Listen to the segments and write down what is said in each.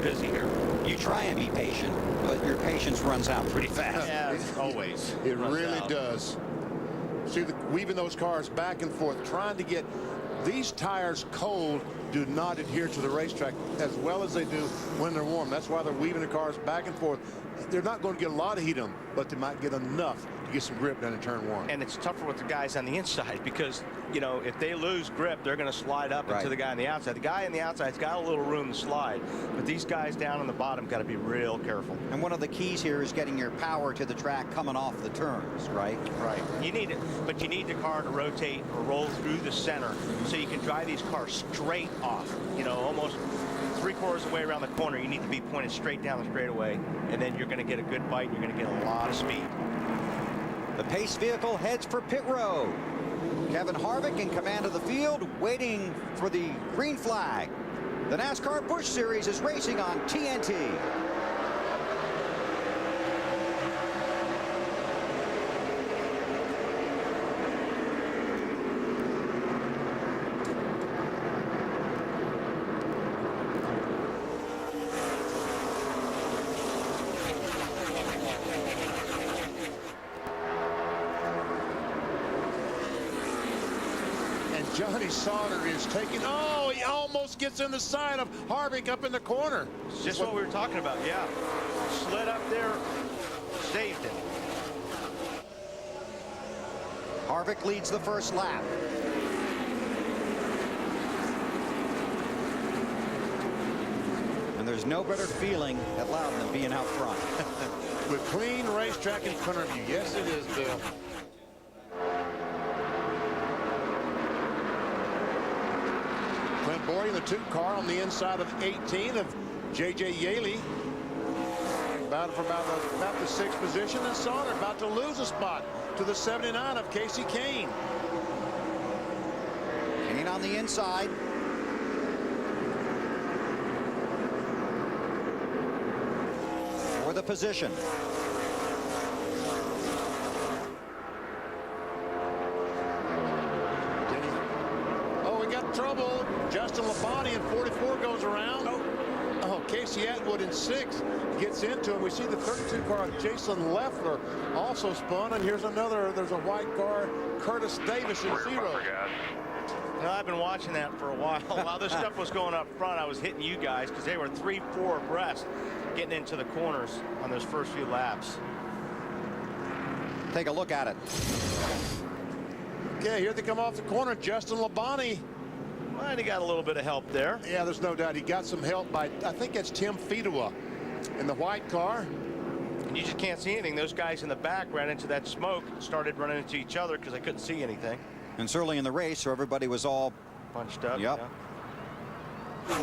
busy here. You try and be patient, but your patience runs out pretty fast. Yeah, always. It really does. See, weaving those cars back and forth, trying to get these tires cold, do not adhere to the racetrack as well as they do when they're warm. That's why they're weaving the cars back and forth. They're not going to get a lot of heat on them, but they might get enough to get some grip down in turn one. And it's tougher with the guys on the inside because, you know, if they lose grip, they're going to slide up into the guy on the outside. The guy on the outside's got a little room to slide, but these guys down on the bottom got to be real careful. And one of the keys here is getting your power to the track coming off the turns, right? Right. You need it, but you need the car to rotate or roll through the center so you can drive these cars straight off, you know, almost 3/4 of the way around the corner. You need to be pointed straight down the straightaway, and then you're going to get a good bite. You're going to get a lot of speed. The pace vehicle heads for pit road. Kevin Harvick in command of the field, waiting for the green flag. The NASCAR Busch Series is racing on TNT. Johnny Sauter is taking, oh, he almost gets in the side of Harvick up in the corner. Just what we were talking about, yeah. Slid up there, saved it. Harvick leads the first lap. And there's no better feeling at Loudon than being out front. With clean racetrack in front of you. Yes, it is, Bill. Clint Boyd in the 2 car on the inside of 18 of J.J. Yaley. About the 6th position, and Sauter about to lose a spot to the 79 of Casey Kane. Kane on the inside. For the position. Trouble. Justin Labonte in 44 goes around. Oh, Casey Atwood in 6 gets into him. We see the 32 car of Jason Leffler also spun, and here's another. There's a white car, Curtis Davis in 0. Well, I've been watching that for a while. While this stuff was going up front, I was hitting you guys because they were 3-4 abreast getting into the corners on those first few laps. Take a look at it. Okay, here they come off the corner. Justin Labonte. Well, he got a little bit of help there. Yeah, there's no doubt he got some help by, I think that's Tim Fedewa in the white car. And you just can't see anything. Those guys in the back ran into that smoke, started running into each other because they couldn't see anything. And certainly in the race, so everybody was all bunched up. Yep. Yeah.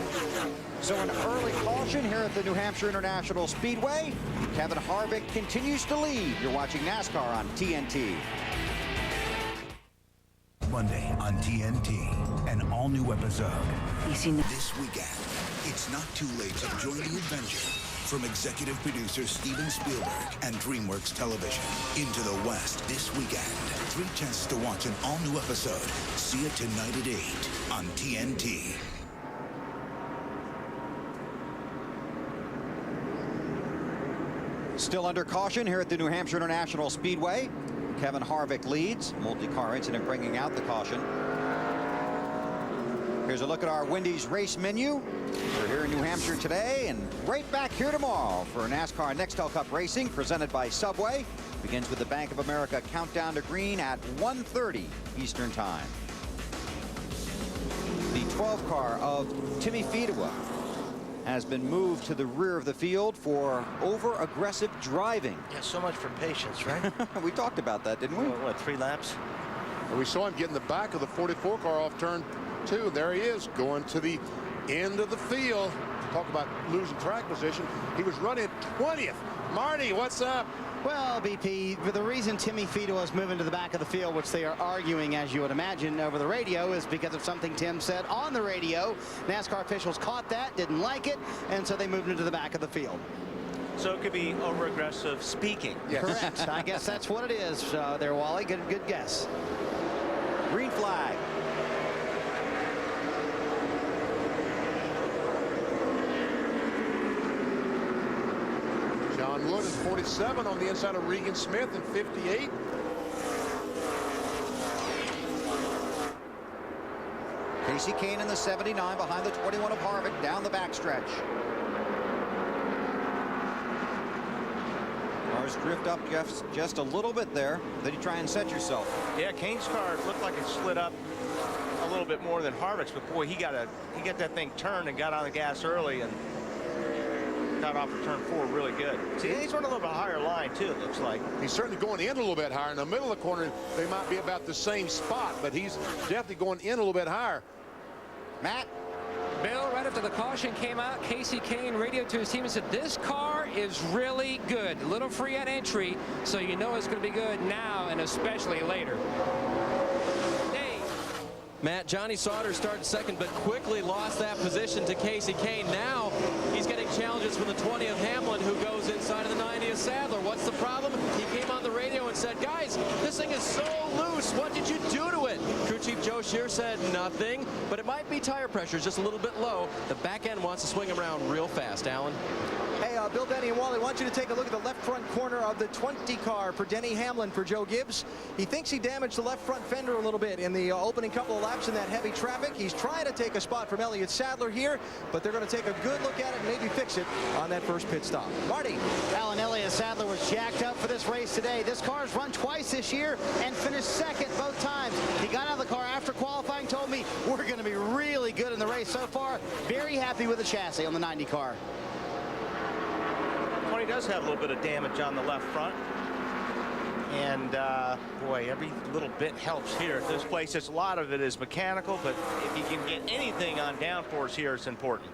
So an early caution here at the New Hampshire International Speedway. Kevin Harvick continues to lead. You're watching NASCAR on TNT. Monday on TNT, an all-new episode. This weekend, it's not too late to join the adventure from executive producer Steven Spielberg and DreamWorks Television. Into the West this weekend. 3 chances to watch an all-new episode. See it tonight at 8 on TNT. Still under caution here at the New Hampshire International Speedway. Kevin Harvick leads. Multi-car incident bringing out the caution. Here's a look at our Wendy's race menu. We're here in New Hampshire today and right back here tomorrow for NASCAR Nextel Cup Racing presented by Subway. Begins with the Bank of America countdown to green at 1:30 Eastern Time. The 12 car of Timmy Fedewa has been moved to the rear of the field for over-aggressive driving. Yeah, so much for patience, right? We talked about that, didn't we? What, 3 laps? We saw him get in the back of the 44 car off turn 2. There he is, going to the end of the field. Talk about losing track position. He was running 20th. Marty, what's up? Well, BP, for the reason Timmy Fedewa is moving to the back of the field, which they are arguing, as you would imagine, over the radio, is because of something Tim said on the radio. NASCAR officials caught that, didn't like it, and so they moved him to the back of the field. So it could be over-aggressive speaking. Yes. Correct. I guess that's what it is there, Wally. Good guess. Green flag. John Wood in 47 on the inside of Regan Smith in 58. Casey Kane in the 79 behind the 21 of Harvick down the backstretch. Cars drift up just a little bit there. Then you try and set yourself. Yeah, Kane's car looked like it slid up a little bit more than Harvick's, but boy, he got that thing turned and got on the gas early and got off of turn 4 really good. See, he's running a little bit higher line too, it looks like. He's certainly going in a little bit higher. In the middle of the corner, they might be about the same spot, but he's definitely going in a little bit higher. Matt? Bill, right after the caution came out, Casey Kane radioed to his team and said, this car is really good. A little free at entry, so you know it's going to be good now and especially later. Matt, Johnny Sauter started second, but quickly lost that position to Casey Kane. Now he's getting challenges from the 20 of Hamlin, who goes inside of the 90 of Sadler. What's the problem? He came on the radio and said, guys, this thing is so loose. What did you do to it? Crew Chief Joe Shear said nothing, but it might be tire pressure, just a little bit low. The back end wants to swing around real fast, Alan. Hey, Bill, Denny, and Wally, I want you to take a look at the left front corner of the 20 car for Denny Hamlin for Joe Gibbs. He thinks he damaged the left front fender a little bit in the opening couple of laps in that heavy traffic. He's trying to take a spot from Elliott Sadler here, but they're going to take a good look at it and maybe fix it on that first pit stop. Marty. Alan, Elliott Sadler was jacked up for this race today. This car's run twice this year and finished second both times. He got out of the car after qualifying, told me we're going to be really good in the race so far. Very happy with the chassis on the 90 car. He does have a little bit of damage on the left front, and boy, every little bit helps here at this place. A lot of it is mechanical, but if you can get anything on downforce here, it's important.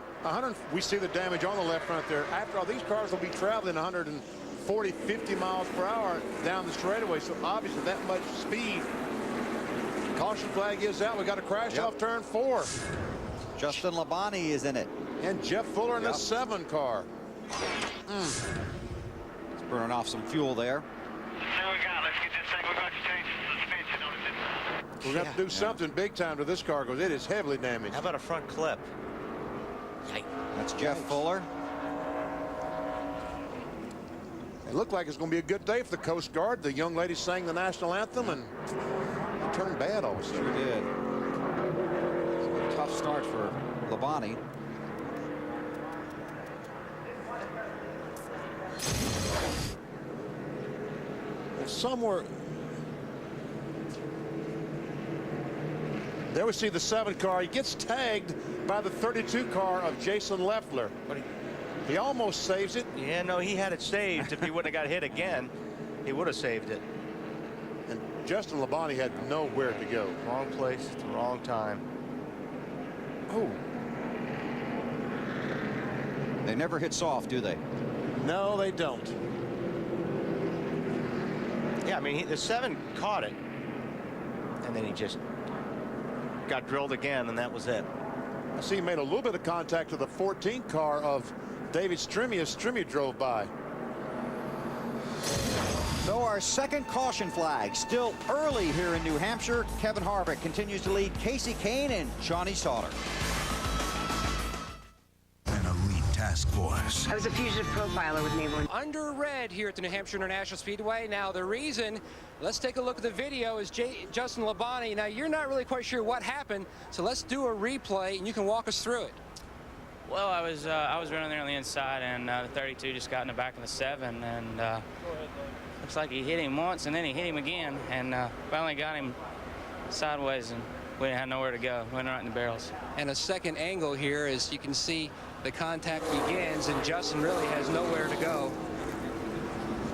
We see the damage on the left front there. After all, these cars will be traveling 140, 50 miles per hour down the straightaway, so obviously that much speed. Caution flag is out. We got a crash off turn 4. Justin Labonte is in it. And Jeff Fuller in the 7 car. It's burning off some fuel there. We're going to have to do something big time to this car because it is heavily damaged. How about a front clip? That's Jeff Fuller. It looked like it's going to be a good day for the Coast Guard. The young lady sang the national anthem and it turned bad all of a sudden. Sure did. It's a tough start for Labonte. Somewhere there we see the 7 car. He gets tagged by the 32 car of Jason Leffler. He almost saves it. Yeah, no, he had it saved. If he wouldn't have got hit again, he would have saved it. And Justin Labonte had nowhere to go. Wrong place at the wrong time. Oh, They never hit soft, do they? no, they don't. Yeah, I mean, the 7 caught it, and then he just got drilled again, and that was it. I see he made a little bit of contact with the 14 car of David Strimmy as Strimmy drove by. So our second caution flag still early here in New Hampshire. Kevin Harvick continues to lead Casey Kane and Johnny Sauter. An elite task force. I was a fugitive profiler with Naval. Under red here at the New Hampshire International Speedway. Now the reason, let's take a look at the video, is Justin Labonte. Now you're not really quite sure what happened, so let's do a replay and you can walk us through it. Well, I was running there on the inside, and the 32 just got in the back of the 7, and looks like he hit him once, and then he hit him again, and finally got him sideways, and we didn't have nowhere to go. Went right in the barrels. And a second angle here, as you can see, the contact begins, and Justin really has nowhere to go.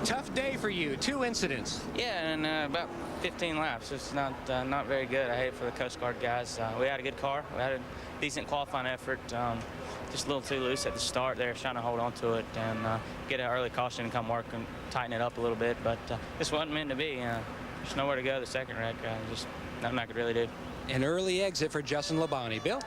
Tough day for you. 2 incidents. Yeah, and about 15 laps. It's not very good. I hate it for the Coast Guard guys. We had a good car. We had a decent qualifying effort. Just a little too loose at the start there, trying to hold on to it and get an early caution and come work and tighten it up a little bit. But this wasn't meant to be. There's nowhere to go the second wreck. Just nothing I could really do. An early exit for Justin Labonte. Bill?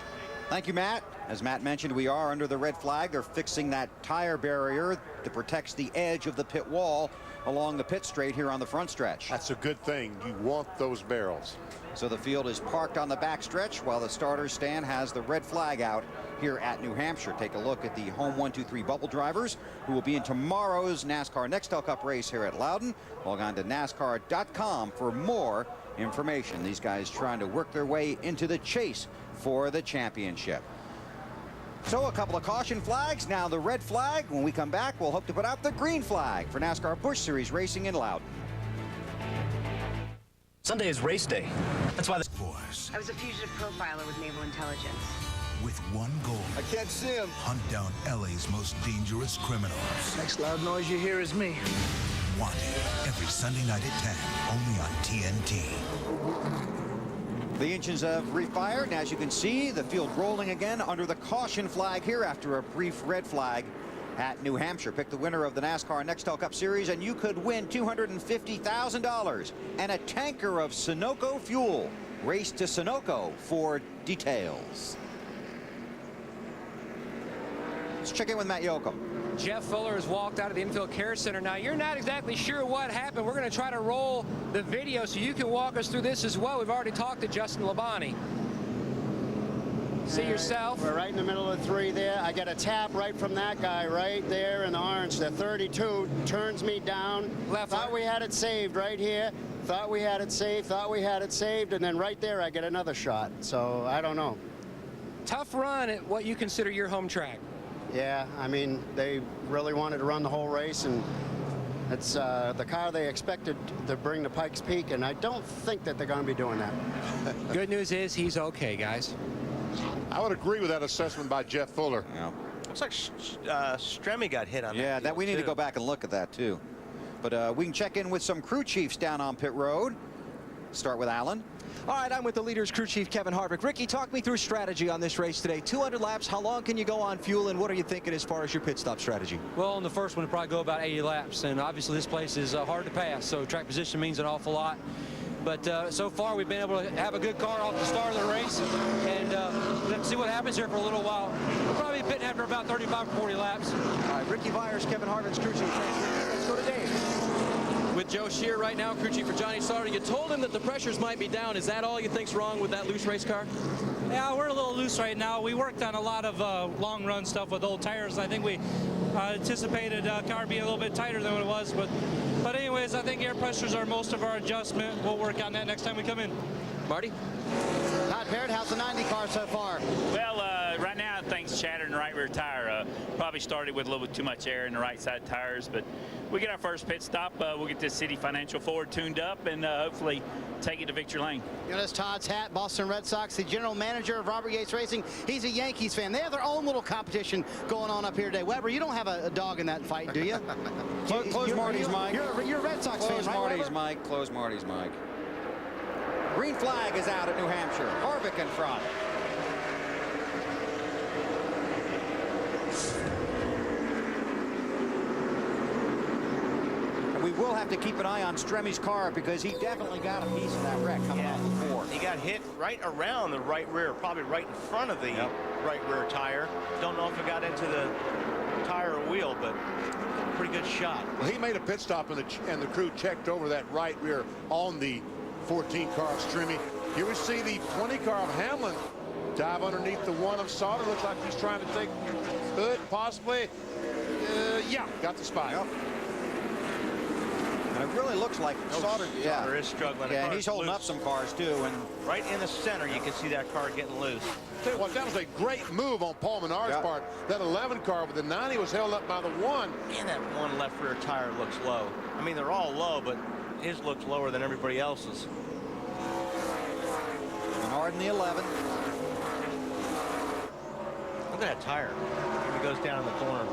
Thank you, Matt. As Matt mentioned, we are under the red flag. They're fixing that tire barrier that protects the edge of the pit wall along the pit straight here on the front stretch. That's a good thing. You want those barrels. So the field is parked on the back stretch while the starters stand has the red flag out here at New Hampshire. Take a look at the home 1-2-3 bubble drivers who will be in tomorrow's NASCAR Nextel Cup race here at Loudon. Log on to NASCAR.com for more information. These guys trying to work their way into the chase for the championship. So a couple of caution flags, now the red flag. When we come back, we'll hope to put out the green flag for NASCAR Busch Series racing in Loudon. Sunday is race day. That's why Force. I was a fugitive profiler with Naval Intelligence. With one goal. I can't see him. Hunt down LA's most dangerous criminals. Next loud noise you hear is me. Wanted. Every Sunday night at 10. Only on TNT. The engines have refired, and as you can see, the field rolling again under the caution flag here after a brief red flag at New Hampshire. Pick the winner of the NASCAR Nextel Cup Series, and you could win $250,000 and a tanker of Sunoco fuel. Race to Sunoco for details. Let's check in with Matt Yoakum. Jeff Fuller has walked out of the infield care center. Now, you're not exactly sure what happened. We're going to try to roll the video so you can walk us through this as well. We've already talked to Justin Labonte. See yourself. We're right in the middle of the 3 there. I get a tap right from that guy right there in the orange. The 32 turns me down. Thought we had it saved right here. Thought we had it saved. Thought we had it saved. And then right there, I get another shot. So I don't know. Tough run at what you consider your home track. Yeah, I mean, they really wanted to run the whole race, and it's the car they expected to bring to Pikes Peak, and I don't think that they're going to be doing that. Good news is he's okay, guys. I would agree with that assessment by Jeff Fuller. Yeah. Looks like Stremme got hit on that. Yeah, that we need to go back and look at that too. But we can check in with some crew chiefs down on pit road. Start with Alan. All right, I'm with the leaders crew chief Kevin Harvick. Ricky, talk me through strategy on this race today. 200 laps, how long can you go on fuel, and what are you thinking as far as your pit stop strategy? Well, on the first one, it'll probably go about 80 laps, and obviously this place is hard to pass, so track position means an awful lot. But so far, we've been able to have a good car off the start of the race, and let's see what happens here for a little while. We'll probably be pitting after about 35 or 40 laps. All right, Ricky Byers, Kevin Harvick's crew chief. Let's go to Dave. With Joe Shear right now, crew chief for Johnny Sauter. You told him that the pressures might be down. Is that all you think's wrong with that loose race car? Yeah, we're a little loose right now. We worked on a lot of long run stuff with old tires. I think we anticipated car being a little bit tighter than what it was. But anyways, I think air pressures are most of our adjustment. We'll work on that next time we come in. Marty? Todd Barrett, how's the 90 car so far? Well, right now things shattered in the right rear tire. Probably started with a little bit too much air in the right side tires, but we get our first pit stop. We'll get this City Financial Ford tuned up and hopefully take it to victory lane. You notice Todd's hat, Boston Red Sox, the general manager of Robert Yates Racing. He's a Yankees fan. They have their own little competition going on up here today. Weber, you don't have a dog in that fight, do you? Close Marty's mic. You're a Red Sox fan, right, Marty's Weber? mic. Close Marty's mic. Green flag is out at New Hampshire. Harvick in front. And we will have to keep an eye on Stremme's car because he definitely got a piece of that wreck coming off the fourth. He got hit right around the right rear, probably right in front of the right rear tire. Don't know if it got into the tire or wheel, but pretty good shot. Well, he made a pit stop, and the crew checked over that right rear on the 14 car of Stremme. Here we see the 20 car of Hamlin dive underneath the 1 of Sauter. Looks like he's trying to take, could possibly, yeah, got the spot. Yep. And it really looks like Sauter is struggling. Yeah, and he's holding up some cars too. And right in the center, you can see that car getting loose. Tell you what, that was a great move on Paul Menard's part. That 11 car with the 90 was held up by the 1. And that 1 left rear tire looks low. I mean, they're all low, but his looks lower than everybody else's. Menard in the 11. Look at that tire. He goes down in the corner.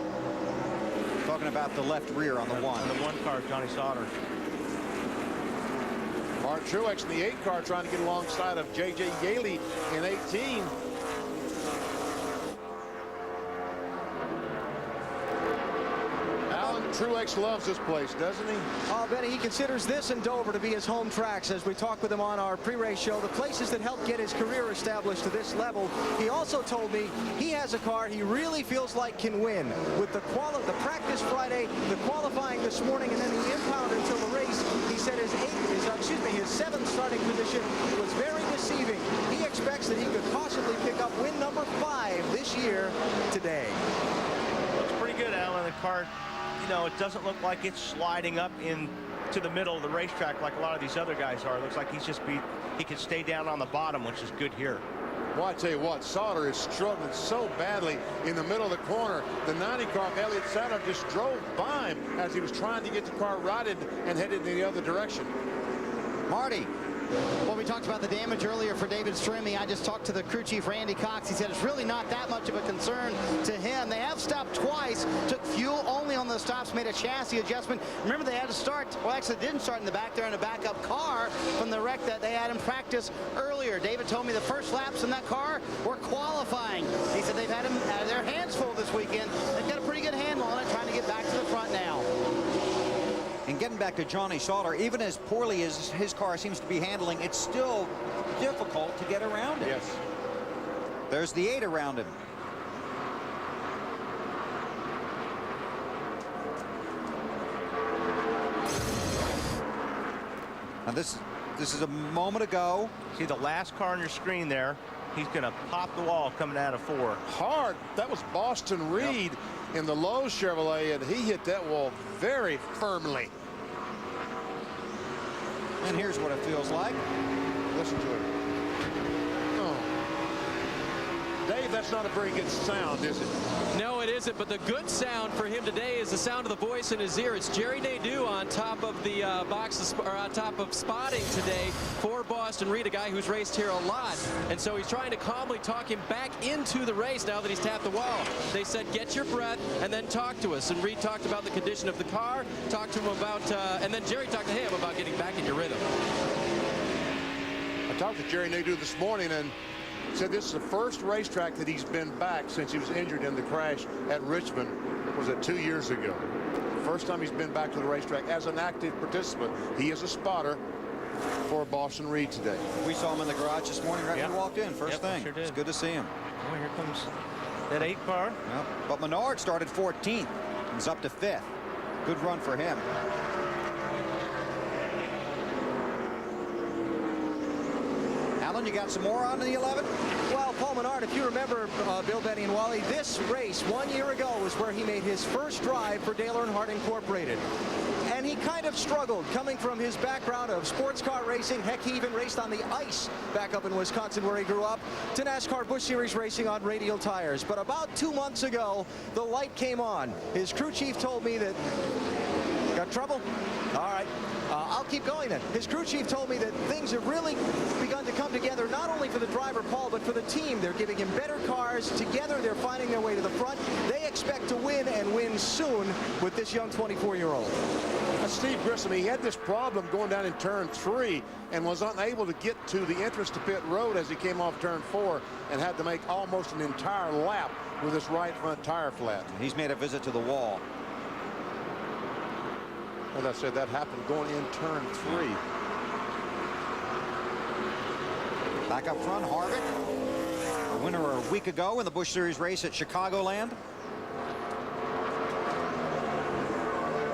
Talking about the left rear on the 1. On the 1 car, Johnny Sauter. Mark Truex in the 8 car trying to get alongside of J.J. Yaley in 18. Truex loves this place, doesn't he? Oh, Benny, he considers this and Dover to be his home tracks. As we talked with him on our pre-race show, the places that helped get his career established to this level. He also told me he has a car he really feels like can win. With the practice Friday, the qualifying this morning, and then the impound until the race, he said his seventh starting position was very deceiving. He expects that he could possibly pick up win number 5 this year today. Looks pretty good, Alan. The car, you know, it doesn't look like it's sliding up into the middle of the racetrack like a lot of these other guys are. It looks like he can stay down on the bottom, which is good here. Well, I tell you what, Sauter is struggling so badly in the middle of the corner. The 90 car, Elliott Sadler, just drove by him as he was trying to get the car righted and headed in the other direction. Marty. Well, we talked about the damage earlier for David Strimmy. I just talked to the crew chief, Randy Cox. He said it's really not that much of a concern to him. They have stopped twice, took fuel only on those stops, made a chassis adjustment. Remember, they had to start, well, actually didn't start in the back. They're in a backup car from the wreck that they had in practice earlier. David told me the first laps in that car were qualifying. He said they've had their hands full this weekend. They've got a pretty good handle on it, trying to get back to the front now. And getting back to Johnny Sauter, even as poorly as his car seems to be handling, it's still difficult to get around it. Yes. There's the 8 around him. Now this is a moment ago. See the last car on your screen there. He's going to pop the wall coming out of 4. Hard. That was Boston Reed in the Lowe's Chevrolet, and he hit that wall very firmly. And here's what it feels like. Listen to it. Oh. Dave, that's not a very good sound, is it? No, it isn't, but the good sound for him today is the sound of the voice in his ear. It's Jerry Nadeau on top of the on top of spotting today for Boston Reed, a guy who's raced here a lot. And so he's trying to calmly talk him back into the race now that he's tapped the wall. They said, get your breath and then talk to us. And Reed talked about the condition of the car, talked to him about, and then Jerry talked to him about getting back in your rhythm. I talked to Jerry Nadeau this morning and said this is the first racetrack that he's been back since he was injured in the crash at Richmond. Was it 2 years ago? First time he's been back to the racetrack as an active participant. He is a spotter for Boston Reed today. We saw him in the garage this morning right when he walked in. First thing. Sure did. It's good to see him. Oh, here comes that 8 car. Yep. But Menard started 14th. He's up to 5th. Good run for him. Alan, you got some more on the 11? Well, Paul Menard, if you remember, Bill, Benny, and Wally, this race 1 year ago was where he made his first drive for Dale Earnhardt Incorporated. And he kind of struggled coming from his background of sports car racing. Heck, he even raced on the ice back up in Wisconsin where he grew up, to NASCAR Busch Series racing on radial tires. But about 2 months ago, the light came on. His crew chief told me that... Got trouble? All right. I'll keep going then. His crew chief told me that things have really begun to come together, not only for the driver, Paul, but for the team. They're giving him better cars. Together, they're finding their way to the front. They expect to win and win soon with this young 24-year-old. Steve Grissom, he had this problem going down in turn 3 and was unable to get to the entrance to pit road as he came off turn 4 and had to make almost an entire lap with his right front tire flat. He's made a visit to the wall. As I said, that happened going in turn 3. Back up front, Harvick, the winner a week ago in the Busch Series race at Chicagoland.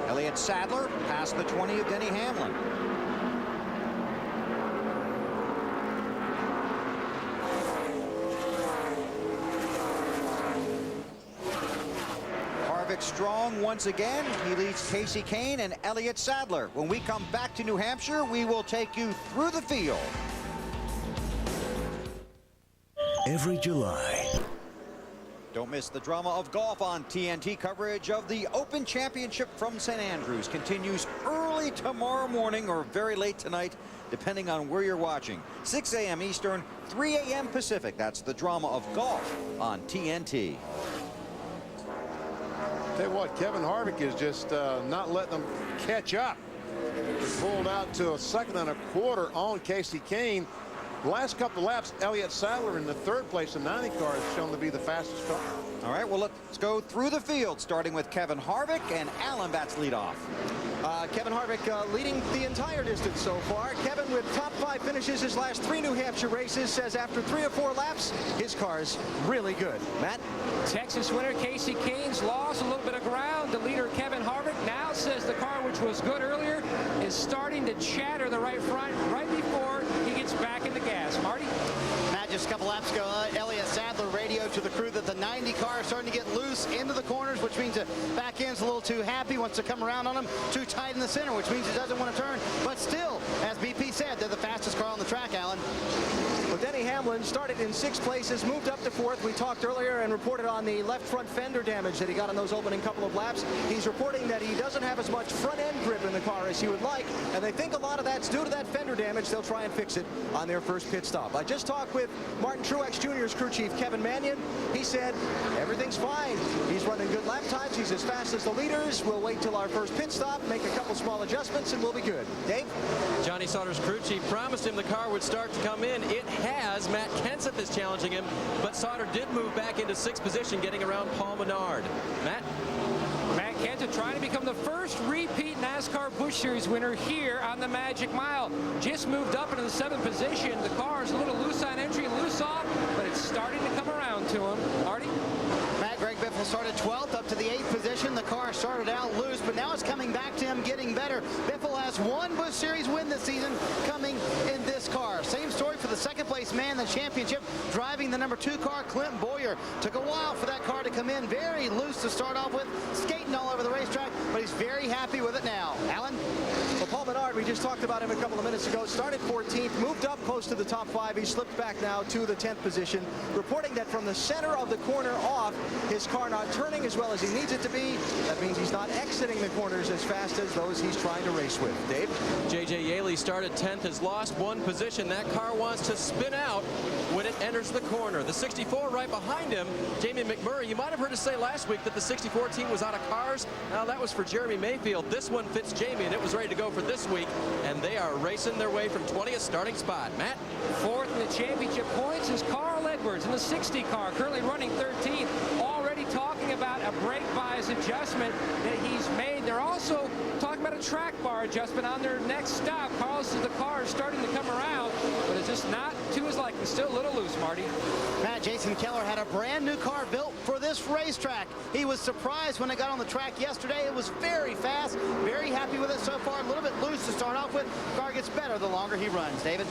Elliott Sadler past the 20 of Denny Hamlin. Harvick strong once again. He leads Casey Kane and Elliott Sadler. When we come back to New Hampshire, we will take you through the field. Every July. Don't miss the drama of golf on TNT. Coverage of the Open Championship from St. Andrews continues early tomorrow morning or very late tonight, depending on where you're watching. 6 a.m. Eastern, 3 a.m. Pacific. That's the drama of golf on TNT. Tell you what, Kevin Harvick is just not letting them catch up. He pulled out to a 2nd and a quarter on Casey Kane. The last couple of laps, Elliott Sadler in the 3rd place in 90 car has shown to be the fastest car. All right, well, let's go through the field, starting with Kevin Harvick, and Alan Batts lead off. Kevin Harvick leading the entire distance so far. Kevin, with top 5 finishes his last 3 New Hampshire races, says after 3 or 4 laps, his car's really good. Matt? Texas winner Casey Kane's lost a little bit of ground. The leader, Kevin Harvick, now says the car, which was good earlier, is starting to chatter the right front right before he gets back in the gas. Marty? Matt, just a couple laps ago, Elliott Sadler radioed to the crew that the 90 car is starting to get loose into the corners, which means the back end's a little too happy, wants to come around on him, too tight in the center, which means he doesn't want to turn. But still, as BP said, they're the fastest car on the track, Alan. Well, Denny Hamlin started in 6th places, moved up to 4th. We talked earlier and reported on the left front fender damage that he got on those opening couple of laps. He's reporting that he doesn't have as much front end grip in the car as he would like, and they think a lot of that's due to that fender damage. They'll try and fix it on their first pit stop. I just talked with Martin Truex Jr.'s crew chief, Kevin Mannion. He said everything's fine. He's running good lap times. He's as fast as the leaders. We'll wait till our first pit stop, make a couple small adjustments, and we'll be good. Dave? Johnny Sauter's crew chief promised him the car would start to come in. It has. Matt Kenseth is challenging him, but Sauter did move back into 6th position, getting around Paul Menard. Matt? Matt Kenseth trying to become the first repeat NASCAR Busch Series winner here on the Magic Mile. Just moved up into the 7th position. The car is a little loose on entry, loose off, but it's starting to come around to him. Artie? Matt, Greg Biffle started 12th up to the 8th position. The car started out loose, but now it's coming back to him, getting better. Biffle has 1 Busch Series win this season coming in this car. Same story for the 2nd place man in the championship, driving the number 2 car, Clint Boyer. Took a while for that car to come in, very loose to start off with, skating all over the racetrack, but he's very happy with it now. Alan? Well, Paul Menard, we just talked about him a couple of minutes ago, started 14th, moved up close to the top 5. He slipped back now to the 10th position, reporting that from the center of the corner off, his car not turning as well as he needs it to be. That means he's not exiting the corners as fast as those he's trying to race with. Dave? J.J. Yaley started 10th, has lost 1 position. That car wants to spin out when it enters the corner. The 64 right behind him, Jamie McMurray. You might have heard us say last week that the 64 team was out of cars. Now that was for Jeremy Mayfield. This one fits Jamie, and it was ready to go for this week. And they are racing their way from 20th starting spot. Matt? 4th in the championship points is Carl Edwards in the 60 car, currently running 13th. Already talking about a brake bias adjustment that he's made. They're also talking about a track bar adjustment on their next stop. Carl says the car is starting to come around, but it's just not to his liking. Still a little loose, Marty. Matt, Jason Keller had a brand new car built for this racetrack. He was surprised when it got on the track yesterday. It was very fast, very happy with it so far. A little bit loose to start off with. The car gets better the longer he runs. David?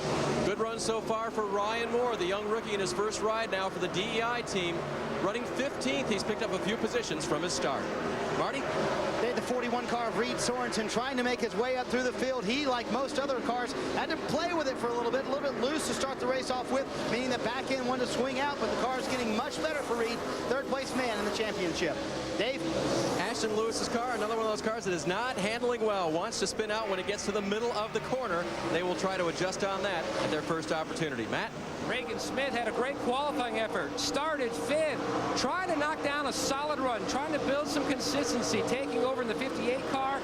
Good run so far for Ryan Moore, the young rookie in his first ride now for the DEI team. Running 15th, he's picked up a few positions from his start. Marty? They had the 41 car of Reed Sorensen trying to make his way up through the field. He, like most other cars, had to play with it for a little bit loose to start the race off with, meaning the back end wanted to swing out, but the car is getting much better for Reed, 3rd place man in the championship. Dave? Ashton Lewis's car, another one of those cars that is not handling well, wants to spin out when it gets to the middle of the corner. They will try to adjust on that at their first opportunity. Matt? Reagan Smith had a great qualifying effort. Started 5th, trying to knock down a solid run, trying to build some consistency, taking over in the 58 car.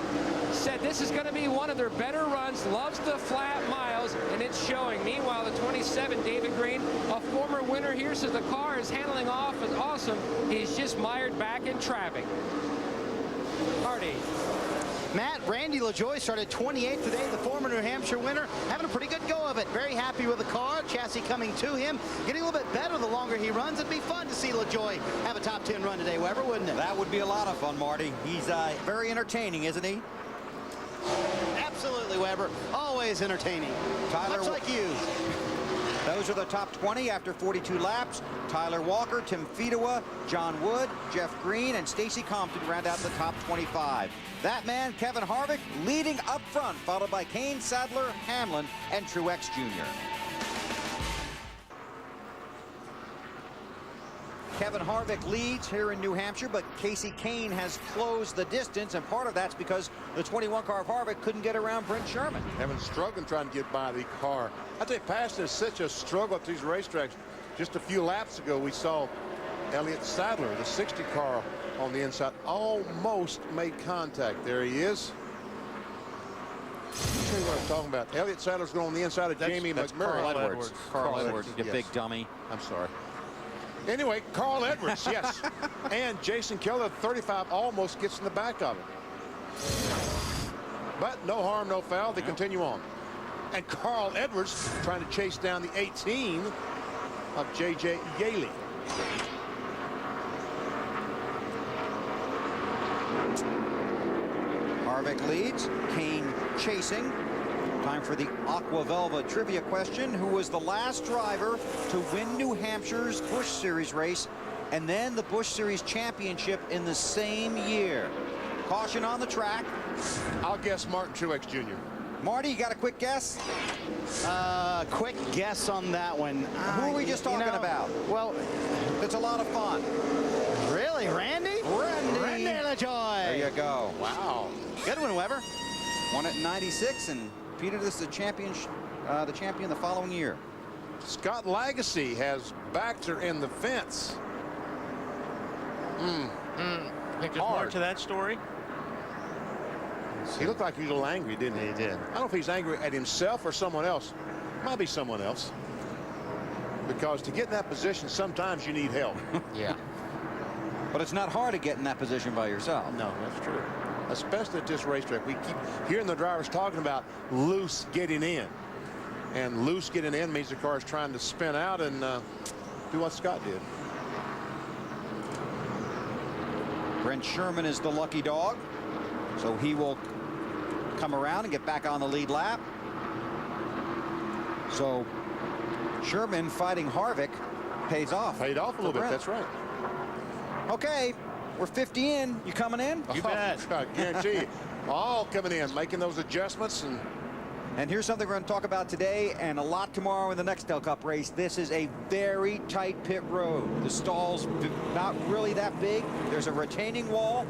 Said this is going to be one of their better runs, loves the flat miles, and it's showing. Meanwhile, the 27, David Green, a former winner here, says the car is handling off as awesome. He's just mired back in traffic. Hardy. Matt, Randy LaJoie started 28th today, the former New Hampshire winner, having a pretty good go of it. Very happy with the car, chassis coming to him, getting a little bit better the longer he runs. It'd be fun to see LaJoie have a top 10 run today, Weber, wouldn't it? That would be a lot of fun, Marty. He's very entertaining, isn't he? Absolutely, Weber. Always entertaining. Tyler, much like you. Those are the top 20 after 42 laps. Tyler Walker, Tim Fedewa, John Wood, Jeff Green, and Stacy Compton round out the top 25. That man, Kevin Harvick, leading up front, followed by Kane, Sadler, Hamlin, and Truex Jr. Kevin Harvick leads here in New Hampshire, but Casey Kane has closed the distance, and part of that's because the 21 car of Harvick couldn't get around Brent Sherman. Having struggling trying to get by the car. I tell you, passing is such a struggle at these racetracks. Just a few laps ago, we saw Elliott Sadler, the 60 car on the inside, almost made contact. There he is. I'll tell you what I'm talking about. Elliott Sadler's going on the inside of Jamie McMurray. Carl Edwards. Carl Edwards, you yes. big dummy. I'm sorry. Anyway, Carl Edwards, yes. And Jason Keller, 35, almost gets in the back of it. But no harm, no foul. They continue on. And Carl Edwards trying to chase down the 18 of J.J. Yaley. Harvick leads. Kane chasing. Time for the Aqua Velva trivia question. Who was the last driver to win New Hampshire's Busch Series race and then the Busch Series championship in the same year? Caution on the track. I'll guess Martin Truex Jr. Marty, you got a quick guess? Quick guess on that one. Who are we just talking about? Well, it's a lot of fun. Really, Randy? Randy LaJoy. There you go. Wow. Good one, Weber. Won it in '96 and repeated as the champion the following year. Scott Lagacy has Baxter in the fence. I think there's more to that story. He looked like he was a little angry, didn't he? He did. I don't know if he's angry at himself or someone else. Might be someone else. Because to get in that position, sometimes you need help. Yeah. But it's not hard to get in that position by yourself. No, that's true. Especially at this racetrack. We keep hearing the drivers talking about loose getting in. And loose getting in means the car is trying to spin out and do what Scott did. Brent Sherman is the lucky dog. So he will come around and get back on the lead lap. So Sherman fighting Harvick pays off. Paid off a little bit, that's right. Okay, we're 50 in. You coming in? You bet. I guarantee you. All coming in, making those adjustments. And here's something we're going to talk about today and a lot tomorrow in the Nextel Cup race. This is a very tight pit road. The stall's not really that big. There's a retaining wall.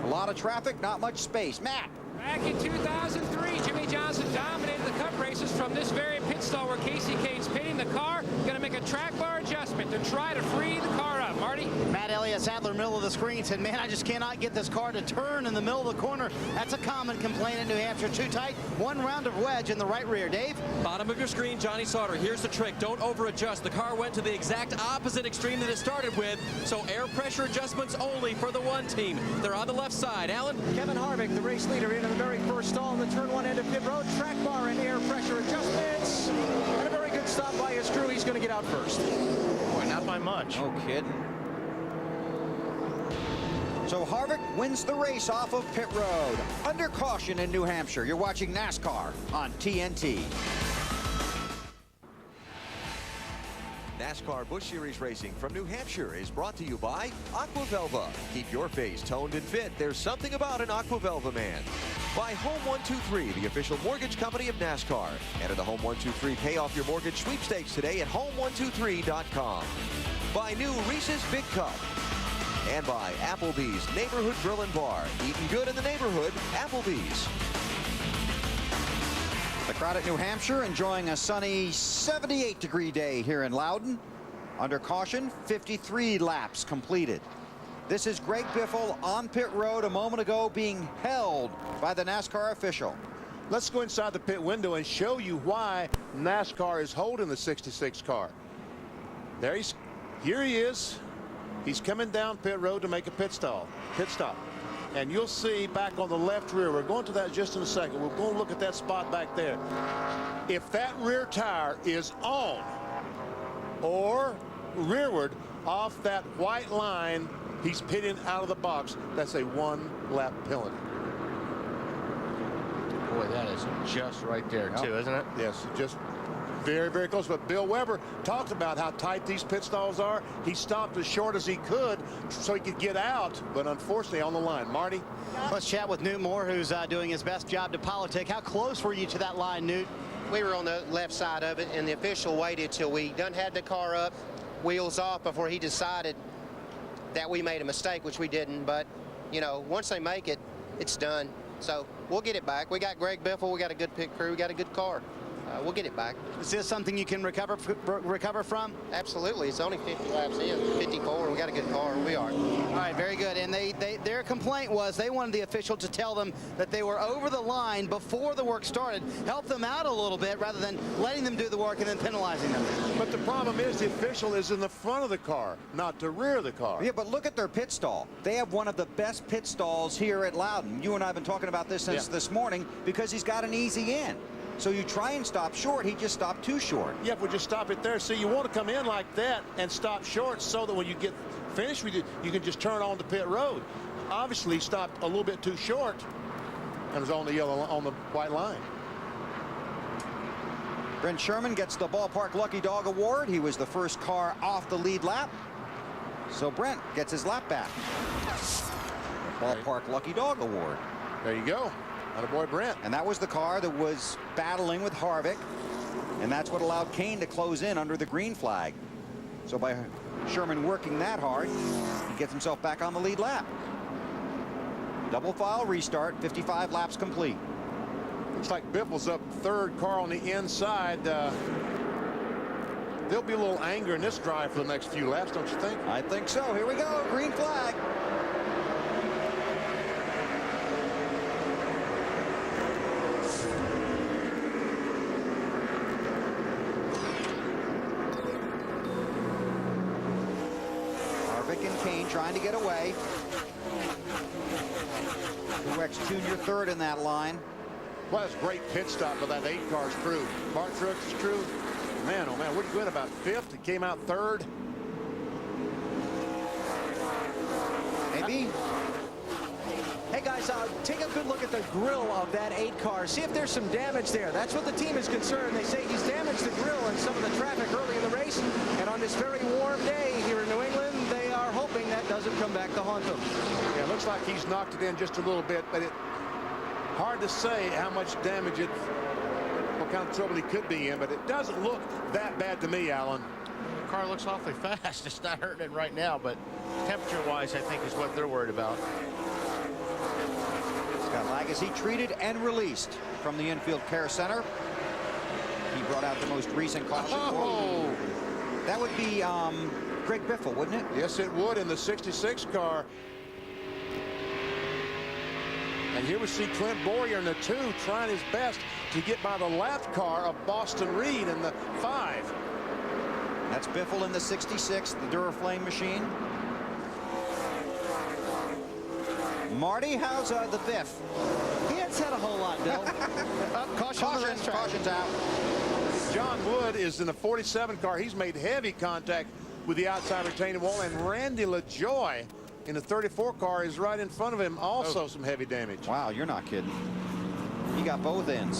A lot of traffic, not much space. Matt. Back in 2003, Jimmy Johnson dominated the Cup races from this very pit stall where Casey Kane's pitting the car. Going to make a track bar adjustment to try to free the car up. Marty? Matt Elliott, Sadler, middle of the screen, said, man, I just cannot get this car to turn in the middle of the corner. That's a common complaint in New Hampshire. Too tight. One round of wedge in the right rear. Dave? Bottom of your screen, Johnny Sauter. Here's the trick. Don't over adjust. The car went to the exact opposite extreme that it started with. So air pressure adjustments only for the one team. They're on the left side. Alan? Kevin Harvick, the race leader, into the very first stall in the turn one end of pit road. Track bar and air pressure adjustments. And a very good stop by his crew. He's going to get out first. Boy, not by much. No kidding. So Harvick wins the race off of pit road. Under caution in New Hampshire. You're watching NASCAR on TNT. NASCAR Busch Series Racing from New Hampshire is brought to you by Aqua Velva. Keep your face toned and fit. There's something about an Aqua Velva man. By Home 123, the official mortgage company of NASCAR. Enter the Home 123 Pay Off Your Mortgage sweepstakes today at home123.com. By new Reese's Big Cup. And by Applebee's Neighborhood Grill and Bar. Eating good in the neighborhood, Applebee's. The crowd at New Hampshire enjoying a sunny 78-degree day here in Loudon. Under caution, 53 laps completed. This is Greg Biffle on pit road a moment ago being held by the NASCAR official. Let's go inside the pit window and show you why NASCAR is holding the 66 car. Here he is. He's coming down pit road to make a pit stop. And you'll see back on the left rear, we're going to that just in a second. We're going to look at that spot back there. If that rear tire is on or rearward off that white line, he's pitting out of the box. That's a one-lap penalty. Boy, that is just right there, too, isn't it? Yes, just very, very close. But Bill Weber talked about how tight these pit stalls are. He stopped as short as he could so he could get out, but unfortunately on the line. Marty? Let's chat with Newt Moore, who's doing his best job to politic. How close were you to that line, Newt? We were on the left side of it, and the official waited till we done had the car up, wheels off, before he decided that we made a mistake, which we didn't. But, you know, once they make it, it's done. So we'll get it back. We got Greg Biffle. We got a good pit crew. We got a good car. we'll get it back. Is this something you can recover from? Absolutely. It's only 50 laps in, 54. We got a good car. We are. All right, very good. And their complaint was they wanted the official to tell them that they were over the line before the work started, help them out a little bit rather than letting them do the work and then penalizing them. But the problem is the official is in the front of the car, not the rear of the car. Yeah, but look at their pit stall. They have one of the best pit stalls here at Loudon. You and I have been talking about this since this morning because he's got an easy in. So you try and stop short, he just stopped too short. Yeah, if we just stop it there. See, you want to come in like that and stop short so that when you get finished with it, you can just turn on the pit road. Obviously, he stopped a little bit too short and was on the white line. Brent Sherman gets the Ballpark Lucky Dog Award. He was the first car off the lead lap. So Brent gets his lap back. The Ballpark Lucky Dog Award. There you go. Attaboy Brent. And that was the car that was battling with Harvick. And that's what allowed Kane to close in under the green flag. So by Sherman working that hard, he gets himself back on the lead lap. Double file restart, 55 laps complete. Looks like Biffle's up third, car on the inside. There'll be a little anger in this drive for the next few laps, don't you think? I think so. Here we go. Green flag. Harvick and Kane trying to get away. Truex Jr. third in that line. Well, that's a great pit stop for that 8-car's crew. Bart Truex' crew. Man, oh man, what'd you win about 5th? It came out 3rd. Maybe. Hey guys, take a good look at the grill of that 8 car. See if there's some damage there. That's what the team is concerned. They say he's damaged the grill and some of the traffic early in the race. And on this very warm day here in New England, they are hoping that doesn't come back to haunt them. Yeah, it looks like he's knocked it in just a little bit, but hard to say how much damage what kind of trouble he could be in, but it doesn't look that bad to me, Alan. The car looks awfully fast. It's not hurting it right now, but temperature-wise, I think is what they're worried about. Scott Lagasse treated and released from the infield care center. He brought out the most recent caution. Oh! That would be Greg Biffle, wouldn't it? Yes, it would in the 66 car. And here we see Clint Boyer in the 2 trying his best to get by the lap car of Boston Reed in the 5. That's Biffle in the 66, the Duraflame machine. Marty, how's the Biff? He hadn't said a whole lot, Bill. Caution's out. John Wood is in the 47 car. He's made heavy contact with the outside retaining wall, and Randy LaJoy in the 34 car is right in front of him. Also some heavy damage. Wow, you're not kidding. He got both ends.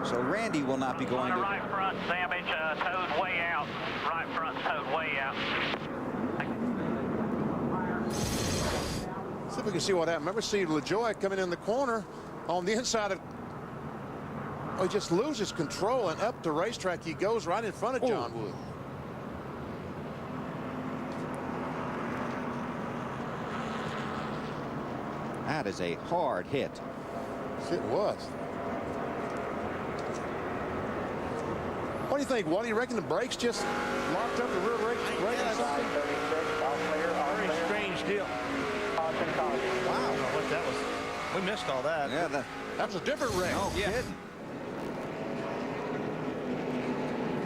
So Randy will not be going to... Right front damage, towed way out. Right front towed way out. See if we can see what happened. Remember, see LaJoy coming in the corner on the inside of... Oh, he just loses control, and up the racetrack he goes right in front of John Wood. That is a hard hit. Yes, it was. What do you think? What do you reckon? The brakes just locked up the rear brake or something? Very strange deal. Wow. I don't know what that was. We missed all that. Yeah, that was a different wreck. No kidding.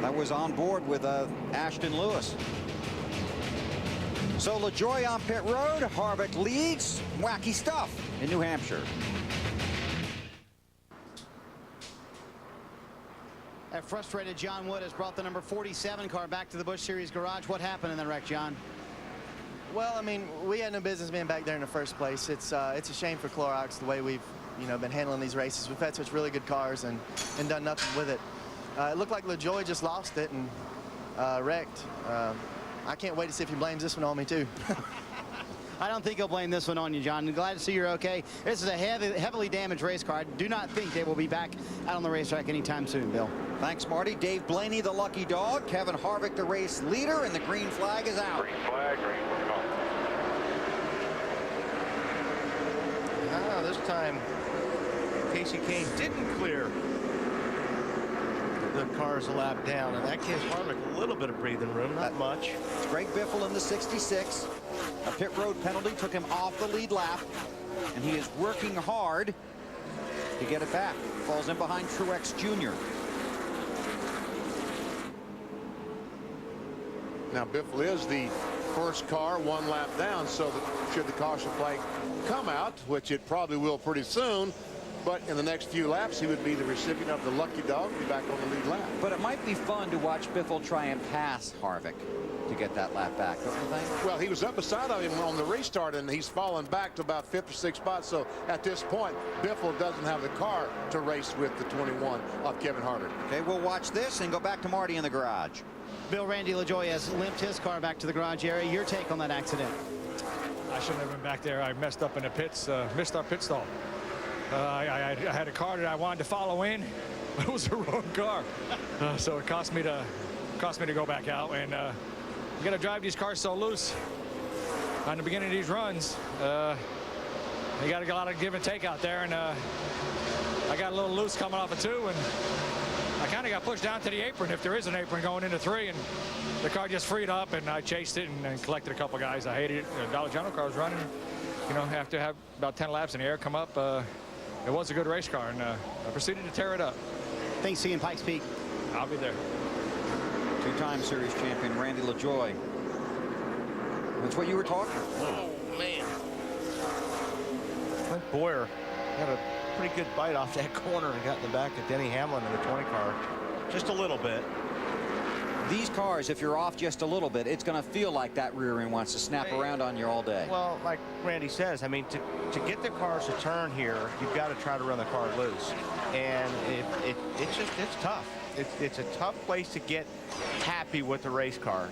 That was on board with Ashton Lewis. So LaJoy on pit road. Harvick leads. Wacky stuff in New Hampshire. That frustrated John Wood has brought the number 47 car back to the Busch Series garage. What happened in the wreck, John? Well, I mean, we had no business being back there in the first place. It's a shame for Clorox the way we've been handling these races. We've had such really good cars and done nothing with it. It looked like LaJoy just lost it and wrecked. I can't wait to see if he blames this one on me too. I don't think he'll blame this one on you, John. I'm glad to see you're okay. This is a heavily damaged race car. I do not think they will be back out on the racetrack anytime soon, Bill. Thanks, Marty. Dave Blaney, the lucky dog. Kevin Harvick, the race leader, and the green flag is out. Green flag, green flag. This time Casey Kane didn't clear the cars a lap down, and that gives Harvick a little bit of breathing room, not much. It's Greg Biffle in the 66. A pit road penalty took him off the lead lap, and he is working hard to get it back. Falls in behind Truex Jr. Now Biffle is the first car 1 lap down, so that should the caution flag come out, which it probably will pretty soon, but in the next few laps he would be the recipient of the lucky dog, be back on the lead lap. But it might be fun to watch Biffle try and pass Harvick to get that lap back, don't you think? Well, he was up beside of him on the restart, and he's fallen back to about 5th or 6th spot, so at this point Biffle doesn't have the car to race with the 21 of Kevin Harvick. Okay, we'll watch this and go back to Marty in the garage. Bill, Randy LaJoie has limped his car back to the garage area. Your take on that accident? I shouldn't have been back there. I messed up in the pits, missed our pit stall. I had a car that I wanted to follow in, but it was the wrong car. So it cost me to go back out. And you got to drive these cars so loose on the beginning of these runs. You got to get a lot of give and take out there. And I got a little loose coming off of 2, and I kind of got pushed down to the apron, if there is an apron, going into 3, and the car just freed up, and I chased it and collected a couple guys. I hated it. The Dollar General car was running, you know, after have about 10 laps in the air come up. It was a good race car, and I proceeded to tear it up. Thanks, see you in Pikes Peak. I'll be there. 2-time series champion Randy LaJoie. That's what you were talking about. Oh, man. Clint Boyer got a pretty good bite off that corner and got in the back of Denny Hamlin in the 20 car. Just a little bit. These cars, if you're off just a little bit, it's going to feel like that rear end wants to snap around on you all day. Well, like Randy says, I mean, to get the cars to turn here, you've got to try to run the car loose. And it's tough. It's a tough place to get happy with the race car.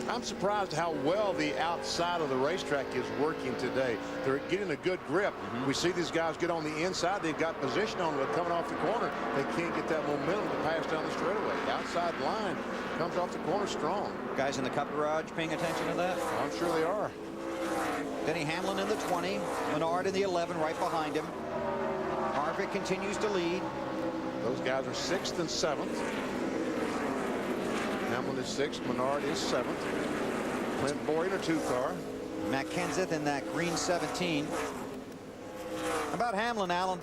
I'm surprised how well the outside of the racetrack is working today. They're getting a good grip. We see these guys get on the inside. They've got position on them, but coming off the corner, they can't get that momentum to pass down the straightaway. The outside line comes off the corner strong. Guys in the Cup garage paying attention to that? I'm sure they are. Denny Hamlin in the 20, Menard in the 11 right behind him. Harvick continues to lead. Those guys are 6th and 7th. Hamlin is 6th, Menard is 7th. Clint Boyer in a 2 car. Matt Kenseth in that green 17. How about Hamlin, Alan?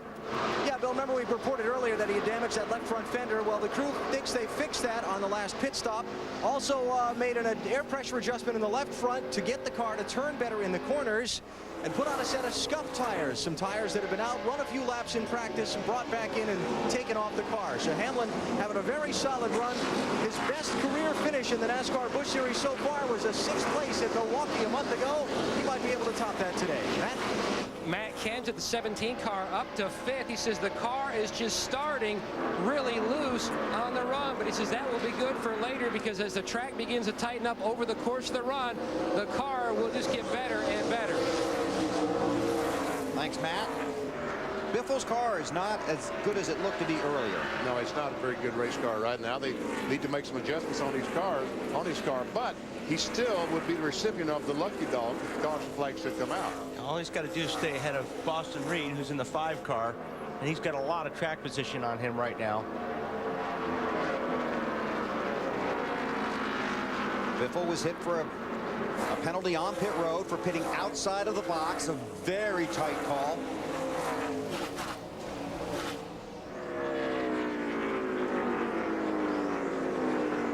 Yeah, Bill, remember we reported earlier that he had damaged that left front fender. Well, the crew thinks they fixed that on the last pit stop. Also made an air pressure adjustment in the left front to get the car to turn better in the corners, and put on a set of scuff tires, some tires that have been out, run a few laps in practice, and brought back in and taken off the car. So Hamlin having a very solid run. His best career finish in the NASCAR Busch Series so far was a 6th place at Milwaukee a month ago. He might be able to top that today. Matt Kenseth, the 17 car, up to 5th. He says the car is just starting really loose on the run, but he says that will be good for later, because as the track begins to tighten up over the course of the run, the car will just get better and better. Thanks, Matt. Biffle's car is not as good as it looked to be earlier. No, it's not a very good race car right now. They need to make some adjustments on his car, but he still would be the recipient of the lucky dog if the caution flag should come out. All he's got to do is stay ahead of Boston Reed, who's in the 5 car, and he's got a lot of track position on him right now. Biffle was hit for a penalty on pit road for pitting outside of the box. A very tight call.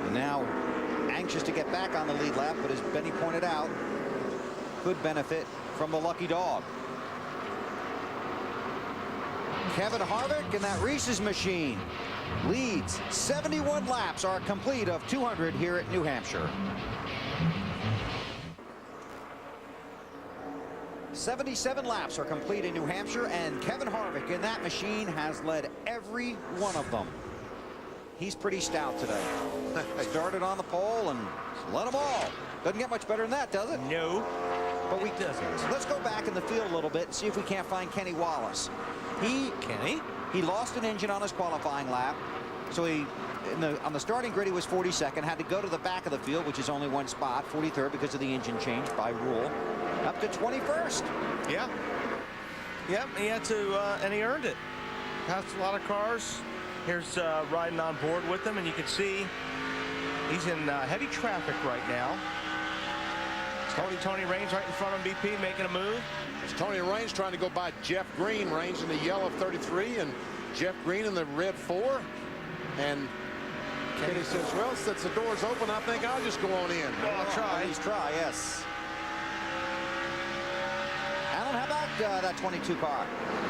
And now anxious to get back on the lead lap, but as Benny pointed out, could benefit from the lucky dog. Kevin Harvick in that Reese's machine leads. 71 laps are complete of 200 here at New Hampshire. 77 laps are complete in New Hampshire, and Kevin Harvick in that machine has led every one of them. He's pretty stout today. Started on the pole and led them all. Doesn't get much better than that, does it? No. But we doesn't. Let's go back in the field a little bit and see if we can't find Kenny Wallace. He lost an engine on his qualifying lap, so on the starting grid he was 42nd, had to go to the back of the field, which is only one spot, 43rd because of the engine change by rule, up to 21st. Yeah. Yep, he had to, and he earned it. Passed a lot of cars. Here's riding on board with them, and you can see he's in heavy traffic right now. Tony Raines right in front of BP making a move. It's Tony Raines trying to go by Jeff Green. Raines in the yellow 33 and Jeff Green in the red 4. And Kenny says, well, since the door's open, I think I'll just go on in. I'll try. Please try, yes. Alan, how about that 22 car?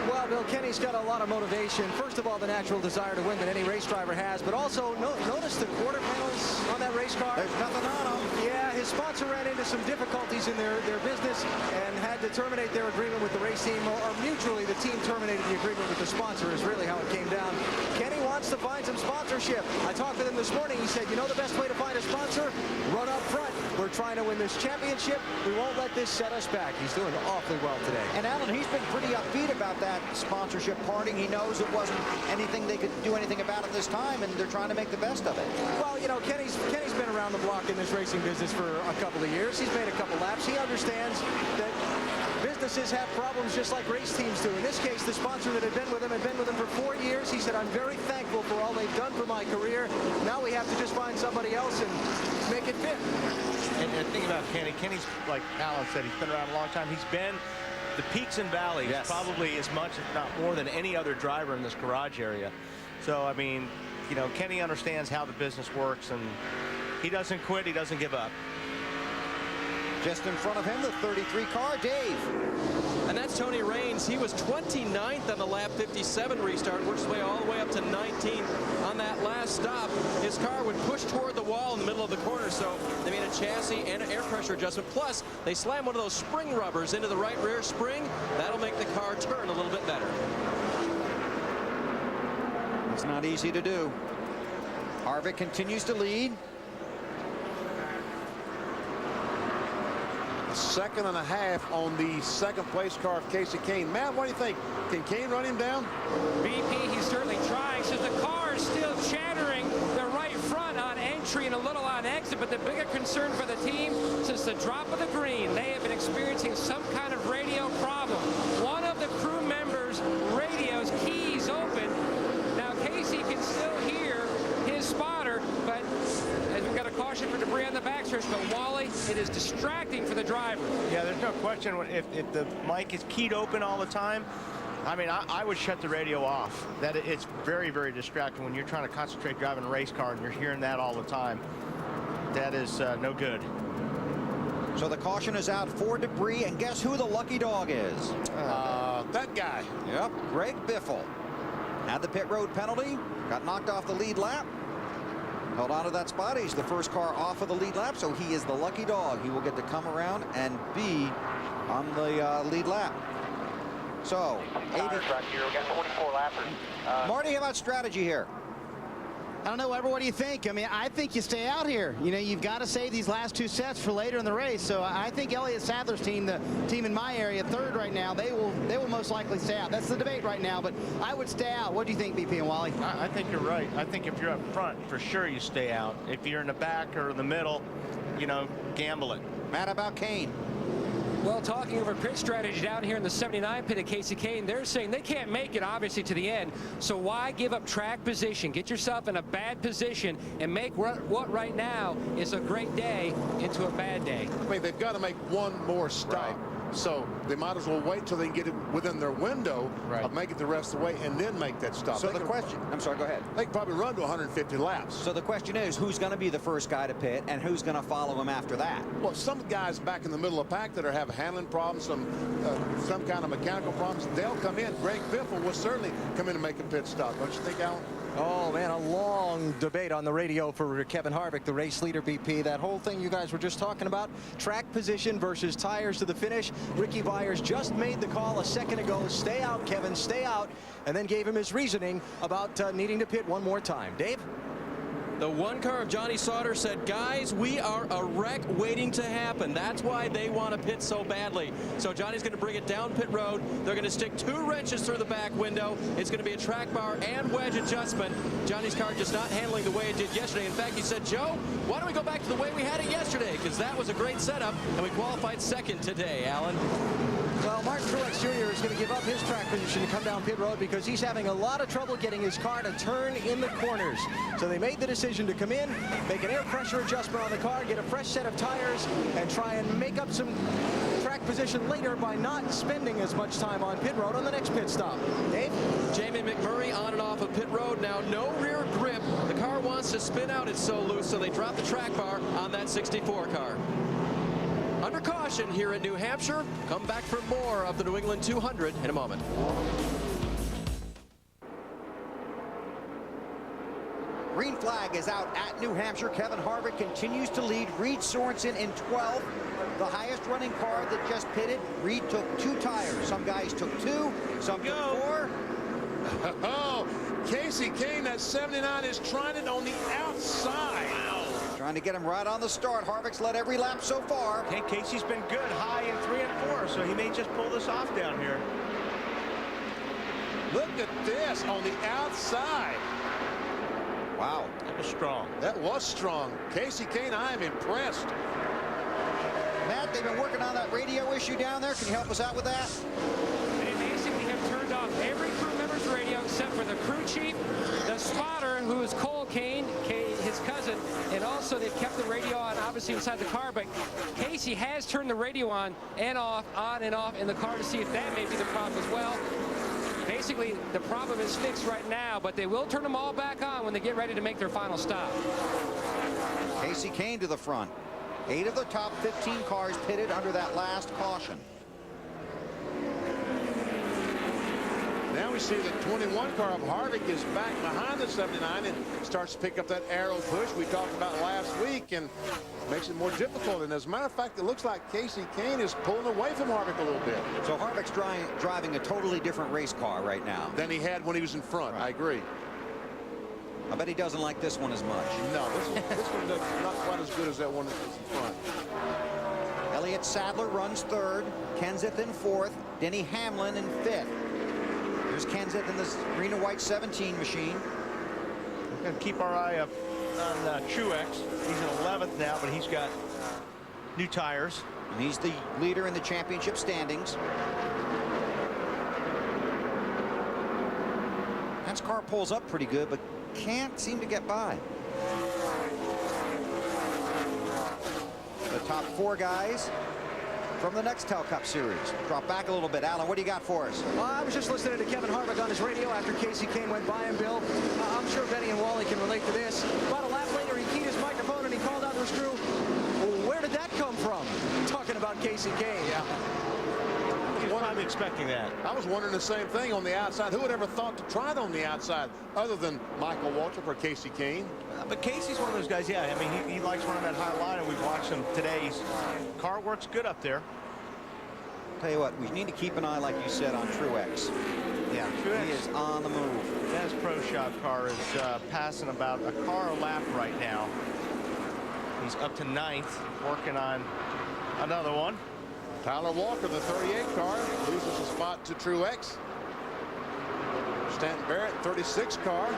Well, Bill, Kenny's got a lot of motivation. First of all, the natural desire to win that any race driver has, but also notice the quarter panels on that race car. There's nothing on them. Yeah, his sponsor ran into some difficulties in their business and had to terminate their agreement with the race team, or mutually the team terminated the agreement with the sponsor is really how it came down. Kenny wants to find some sponsorship. I talked with him this morning. He said, you know the best way to find a sponsor? Run up front. We're trying to win this championship. We won't let this set us back. He's doing awfully well today. And Alan, he's been pretty upbeat about that sponsorship parting. He knows it wasn't anything they could do anything about at this time, and they're trying to make the best of it. Well, you know, Kenny's been around the block in this racing business for a couple of years. He's made a couple laps. He understands that businesses have problems just like race teams do. In this case, the sponsor that had been with him for 4 years. He said, I'm very thankful for all they've done for my career. Now we have to just find somebody else and make it fit. And think about Kenny. Kenny's, like Alan said, he's been around a long time. He's been the peaks and valleys, probably as much, if not more, than any other driver in this garage area. So, I mean, you know, Kenny understands how the business works, and he doesn't quit. He doesn't give up. Just in front of him, the 33 car, Dave. And that's Tony Raines. He was 29th on the lap 57 restart, worked his way all the way up to 19th. On that last stop, his car would push toward the wall in the middle of the corner, so they made a chassis and an air pressure adjustment. Plus, they slammed one of those spring rubbers into the right rear spring. That'll make the car turn a little bit better. It's not easy to do. Harvick continues to lead. Second and a half on the second place car of Casey Kane. Matt, what do you think? Can Kane run him down? BP, he's certainly trying. Says the car is still chattering the right front on entry and a little on exit, but the bigger concern for the team, since the drop of the green, they have been experiencing some kind of radio problem. One of the crew members' radios keys open. Now Casey can still hear his spotter, but as we've got a caution for debris on the backstretch, but Wally, it is distracting for the driver. Yeah, there's no question if the mic is keyed open all the time. I mean, I would shut the radio off. It's very, very distracting when you're trying to concentrate driving a race car and you're hearing that all the time. That is no good. So the caution is out for debris, and guess who the lucky dog is? That guy. Yep, Greg Biffle. Had the pit road penalty, got knocked off the lead lap. Held on to that spot. He's the first car off of the lead lap, so he is the lucky dog. He will get to come around and be on the lead lap. So, Marty, how about strategy here? I don't know, Weber, what do you think? I mean, I think you stay out here. You know, you've got to save these last two sets for later in the race. So I think Elliott Sadler's team, the team in my area, third right now, they will most likely stay out. That's the debate right now, but I would stay out. What do you think, BP and Wally? I think you're right. I think if you're up front, for sure you stay out. If you're in the back or the middle, you know, gamble it. Matt, about Kane? Well, talking over pit strategy down here in the 79 pit at Casey Kane, they're saying they can't make it, obviously, to the end. So why give up track position? Get yourself in a bad position and make what right now is a great day into a bad day. I mean, they've got to make one more stop. Right. So they might as well wait till they can get it within their window of making the rest of the way and then make that stop. So the question, I'm sorry, go ahead. They can probably run to 150 laps. So the question is, who's going to be the first guy to pit and who's going to follow him after that? Well, some guys back in the middle of the pack that are having handling problems, some kind of mechanical problems, they'll come in. Greg Biffle will certainly come in and make a pit stop. Don't you think, Alan? Oh, man, a long debate on the radio for Kevin Harvick, the race leader, BP. That whole thing you guys were just talking about, track position versus tires to the finish. Ricky Byers just made the call a second ago. Stay out, Kevin, stay out, and then gave him his reasoning about needing to pit one more time. Dave? The one car of Johnny Sauter said, guys, we are a wreck waiting to happen. That's why they want to pit so badly. So Johnny's going to bring it down pit road. They're going to stick 2 wrenches through the back window. It's going to be a track bar and wedge adjustment. Johnny's car just not handling the way it did yesterday. In fact, he said, Joe, why don't we go back to the way we had it yesterday? Because that was a great setup, and we qualified second today, Alan. Well, Martin Truex Jr. is going to give up his track position to come down pit road because he's having a lot of trouble getting his car to turn in the corners. So they made the decision to come in, make an air pressure adjustment on the car, get a fresh set of tires, and try and make up some track position later by not spending as much time on pit road on the next pit stop. Dave? Jamie McMurray on and off of pit road. Now no rear grip. The car wants to spin out. It's so loose, so they drop the track bar on that 64 car. Under caution here in New Hampshire. Come back for more of the New England 200 in a moment. Green flag is out at New Hampshire. Kevin Harvick continues to lead. Reed Sorensen in 12th. The highest running car that just pitted. Reed took 2 tires. Some guys took 2, some took 4. Oh, Casey Kane, that 79 is trying it on the outside. Trying to get him right on the start. Harvick's led every lap so far. Okay, Casey's been good, high in 3 and 4, so he may just pull this off down here. Look at this on the outside. Wow. That was strong. That was strong. Casey Kane, I am impressed. Matt, they've been working on that radio issue down there. Can you help us out with that? They basically have turned off every crew member's radio except for the crew chief, the spotter, who is Cole Kane, his cousin, and also they've kept the radio on, obviously, inside the car, but Casey has turned the radio on and off in the car to see if that may be the problem as well. Basically, the problem is fixed right now, but they will turn them all back on when they get ready to make their final stop. Casey Kane to the front. 8 of the top 15 cars pitted under that last caution. Now we see the 21 car of Harvick is back behind the 79 and starts to pick up that arrow push we talked about last week and makes it more difficult. And as a matter of fact, it looks like Casey Kane is pulling away from Harvick a little bit. So Harvick's driving a totally different race car right now than he had when he was in front. Right. I agree. I bet he doesn't like this one as much. No, this one does not quite as good as that one that was in front. Elliott Sadler runs 3rd. Kenseth in 4th. Denny Hamlin in 5th. There's Kenseth in this green and white 17 machine. We're going to keep our eye up on Truex. He's in 11th now, but he's got new tires. And he's the leader in the championship standings. That car pulls up pretty good, but can't seem to get by. The top 4 guys from the Nextel Cup Series. Drop back a little bit. Alan, what do you got for us? Well, I was just listening to Kevin Harvick on his radio after Casey Kane went by him, Bill. I'm sure Benny and Wally can relate to this. About a lap later, he keyed his microphone and he called out to his crew, well, where did that come from? Talking about Casey Kane. Yeah. I'm expecting that. I was wondering the same thing on the outside. Who would ever thought to try it on the outside other than Michael Waltrip or Casey Kane? But Casey's one of those guys, yeah. I mean, he likes running that high line, and we've watched him today. His car works good up there. Tell you what, we need to keep an eye, like you said, on Truex. Yeah, Truex. He is on the move. His Pro Shop car is passing about a car a lap right now. He's up to 9th, working on another one. Tyler Walker, the 38 car, loses a spot to Truex. Stanton Barrett, 36 car.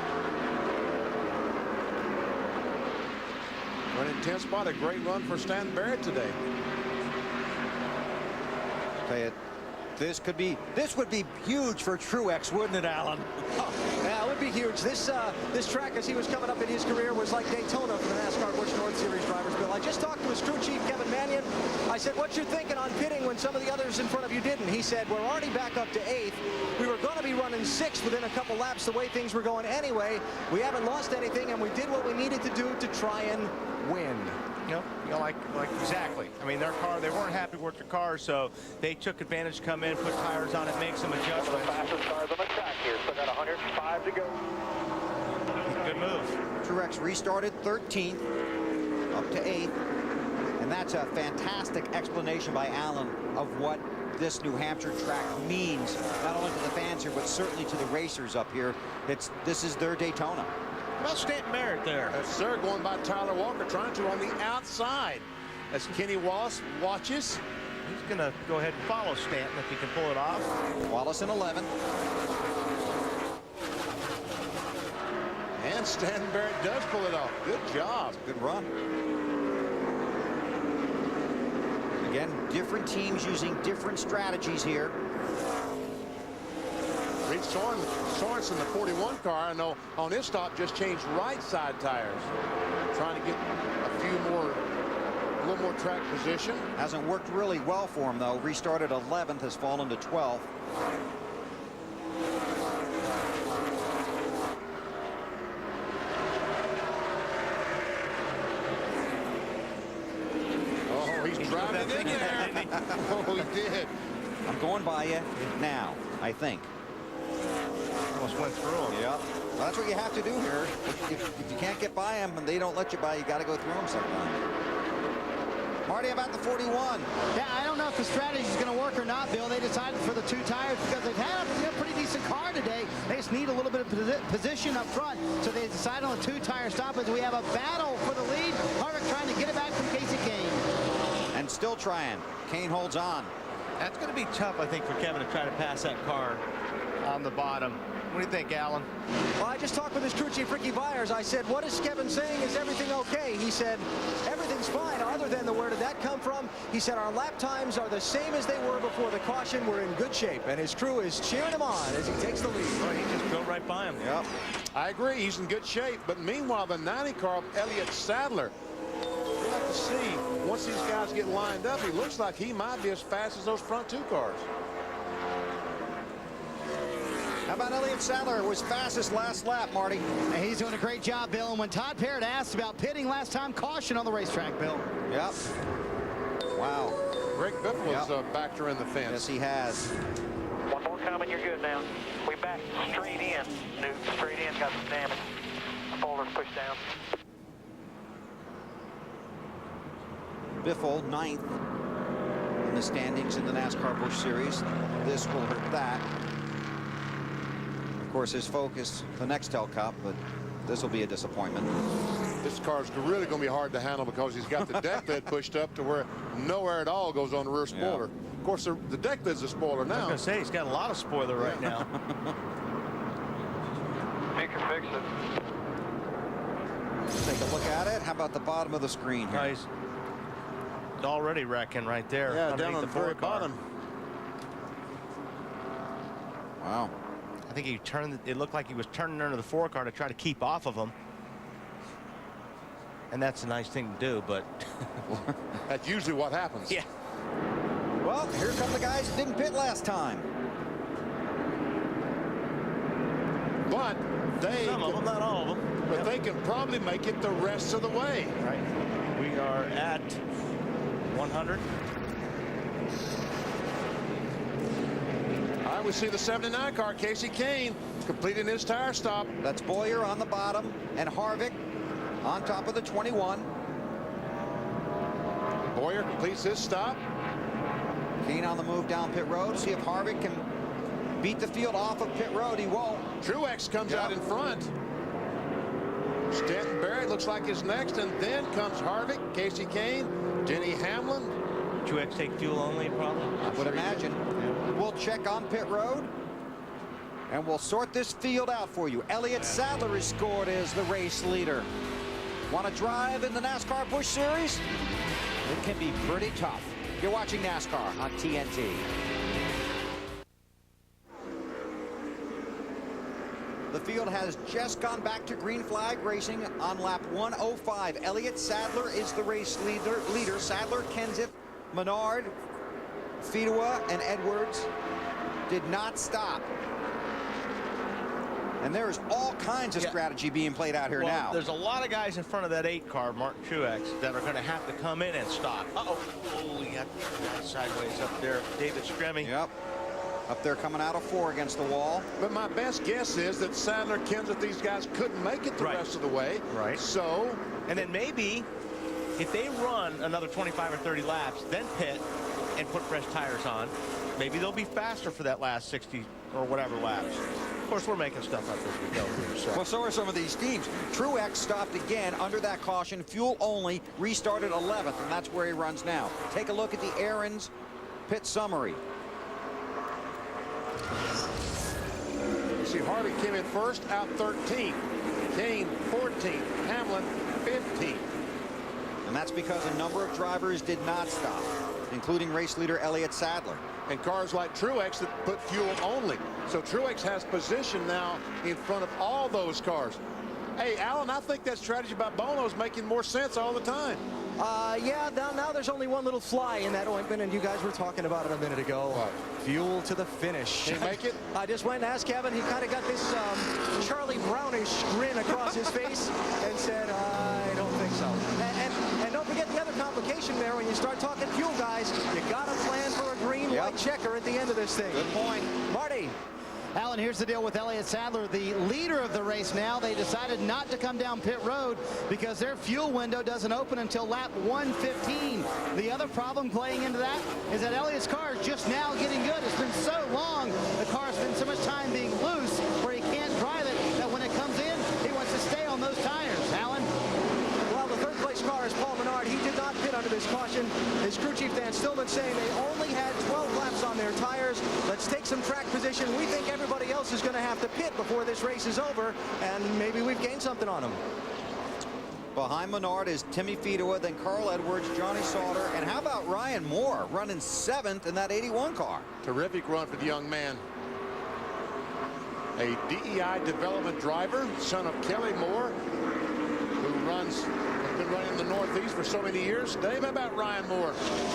Running 10th spot, a great run for Stanton Barrett today. Tell you, this would be huge for Truex, wouldn't it, Alan? Yeah, it would be huge. This track, as he was coming up in his career, was like Daytona for the NASCAR Busch North Series drivers, Bill. I just talked to his crew chief, Kevin Mannion. I said, what you thinking on pitting when some of the others in front of you didn't? He said, we're already back up to 8th. We were going to be running 6th within a couple laps the way things were going anyway. We haven't lost anything, and we did what we needed to do to try and win. You know, like exactly. I mean, their car, they weren't happy with their car, so they took advantage to come in, put tires on it, make some adjustments. The fastest cars on the track here, still got 105 to go. Good move. Truex restarted 13th, up to 8th, and that's a fantastic explanation by Alan of what this New Hampshire track means, not only to the fans here, but certainly to the racers up here. This is their Daytona. Well, Stanton Barrett there. That's Sir going by Tyler Walker, trying to on the outside. As Kenny Wallace watches. He's going to go ahead and follow Stanton if he can pull it off. Wallace in 11th. And Stanton Barrett does pull it off. Good job. Good run. Again, different teams using different strategies here. Reed Sorensen, the 41 car, I know on his stop just changed right side tires, trying to get a little more track position. Hasn't worked really well for him though. Restarted 11th, has fallen to 12th. Oh, he's driving in there. Oh, he did. I'm going by you now, I think. Almost went through him. Yep. Well, that's what you have to do here. If you can't get by them and they don't let you by, you got to go through them sometimes. Marty, about the 41. Yeah, I don't know if the strategy is going to work or not, Bill. They decided for the 2 tires because they've had a pretty decent car today. They just need a little bit of position up front. So they decided on a 2-tire stop as we have a battle for the lead. Harvick trying to get it back from Casey Kane. And still trying. Kane holds on. That's going to be tough, I think, for Kevin to try to pass that car on the bottom. What do you think, Alan? Well, I just talked with his crew chief, Ricky Byers. I said, what is Kevin saying? Is everything okay? He said, everything's fine, other than where did that come from? He said, our lap times are the same as they were before the caution. We're in good shape. And his crew is cheering him on as he takes the lead. Well, he just drove right by him. Yep. I agree. He's in good shape. But meanwhile, the 90 car, Elliott Sadler, we'll have to see. Once these guys get lined up, he looks like he might be as fast as those front 2 cars. How about Elliott Sadler? Was fastest last lap, Marty. And he's doing a great job, Bill. And when Todd Parrott asked about pitting last time, caution on the racetrack, Bill. Yep. Wow. Greg Biffle is a factor in the fence. Yes, he has. One more coming, you're good now. We back straight in. Newton straight in, got some damage. Spoilers pushed down. Biffle, 9th in the standings in the NASCAR Busch Series. This will hurt that. Of course, his focus, the Nextel Cup, but this will be a disappointment. This car's really going to be hard to handle because he's got the deck lid pushed up to where nowhere at all goes on the rear spoiler. Yeah. Of course, the deck lid's a spoiler now. I was going to say, he's got a lot of spoiler right now. You can fix it. Let's take a look at it. How about the bottom of the screen here? Nice. Already wrecking right there. Yeah, down on the very car. bottom. Wow. I think he turned. It looked like he was turning under the 4 car to try to keep off of him. And that's a nice thing to do, but that's usually what happens. Yeah. Well, here come the guys that didn't pit last time. But they some of them, not all of them. But they can probably make it the rest of the way. Right. We are at 100. All right, we see the 79 car, Casey Kane, completing his tire stop. That's Boyer on the bottom and Harvick on top of the 21. Boyer completes his stop. Kane on the move down pit road. See if Harvick can beat the field off of pit road. He won't. Truex comes out in front. Stanton Barrett looks like is next, and then comes Harvick, Casey Kane, Denny Hamlin. Truex take fuel only, probably? I would imagine. Yeah. We'll check on pit road, and we'll sort this field out for you. Elliott Sadler is scored as the race leader. Want to drive in the NASCAR Busch Series? It can be pretty tough. You're watching NASCAR on TNT. The field has just gone back to green flag racing on lap 105. Elliott Sadler is the race leader. Sadler, Kenseth, Menard, Fidua, and Edwards did not stop. And there's all kinds of strategy being played out here now. There's a lot of guys in front of that 8 car, Martin Truex, that are going to have to come in and stop. Uh-oh. Oh, he got sideways up there. David Stremme. Yep. Up there coming out of 4 against the wall. But my best guess is that Sadler, Kenseth, these guys couldn't make it the rest of the way. Right. So. And then maybe if they run another 25 or 30 laps, then pit and put fresh tires on, maybe they'll be faster for that last 60 or whatever laps. Of course, we're making stuff up as we go here. So. Well, so are some of these teams. Truex stopped again under that caution, fuel only, restarted 11th, and that's where he runs now. Take a look at the Aaron's pit summary. You see Harvick came in first, out 13th. Kane 14th. Hamlin 15th. And that's because a number of drivers did not stop. including race leader Elliott Sadler. And cars like Truex that put fuel only. So Truex has position now in front of all those cars. Hey, Alan, I think that strategy by Bono is making more sense all the time. Yeah, now there's only one little fly in that ointment, and you guys were talking about it a minute ago. What? Fuel to the finish. Can he make it? I just went and asked Kevin. He kind of got this Charlie Brownish grin across his face and said, I don't think so. And don't forget the other complication there. When you start talking fuel, guys, you got to plan for a green white checker at the end of this thing. Good point. Marty. Alan, here's the deal with Elliott Sadler, the leader of the race now. They decided not to come down pit road because their fuel window doesn't open until lap 115. The other problem playing into that is that Elliott's car is just now getting good. It's been so long, the car spent so much time being loose where he can't drive it, that when it comes in, he wants to stay on those tires. Alan? Well, the third place car is Paul Menard. He did not pit under this caution. His crew chief Dan Stillman saying they only had 12 laps on their tires. Let's take some track position. We think everybody else is going to have to pit before this race is over, and maybe we've gained something on them. Behind Menard is Timmy Fedua, then Carl Edwards, Johnny Sauter, and how about Ryan Moore running 7th in that 81 car? Terrific run for the young man. A DEI development driver, son of Kelly Moore, who has been running in the Northeast for so many years. Dave, how about Ryan Moore?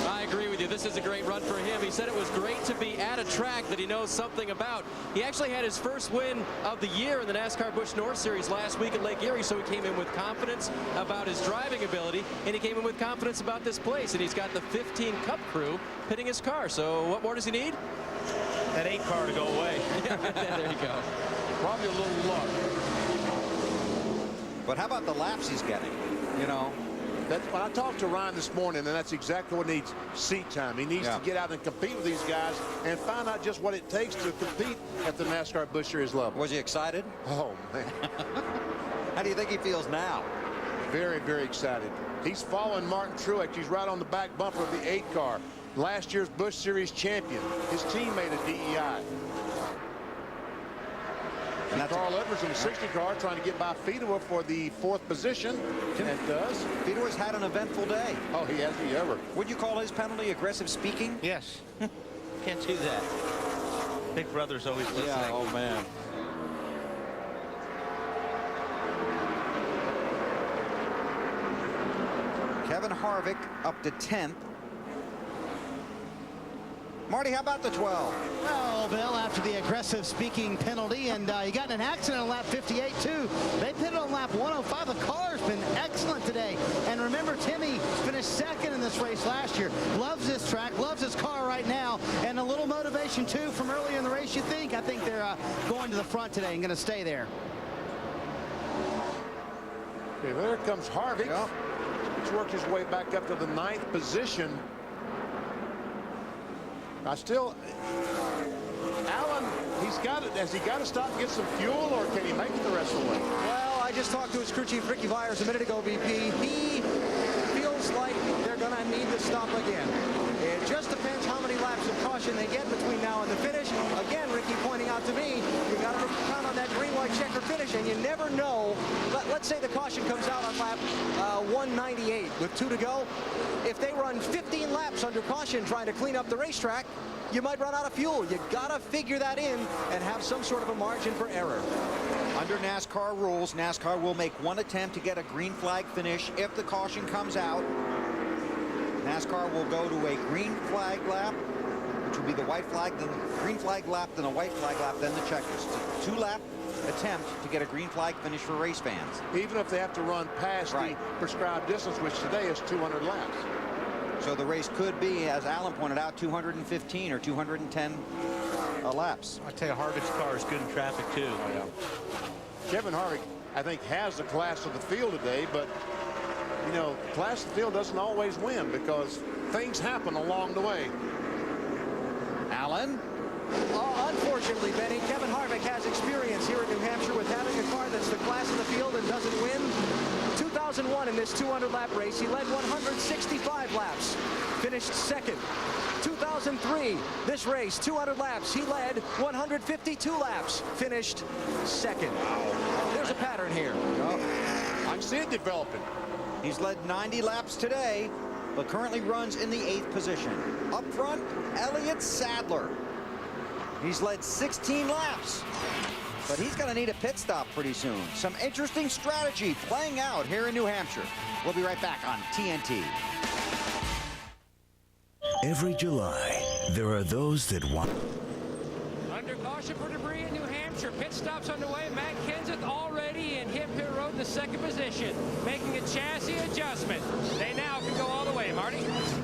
I agree with you. This is a great run for him. He said it was great to be at a track that he knows something about. He actually had his first win of the year in the NASCAR Busch North Series last week at Lake Erie, so he came in with confidence about his driving ability, and he came in with confidence about this place, and he's got the 15 Cup crew pitting his car. So what more does he need? That 8 car to go away. There you go. Probably a little luck. But how about the laps he's getting? You know, that's when I talked to Ryan this morning, and that's exactly what he needs: seat time. He needs to get out and compete with these guys and find out just what it takes to compete at the NASCAR Busch Series level. Was he excited? Oh, man. How do you think he feels now? Very, very excited. He's following Martin Truex. He's right on the back bumper of the 8 car. Last year's Busch Series champion. His teammate at DEI. And that's Carl Edwards in the 60 car trying to get by Fedua for the 4th position. And it does. Fedua's had an eventful day. Oh, he has he ever. Would you call his penalty aggressive speaking? Yes. Can't do that. Big Brother's always listening. Yeah, oh, man. Kevin Harvick up to 10th. Marty, how about the 12? Well, Bill, after the aggressive speaking penalty, and he got in an accident on lap 58, too. They pitted on lap 105. The car's been excellent today. And remember, Timmy finished 2nd in this race last year. Loves this track, loves his car right now. And a little motivation, too, from earlier in the race, you think. I think they're going to the front today and going to stay there. Okay, there comes Harvick. Yep. He's worked his way back up to the 9th position. Alan, has he got to stop and get some fuel, or can he make it the rest of the way? Well, I just talked to his crew chief, Ricky Byers, a minute ago, VP. He feels like they're going to need to stop again. It just depends how many laps of caution they get between now and the finish. Again, Ricky pointing out to me, you got to count on that green-white checker finish, and you never know. Let's say the caution comes out on lap 198 with 2 to go. If they run 15 laps under caution trying to clean up the racetrack, you might run out of fuel. You got to figure that in and have some sort of a margin for error. Under NASCAR rules, NASCAR will make one attempt to get a green flag finish. If the caution comes out, NASCAR will go to a green flag lap, which will be the white flag, then the green flag lap, then a white flag lap, then the checkers. It's a 2-lap attempt to get a green flag finish for race fans. Even if they have to run past the prescribed distance, which today is 200 laps. So the race could be, as Alan pointed out, 215 or 210 laps. I tell you, Harvick's car is good in traffic, too. Oh, yeah. Kevin Harvick, I think, has the class of the field today, but, you know, class of the field doesn't always win because things happen along the way. Alan? Unfortunately, Benny, Kevin Harvick has experience here in New Hampshire with having a car that's the class of the field and doesn't win. 2001 in this 200-lap race, he led 165 laps, finished 2nd. 2003, this race, 200 laps, he led 152 laps, finished 2nd. There's a pattern here. I see it developing. He's led 90 laps today, but currently runs in the 8th position. Up front, Elliott Sadler. He's led 16 laps, but he's going to need a pit stop pretty soon. Some interesting strategy playing out here in New Hampshire. We'll be right back on TNT. Every July, there are those that want... Under caution for debris in New Hampshire. Pit stops underway. Matt Kenseth already in Hip Pit Road in the 2nd position, making a chassis adjustment. They now can go all the way. Marty?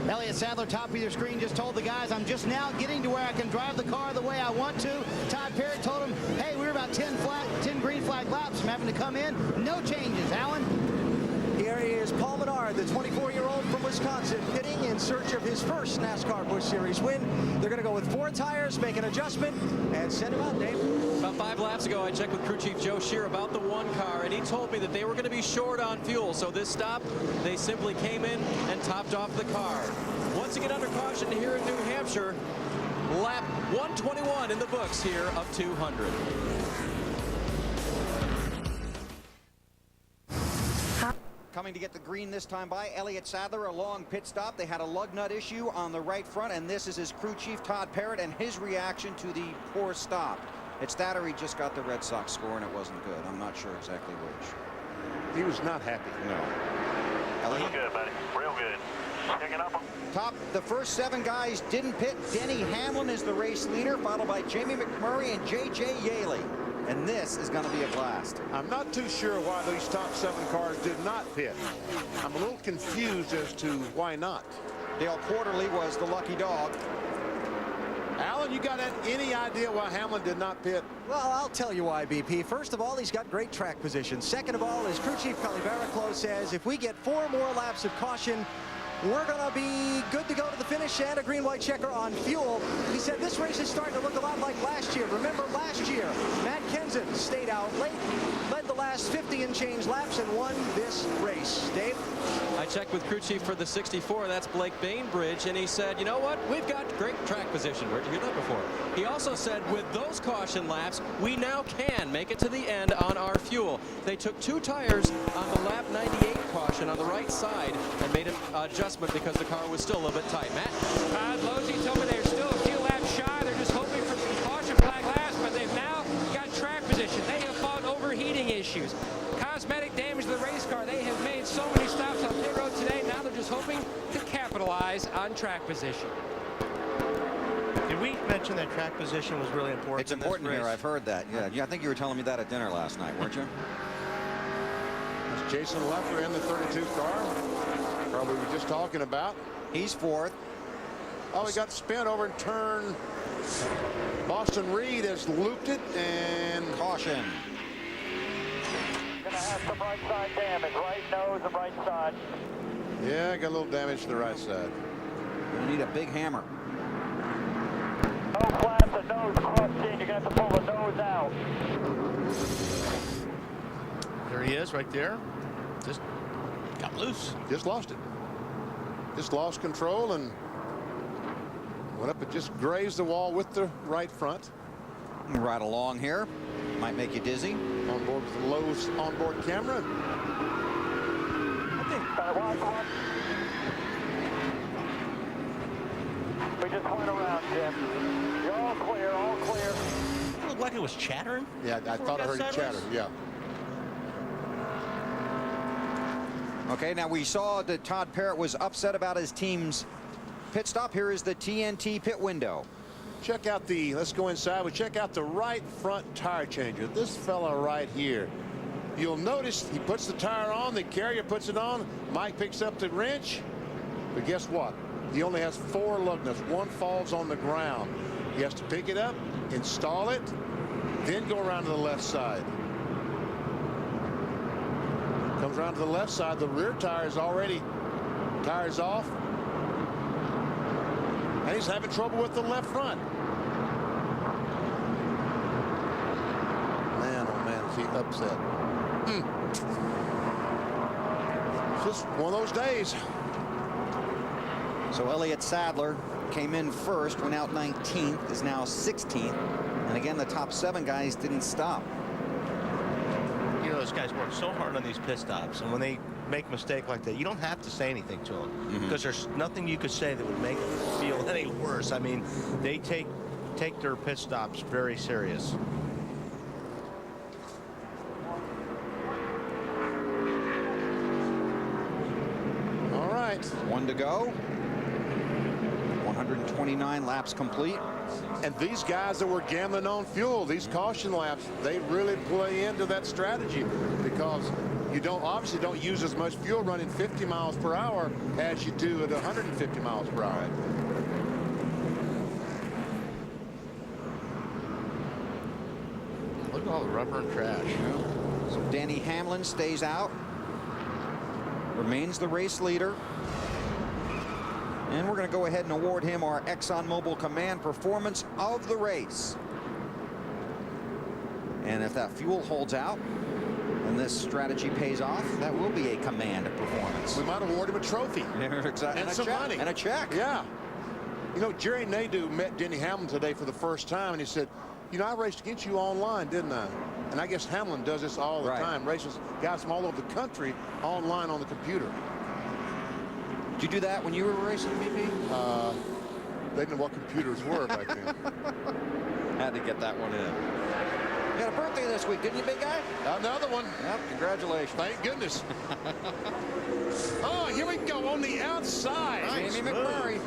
Elliott Sadler, top of your screen, just told the guys, I'm just now getting to where I can drive the car the way I want to. Todd Parrott told him, hey, we were about 10 green flag laps from having to come in. No changes. Alan? Here is Paul Menard, the 24-year-old from Wisconsin, pitting in search of his first NASCAR Busch Series win. They're going to go with 4 tires, make an adjustment, and send him out, Dave. About 5 laps ago, I checked with crew chief Joe Shear about the 1 car, and he told me that they were going to be short on fuel. So this stop, they simply came in and topped off the car. Once again under caution here in New Hampshire, lap 121 in the books here of 200. Coming to get the green this time by Elliott Sadler, a long pit stop. They had a lug nut issue on the right front, and this is his crew chief, Todd Parrott, and his reaction to the poor stop. It's that or he just got the Red Sox score, and it wasn't good. I'm not sure exactly which. He was not happy. No. Real good, buddy. Real good. Sticking up. Top, the first 7 guys didn't pit. Denny Hamlin is the race leader, followed by Jamie McMurray and J.J. Yaley. And this is going to be a blast. I'm not too sure why these top 7 cars did not pit. I'm a little confused as to why not. Dale Quarterly was the lucky dog. Alan, you got any idea why Hamlin did not pit? Well, I'll tell you why, BP. First of all, he's got great track position. Second of all, as crew chief Carly Barraclough says, if we get 4 more laps of caution, we're going to be good to go to the finish and a green-white checker on fuel. He said this race is starting to look a lot like last year. Remember last year, Matt Kenseth stayed out late, led the last 50 and change laps, and won this race. Dave? I checked with crew chief for the 64. That's Blake Bainbridge, and he said, you know what? We've got great track position. Where'd you hear that before? He also said with those caution laps, we now can make it to the end on our fuel. They took 2 tires on the lap 98 caution on the right side and made an adjustment because the car was still a little bit tight. Matt? Losey told me they're still a few laps shy. They're just hoping for some caution flag laps, but they've now got track position. They have fought overheating issues, cosmetic damage to the race car. They have made so many stops on pit road today. Now they're just hoping to capitalize on track position. Did we mention that track position was really important? It's important here. I've heard that. Yeah, I think you were telling me that at dinner last night, weren't you? It's Jason Leffler in the 32 car. Probably we were just talking about. He's 4th. Oh, he got spin over in turn. Boston Reed has looped it, and caution. Gonna have some right side damage, right nose and right side. Yeah, got a little damage to the right side. You need a big hammer. No clap, the nose crushed in. You're gonna have to pull the nose out. There he is, right there. Just got loose. Just lost it. Just lost control and went up and just grazed the wall with the right front. Right along here. Might make you dizzy. On board with the Lowe's onboard camera. We just went around, Jim. You're all clear, all clear. It looked like it was chattering. Yeah, I thought I heard it chatter. Yeah. Okay, now we saw that Todd Parrott was upset about his team's pit stop. Here is the TNT pit window. Check out the, let's go inside. We check out the right front tire changer. This fella right here. You'll notice he puts the tire on, the carrier puts it on, Mike picks up the wrench, but guess what? He only has 4 lug nuts. 1 falls on the ground. He has to pick it up, install it, then go around to the left side. Comes around to the left side, the rear tire is already, tire's off, and he's having trouble with the left front. Man, oh man, is he upset. It's just one of those days. So Elliott Sadler came in first, went out 19th, is now 16th. And again, the top 7 guys didn't stop. You know, those guys work so hard on these pit stops, and when they make a mistake like that, you don't have to say anything to them because there's nothing you could say that would make them feel any worse. I mean, they take their pit stops very serious. All right. 1 to go. 129 laps complete. And these guys that were gambling on fuel, these caution laps, they really play into that strategy because you obviously don't use as much fuel running 50 miles per hour as you do at 150 miles per hour. Look at all the rubber and trash. So Denny Hamlin stays out, remains the race leader. And we're going to go ahead and award him our ExxonMobil Command Performance of the race. And if that fuel holds out and this strategy pays off, that will be a Command Performance. We might award him a trophy. Exactly. And some money. And a check. Yeah. You know, Jerry Nadeau met Denny Hamlin today for the first time, and he said, you know, I raced against you online, didn't I? And I guess Hamlin does this all the time, races guys from all over the country online on the computer. Did you do that when you were racing, BP? They didn't know what computers were back then. Had to get that one in. You had a birthday this week, didn't you, big guy? Another one. Yep, congratulations. Thank goodness. Oh, here we go on the outside. Nice. Jamie McMurray.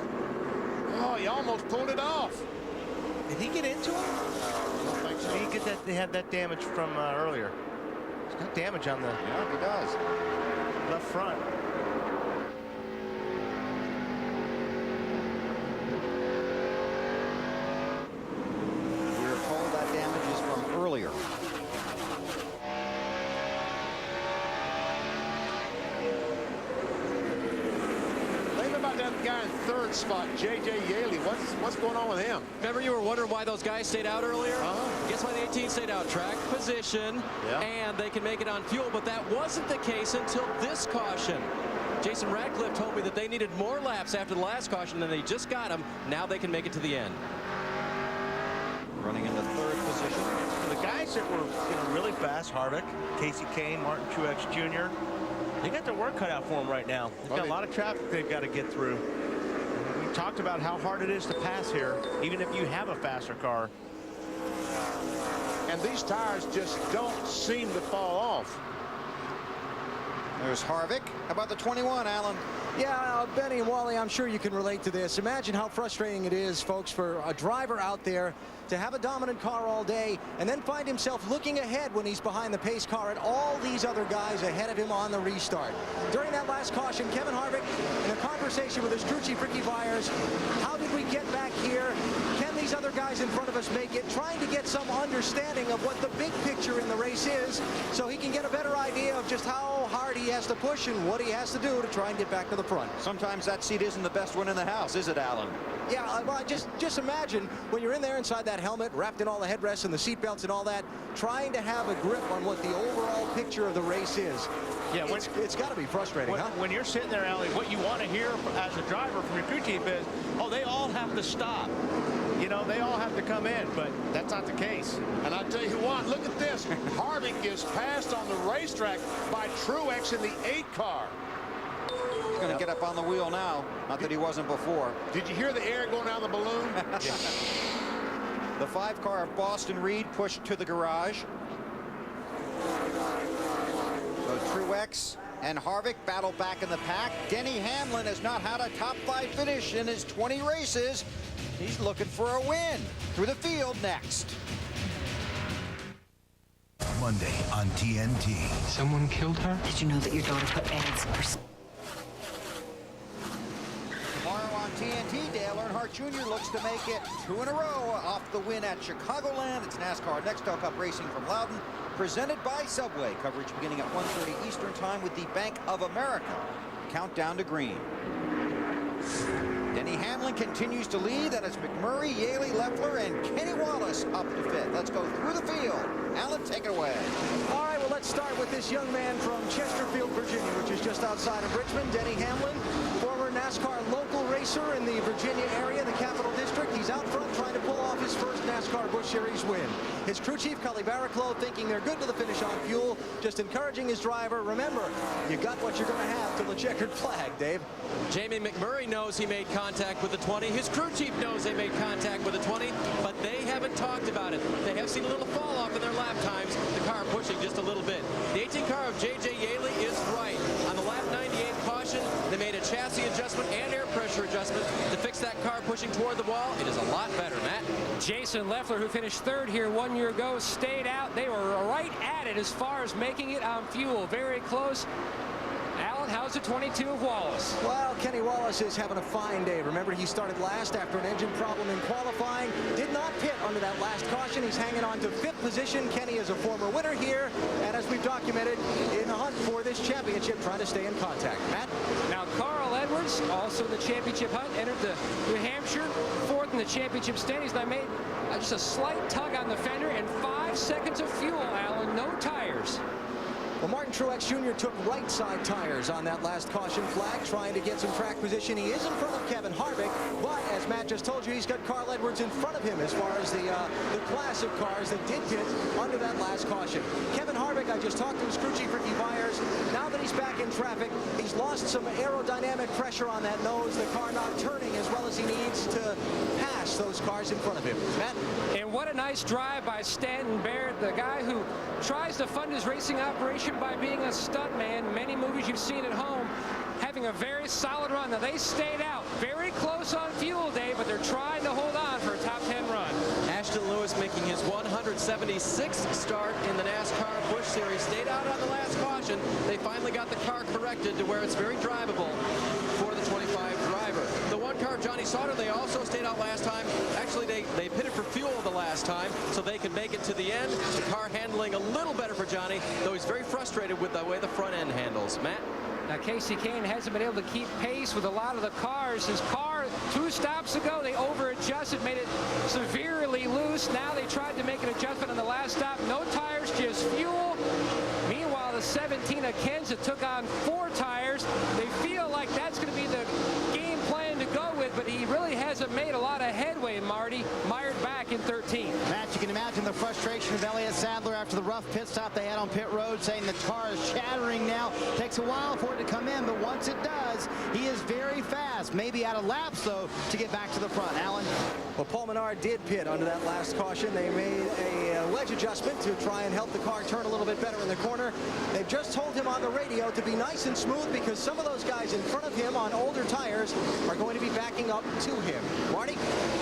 Oh, he almost pulled it off. Did he get into him? I don't think so. Did he get that? They had that damage from earlier. He's got damage on the. Yeah, he does. Left front. We were told that damage is from earlier. Think about that guy in third spot, J.J. Yaley. What's going on with him? Remember you were wondering why those guys stayed out earlier? Guess why the 18 stayed out? Track position, and they can make it on fuel, but that wasn't the case until this caution. Jason Radcliffe told me that they needed more laps after the last caution than they just got them. Now they can make it to the end. Running in the third position. The guys that were really fast, Harvick, Casey Kane, Martin Truex Jr., they got their work cut out for them right now. They've got a lot of traffic they've got to get through. We talked about how hard it is to pass here, even if you have a faster car. And these tires just don't seem to fall off. There's Harvick. How about the 21, Alan? Yeah, Benny and Wally, I'm sure you can relate to this. Imagine how frustrating it is, folks, for a driver out there to have a dominant car all day and then find himself looking ahead when he's behind the pace car at all these other guys ahead of him on the restart. During that last caution, Kevin Harvick, in a conversation with his crew chief, Ricky Byers, how did we get back here? Can these other guys in front of us make it? Trying to get some understanding of what the big picture in the race is so he can get a better idea of just how hard he has to push and what he has to do to try and get back to the front. Sometimes that seat isn't the best one in the house, is it, Alan? Yeah, well, just imagine when you're in there inside that helmet, wrapped in all the headrests and the seat belts and all that, trying to have a grip on what the overall picture of the race is. Yeah, it's got to be frustrating, huh? When you're sitting there, Allie, what you want to hear as a driver from your crew chief is, oh, they all have to stop. You know, they all have to come in, but that's not the case. And I tell you what, look at this. Harvick is passed on the racetrack by Truex in the 8 car. He's going to get up on the wheel now. Not that he wasn't before. Did you hear the air going down the balloon? The 5 car of Boston Reed pushed to the garage. So Truex and Harvick battle back in the pack. Denny Hamlin has not had a top 5 finish in his 20 races. He's looking for a win. Through the field next. Monday on TNT. Someone killed her? Did you know that your daughter put ads for... Tomorrow on TNT, Dale Earnhardt Jr. looks to make it 2 in a row off the win at Chicagoland. It's NASCAR Nextel Cup Racing from Loudon, presented by Subway. Coverage beginning at 1:30 Eastern Time with the Bank of America countdown to green. Denny Hamlin continues to lead. That is McMurray, Yaley, Leffler, and Kenny Wallace up to 5th. Let's go through the field. Alan, take it away. All right, well, let's start with this young man from Chesterfield, Virginia, which is just outside of Richmond. Denny Hamlin, former NASCAR local racer in the Virginia area, the Capital District. He's out front trying to pull off his first NASCAR NASCAR Busch Series win. His crew chief, Cully Barraclough, thinking they're good to the finish on fuel, just encouraging his driver. Remember, you got what you're going to have till the checkered flag, Dave. Jamie McMurray knows he made contact with the 20. His crew chief knows they made contact with the 20, but they haven't talked about it. They have seen a little fall off in their lap times, the car pushing just a little bit. The 18 car of J.J. Yaley is right. On the lap 98 caution, they made a chassis adjustment and air pressure adjustment to fix that car pushing toward the wall. It is a lot better, Matt. Jason Leffler, who finished third here 1 year ago, stayed out. They were right at it as far as making it on fuel. Very close. Alan, how's the 22 of Wallace? Well, Kenny Wallace is having a fine day. Remember, he started last after an engine problem in qualifying. Did not pit under that last caution. He's hanging on to 5th position. Kenny is a former winner here, and as we've documented, in the hunt for this championship, trying to stay in contact. Matt? Now, Carl Edwards, also in the championship hunt, entered the New Hampshire, 4th in the championship standings. And I made just a slight tug on the fender and 5 seconds of fuel, Alan. No tires. Well, Martin Truex Jr. took right side tires on that last caution flag, trying to get some track position. He is in front of Kevin Harvick, but as Matt just told you, he's got Carl Edwards in front of him as far as the class of cars that did pit under that last caution. Kevin Harvick, I just talked to his crew chief, Ricky Byers. Now that he's back in traffic, he's lost some aerodynamic pressure on that nose, the car not turning as well as he needs to pass those cars in front of him. Matt? And what a nice drive by Stanton Barrett, the guy who tries to fund his racing operation by being a stuntman. Many movies you've seen at home, having a very solid run. Now, they stayed out very close on fuel, Dave, but they're trying to hold on for a top 10 run. Ashton Lewis making his 176th start in the NASCAR Busch Series. Stayed out on the last caution. They finally got the car corrected to where it's very drivable for the 25 driver. The 1 car, Johnny Sauter, they also stayed out last time. Actually, they pitted for fuel the last time so they could make it to the end. The car handling a little better for Johnny, though he's very frustrated with the way the front end handles. Matt? Now, Casey Kane hasn't been able to keep pace with a lot of the cars. His car, 2 stops ago, they over-adjusted, made it severely loose. Now they tried to make an adjustment on the last stop. No tires, just fuel. Meanwhile, the 17 of Kenza took on 4 tires. They feel like that's going to be the game plan to go with, but he really hasn't made a lot of headway, Marty. Mired back in 13th. Matt, you can imagine the frustration of Elliott Sadler after the rough pit stop they had on pit road, saying the car is shattering now. Takes a while for it to come in, but once it does, he is very fast. Maybe out of laps, though, to get back to the front. Alan? Well, Paul Menard did pit under that last caution. They made a wedge adjustment to try and help the car turn a little bit better in the corner. They've just told him on the radio to be nice and smooth because some of those guys in front of him on older tires are going to be backing up to him. Marty?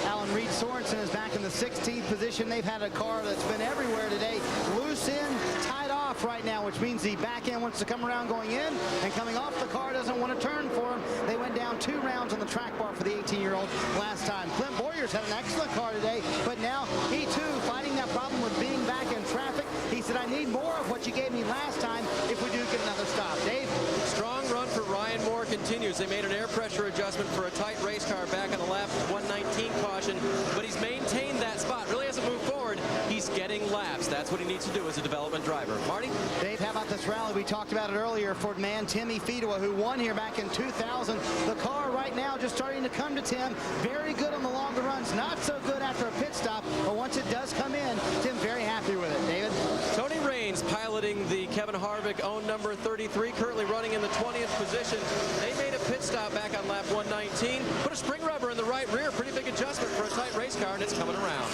Alan, Reed Sorensen is back in the 16th position. They've had a car that's been everywhere today. Loose in, tied off right now, which means the back end wants to come around going in, and coming off the car doesn't want to turn for him. They went down 2 rounds on the track bar for the 18-year-old last time. Clint Boyers had an excellent car today, but now he too fighting that problem with being back in traffic. He said, I need more of what you gave me last time if we do get another stop. Dave? Strong run for Ryan Moore continues. They made an air pressure adjustment for a tight race car back on the lap 119 caution, but he's maintained that spot. Really hasn't moved forward. He's getting laps. That's what he needs to do as a development driver. Marty? Dave, how about this rally? We talked about it earlier for man Timmy Fedewa, who won here back in 2000. The car right now just starting to come to Tim. Very good on the longer runs. Not so good after a pit stop, but once it does come in, Tim very happy with it. David? Tony Raines piloting the Kevin Harvick owned number 33, currently running in the 20th position. They made a pit stop back on lap 119. Put a spring rubber in the right rear. Pretty big adjustment for a tight race car, and it's coming around.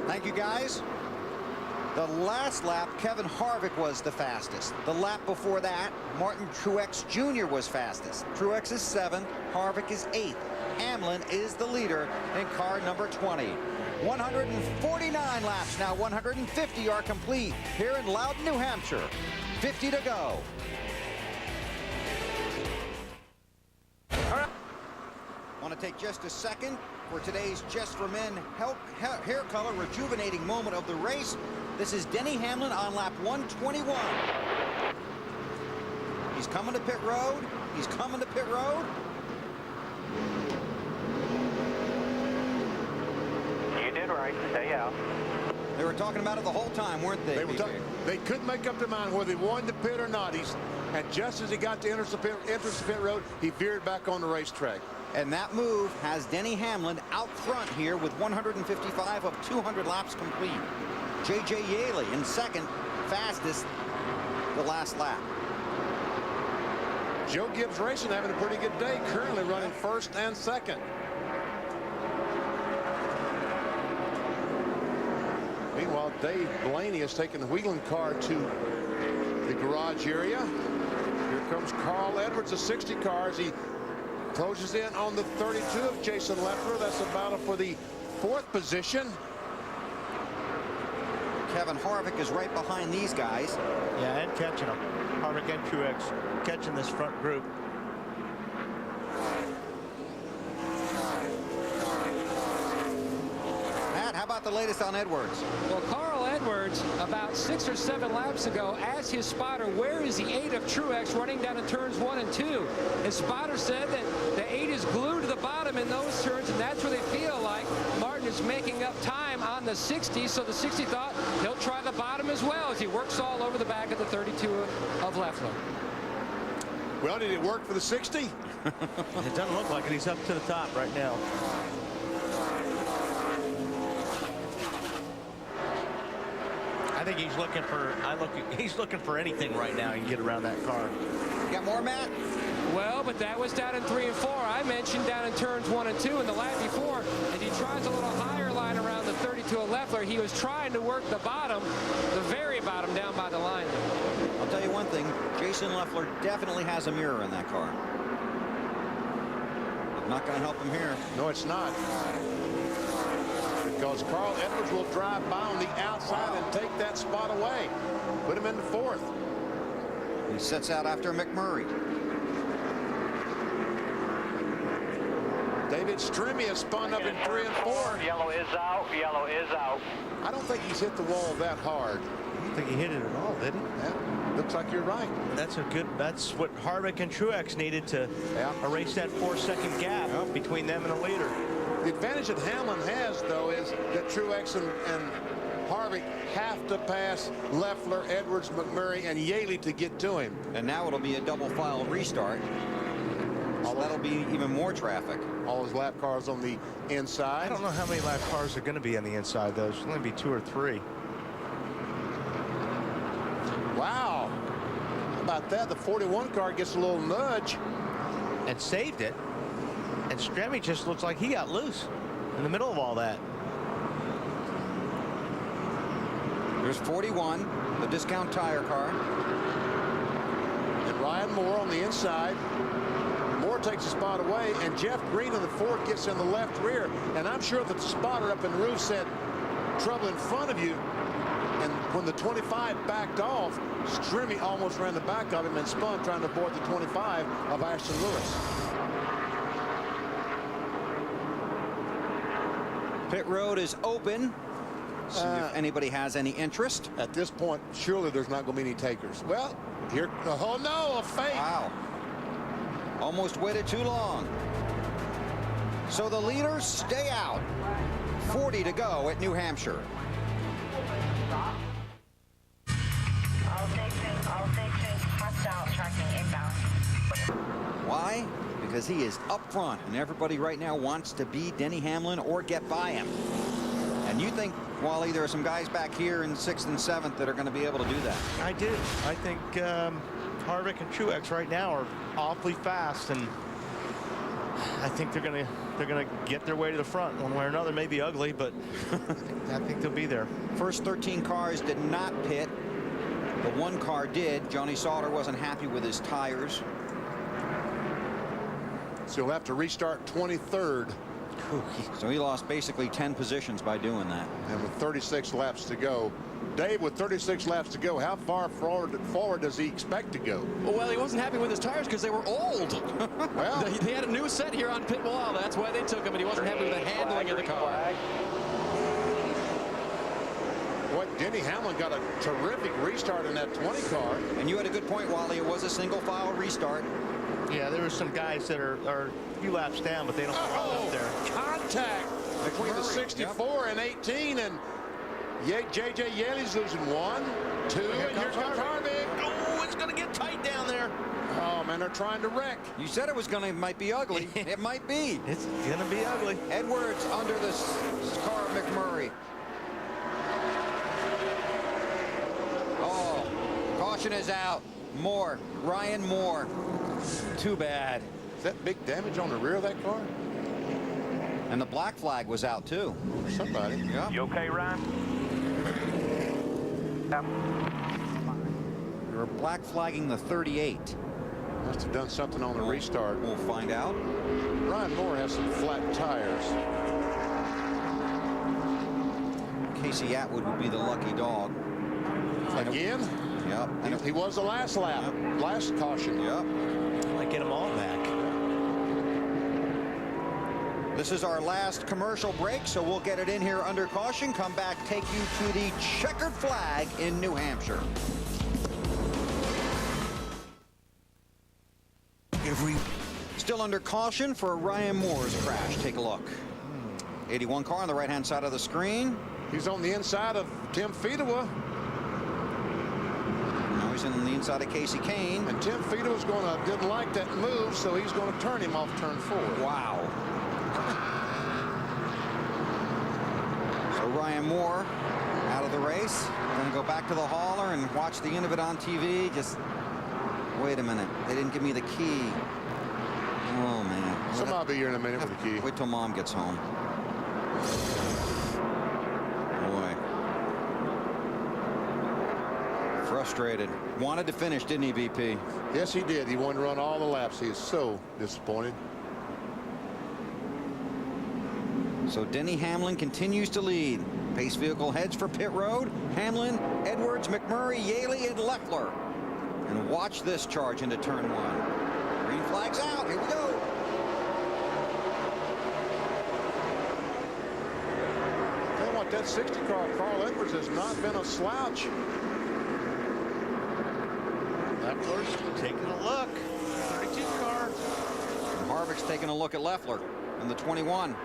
Thank you, guys. The last lap, Kevin Harvick was the fastest. The lap before that, Martin Truex Jr. was fastest. Truex is 7th, Harvick is 8th. Hamlin is the leader in car number 20. 149 laps now, 150 are complete here in Loudon, New Hampshire. 50 to go. Want to take just a second for today's Just for Men hair color rejuvenating moment of the race. This is Denny Hamlin on lap 121. He's coming to pit road. He's coming to pit road. You did right. Stay out. They were talking about it the whole time, weren't they? They couldn't make up their mind whether they wanted to pit or not. And just as he got to enter the pit road, he veered back on the racetrack. And that move has Denny Hamlin out front here with 155 of 200 laps complete. J.J. Yaley in second, fastest the last lap. Joe Gibbs Racing having a pretty good day, currently running first and second. Meanwhile, Dave Blaney has taken the Wheeling car to the garage area. Here comes Carl Edwards, a 60 car, as he closes in on the 32 of Jason Leffler. That's a battle for the 4th position. Kevin Harvick is right behind these guys. Yeah, and catching them. Harvick and Truex catching this front group. Matt, how about the latest on Edwards? Well, Carl Edwards, about 6 or 7 laps ago, asked his spotter, where is the 8 of Truex running down in turns 1 and 2? His spotter said that the 8 is glued to the bottom in those turns, and that's where they feel like Martin is making up time on the 60. So the 60 thought he'll try the bottom as well as he works all over the back of the 32 of Leffler. Well, did it work for the 60? It doesn't look like it. He's up to the top right now. I think he's looking for. He's looking for anything right now he can get around that car. You got more, Matt? Well, but that was down in 3 and 4. I mentioned down in turns 1 and 2 in the lap before. And he tries a little higher line around the 32 of Leffler. He was trying to work the bottom, the very bottom, down by the line. I'll tell you one thing. Jason Leffler definitely has a mirror in that car. It's not going to help him here. No, it's not. Because Carl Edwards will drive by on the outside and take that spot away. Put him into 4th. He sets out after McMurray. David Strimmy has spun up in 3 and 4. Yellow is out. Yellow is out. I don't think he's hit the wall that hard. I don't think he hit it at all, did he? Yeah, looks like you're right. That's what Harvick and Truex needed to erase that 4-second gap between them and the leader. The advantage that Hamlin has, though, is that Truex and Harvick have to pass Leffler, Edwards, McMurray, and Yaley to get to him. And now it'll be a double file restart. So that'll be even more traffic. All his lap cars on the inside. I don't know how many lap cars are going to be on the inside, though. There's going to be 2 or 3. Wow. How about that? The 41 car gets a little nudge. And saved it. And Strammy just looks like he got loose in the middle of all that. There's 41, the discount tire car. And Ryan Moore on the inside. Moore takes a spot away, and Jeff Green in the 4th gets in the left rear. And I'm sure that the spotter up in the roof said, trouble in front of you. And when the 25 backed off, Strimmy almost ran the back of him and spun trying to avoid the 25 of Ashton Lewis. Pit road is open. See if anybody has any interest. At this point, surely there's not going to be any takers. Well, here, oh no, a fake. Wow. Almost waited too long. So the leaders stay out. 40 to go at New Hampshire. All sections, hostile tracking inbound. Why? Because he is up front, and everybody right now wants to be Denny Hamlin or get by him. And you think, Wally, there are some guys back here in 6th and 7th that are going to be able to do that? I do. I think Harvick and Truex right now are awfully fast, and I think they're gonna get their way to the front one way or another. Maybe ugly, but I think they'll be there. First 13 cars did not pit. The 1 car did. Johnny Sauter wasn't happy with his tires. So he'll have to restart 23rd. So he lost basically 10 positions by doing that. And with 36 laps to go. Dave, with 36 laps to go, how far forward does he expect to go? Well, he wasn't happy with his tires because they were old. Well, they had a new set here on pit wall. That's why they took him, and he wasn't happy with the handling of the car. Boy, Denny Hamlin got a terrific restart in that 20 car. And you had a good point, Wally. It was a single file restart. Yeah, there were some guys that are a few laps down, but they don't run up there. Contact between the 64 and 18, and J.J. Yaley's losing 1, 2, and here comes Harvick. Oh, it's going to get tight down there. Oh, man, and they're trying to wreck. You said it might be ugly. It might be. It's going to be ugly. Edwards under the car of McMurray. Oh, caution is out. Moore, Ryan Moore. Too bad. Is that big damage on the rear of that car? And the black flag was out too. Somebody. Yeah. You okay, Ryan? Yep. They were black flagging the 38. Must have done something on the restart. We'll find out. Ryan Moore has some flat tires. Casey Atwood would be the lucky dog. Again? Yep. And he was the last lap. Yep. Last caution. Yep. Might get them all back. This is our last commercial break, so we'll get it in here under caution. Come back, take you to the checkered flag in New Hampshire. Still under caution for Ryan Moore's crash. Take a look. 81 car on the right-hand side of the screen. He's on the inside of Tim Fedewa. Now he's on the inside of Casey Kane. And Tim Fedewa's didn't like that move, so he's going to turn him off turn 4. Wow. So Ryan Moore out of the race. Going to go back to the hauler and watch the end of it on TV. Just wait a minute. They didn't give me the key. Oh, man. Somebody will be here in a minute with the key. Wait till Mom gets home. Boy. Frustrated. Wanted to finish, didn't he, VP? Yes, he did. He wanted to run all the laps. He is so disappointed. So Denny Hamlin continues to lead. Pace vehicle heads for pit road. Hamlin, Edwards, McMurray, Yaley, and Leffler. And watch this charge into turn 1. Green flag's out. Here we go. Tell you what, that 60 car, Carl Edwards, has not been a slouch. Leffler's taking a look. 32 car. And Harvick's taking a look at Leffler in the 21.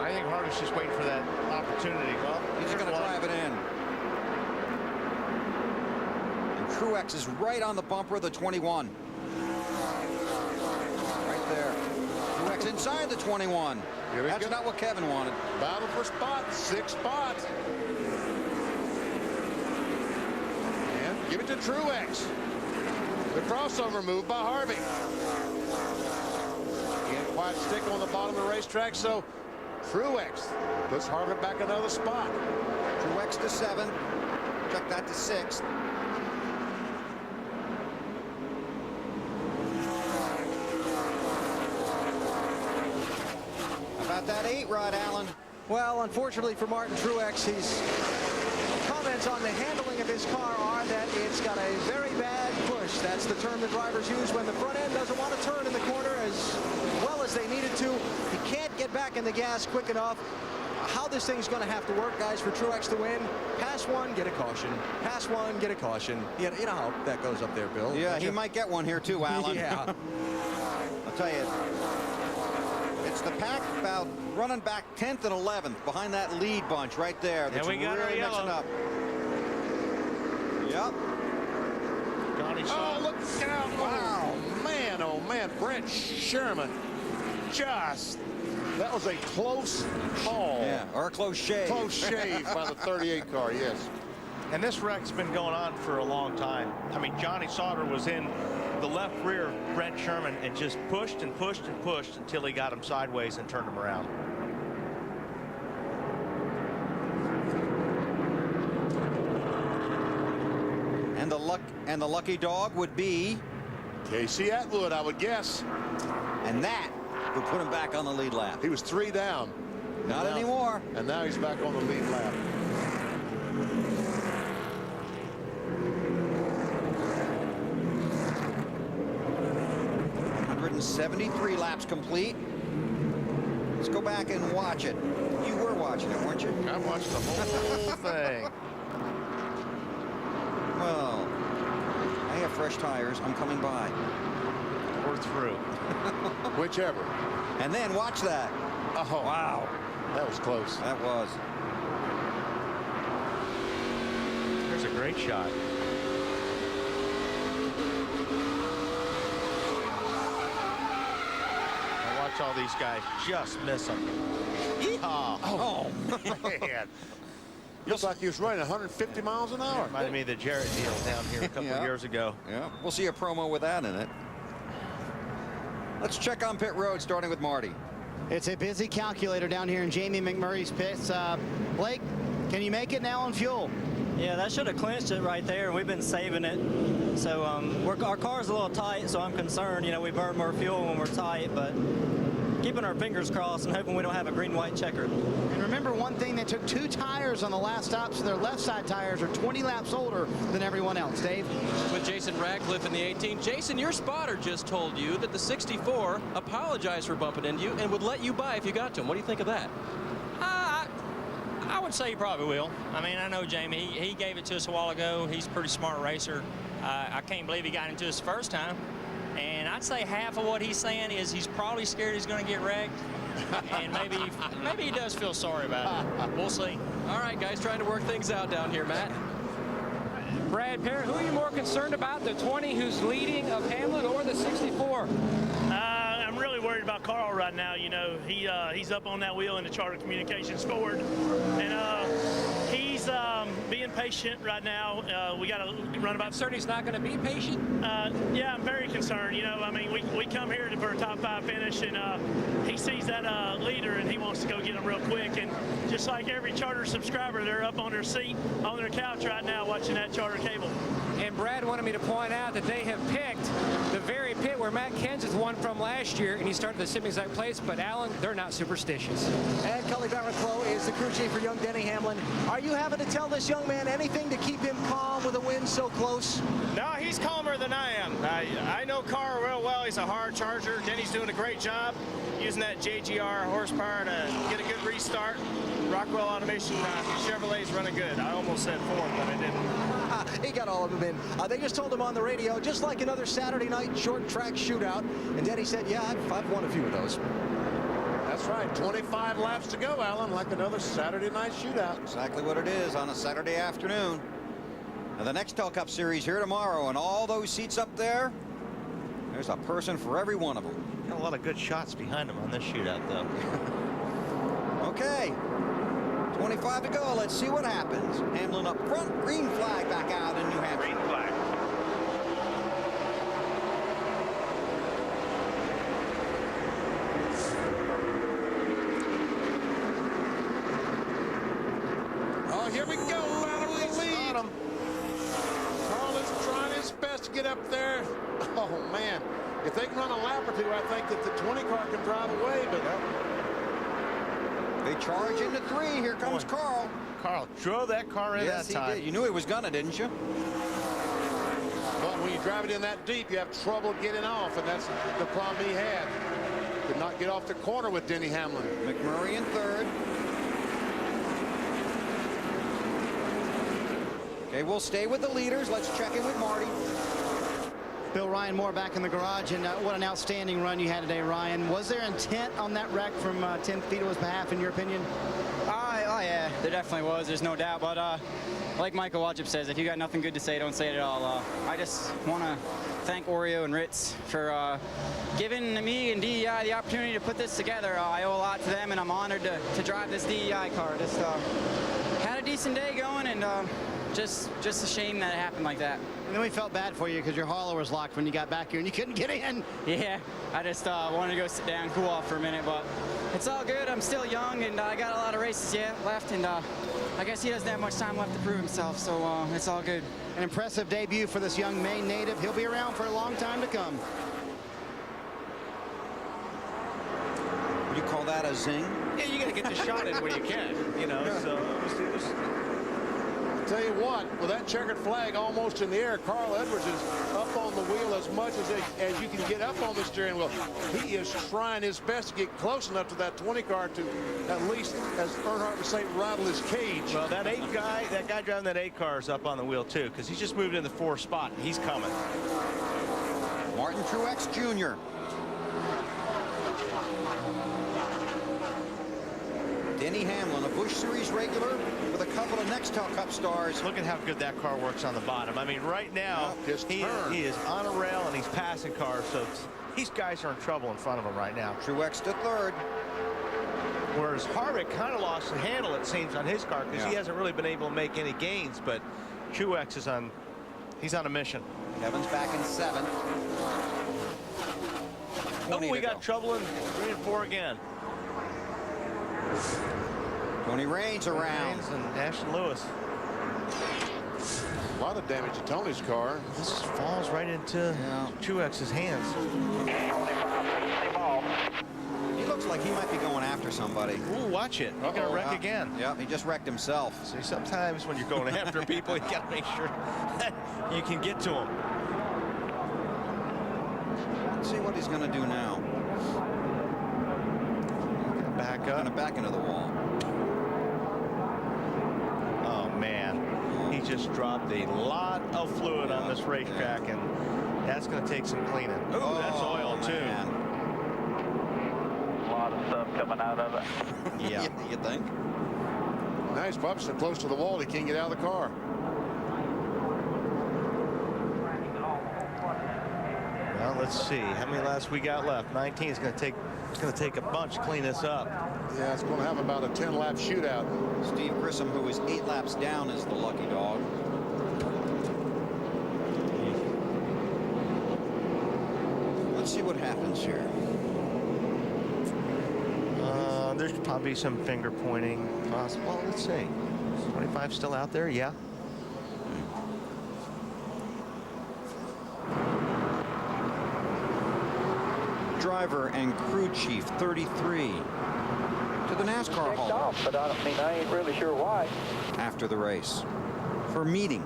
I think Harvick's just waiting for that opportunity. Well, he's just going to drive it in. And Truex is right on the bumper of the 21. Right there. Truex inside the 21. That's not what Kevin wanted. Battle for spot, 6th spot. And give it to Truex. The crossover move by Harvick. Can't quite stick on the bottom of the racetrack, so Truex puts Harvick back another spot. Truex to 7. Check that to 6th. How about that 8, Rod Allen? Well, unfortunately for Martin Truex, his comments on the handling of his car are that it's got a very bad push. That's the term the drivers use when the front end doesn't want to turn in the corner as well as they needed to. He can't get back in the gas quick enough. How this thing's going to have to work, guys, for Truex to win. Pass one, get a caution. Pass one, get a caution. You know how that goes up there, Bill. Yeah, he might get one here too, Alan. Yeah. I'll tell you, it's the pack about running back 10th and 11th behind that lead bunch right there. That's we got really our mixing yellow. up. Yep. Oh, look out. Wow. Oh, man. Brent Sherman just... That was a close call. Yeah, or a close shave. Close shave by the 38 car, yes. And this wreck's been going on for a long time. I mean, Johnny Sauter was in the left rear of Brent Sherman and just pushed and pushed and pushed until he got him sideways and turned him around. And the lucky dog would be Casey Atwood, I would guess. And that would put him back on the lead lap. He was 3 down. Not anymore. And now he's back on the lead lap. 173 laps complete. Let's go back and watch it. You were watching it, weren't you? I watched the whole thing. Well, I have fresh tires. I'm coming by. We're through. Whichever. And then watch that. Oh, wow. That was close. That was. There's a great shot. watch all these guys just miss them. Yeehaw! Oh, man. Looks like he was running 150 miles an hour. Reminded me of the Jarrett deal down here a couple of years ago. Yeah, we'll see a promo with that in it. Let's check on pit road, starting with Marty. It's a busy calculator down here in Jamie McMurray's pits. Blake, can you make it now on fuel? Yeah, that should have clinched it right there. We've been saving it. So our car's a little tight, so I'm concerned. You know, we burn more fuel when we're tight, but keeping our fingers crossed and hoping we don't have a green-white checker. And remember one thing, they took 2 tires on the last stop, so their left side tires are 20 laps older than everyone else. Dave? With Jason Radcliffe in the 18. Jason, your spotter just told you that the 64 apologized for bumping into you and would let you by if you got to him. What do you think of that? I would say he probably will. I mean, I know Jamie. He gave it to us a while ago. He's a pretty smart racer. I can't believe he got into us the first time. And I'd say half of what he's saying is he's probably scared he's going to get wrecked. And maybe he does feel sorry about it. We'll see. All right, guys, trying to work things out down here, Matt. Brad Parrott, who are you more concerned about, the 20 who's leading of Hamlin or the 64? I'm really worried about Carl right now. You know, he's up on that wheel in the Charter Communications Ford, and he's being patient right now. We got to run about. Concerned he's not going to be patient? Yeah, I'm very concerned. You know, I mean, we come here for a top 5 finish, and he sees that leader, and he wants to go get him real quick. And just like every Charter subscriber, they're up on their seat, on their couch right now, watching that Charter cable. And Brad wanted me to point out that they have picked the very pit where Matt Kenseth won from last year, and he started the same exact place. But Alan, they're not superstitious. And Cully Barraclough is the crew chief for young Denny Hamlin. Are you having to tell this young man anything to keep him calm with a win so close? No, he's calmer than I am. I know Carl real well. He's a hard charger. Denny's doing a great job using that JGR horsepower to get a good restart. Rockwell Automation Chevrolet's running good. I almost said fourth, but I didn't. He got all of them in. They just told him on the radio, just like another Saturday night short track shootout. And Denny said, yeah, I've won a few of those. That's right. 25 laps to go, Alan, like another Saturday night shootout. Exactly what it is on a Saturday afternoon. Now, the Nextel Cup Series here tomorrow, and all those seats up there, there's a person for every one of them. Got a lot of good shots behind him on this shootout, though. Okay. 25 to go. Let's see what happens. Hamlin up front. Green flag back out in New Hampshire. Green flag. Oh, here we go. Out of the lead. Carl is trying his best to get up there. Oh, man. If they can run a lap or two, I think that the 20 car can drive away, but they charge into 3. Here comes Carl. Carl drove that car in that time. He did. You knew he was gonna, didn't you? But when you drive it in that deep, you have trouble getting off, and that's the problem he had. Could not get off the corner with Denny Hamlin. McMurray in 3rd. Okay, we'll stay with the leaders. Let's check in with Marty. Bill Ryan Moore back in the garage, and what an outstanding run you had today, Ryan. Was there intent on that wreck from Tim Fito's behalf, in your opinion? Oh, yeah, there definitely was. There's no doubt. But like Michael Waltrip says, if you got nothing good to say, don't say it at all. I just want to thank Oreo and Ritz for giving me and DEI the opportunity to put this together. I owe a lot to them, and I'm honored to drive this DEI car. Just had a decent day going, and just a shame that it happened like that. And then we felt bad for you because your hauler was locked when you got back here and you couldn't get in. Yeah, I just wanted to go sit down, cool off for a minute, but it's all good. I'm still young, and I got a lot of races left, and I guess he doesn't have much time left to prove himself, so it's all good. An impressive debut for this young Maine native. He'll be around for a long time to come. Would you call that a zing? Yeah, you got to get the shot in when you can, you know. So it was Tell you what, with that checkered flag almost in the air, Carl Edwards is up on the wheel as much as you can get up on the steering wheel. He is trying his best to get close enough to that 20 car to at least, as Earnhardt would say, rattle his cage. Well, that guy driving that 8 car is up on the wheel too, because he's just moved in the 4th spot. He's coming. Martin Truex Jr. Denny Hamlin, a Busch Series regular with a couple of Nextel Cup stars. Look at how good that car works on the bottom. I mean, right now, he is on a rail and he's passing cars, so these guys are in trouble in front of him right now. Truex to third. Whereas Harvick kind of lost the handle, it seems, on his car because he hasn't really been able to make any gains. But Truex is he's on a mission. Kevin's back in seventh. Oh, we got trouble in 3 and 4 again. Tony Raines around. And Ashton Lewis. A lot of damage to Tony's car. This just falls right into Truex's hands. He looks like he might be going after somebody. Ooh, watch it. He's going to wreck again. Yep, he just wrecked himself. See, sometimes when you're going after people, you got to make sure that you can get to them. Let's see what he's going to do now. Back up. Going to back into the wall. Oh, man. He just dropped a lot of fluid on this racetrack, and that's going to take some cleaning. Ooh, that's oil, too. Man. A lot of stuff coming out of it. Yeah, you think? Now he's probably so close to the wall he can't get out of the car. Well, let's see how many laps we got left. 19 is going to take. It's going to take a bunch to clean this up. Yeah, it's going to have about a 10-lap shootout. Steve Grissom, who is 8 laps down, is the lucky dog. Let's see what happens here. There's probably some finger pointing possible. Let's see. 25 still out there? Yeah. Driver and crew chief 33 to the NASCAR Hall. Off, but I ain't really sure why. After the race for a meeting.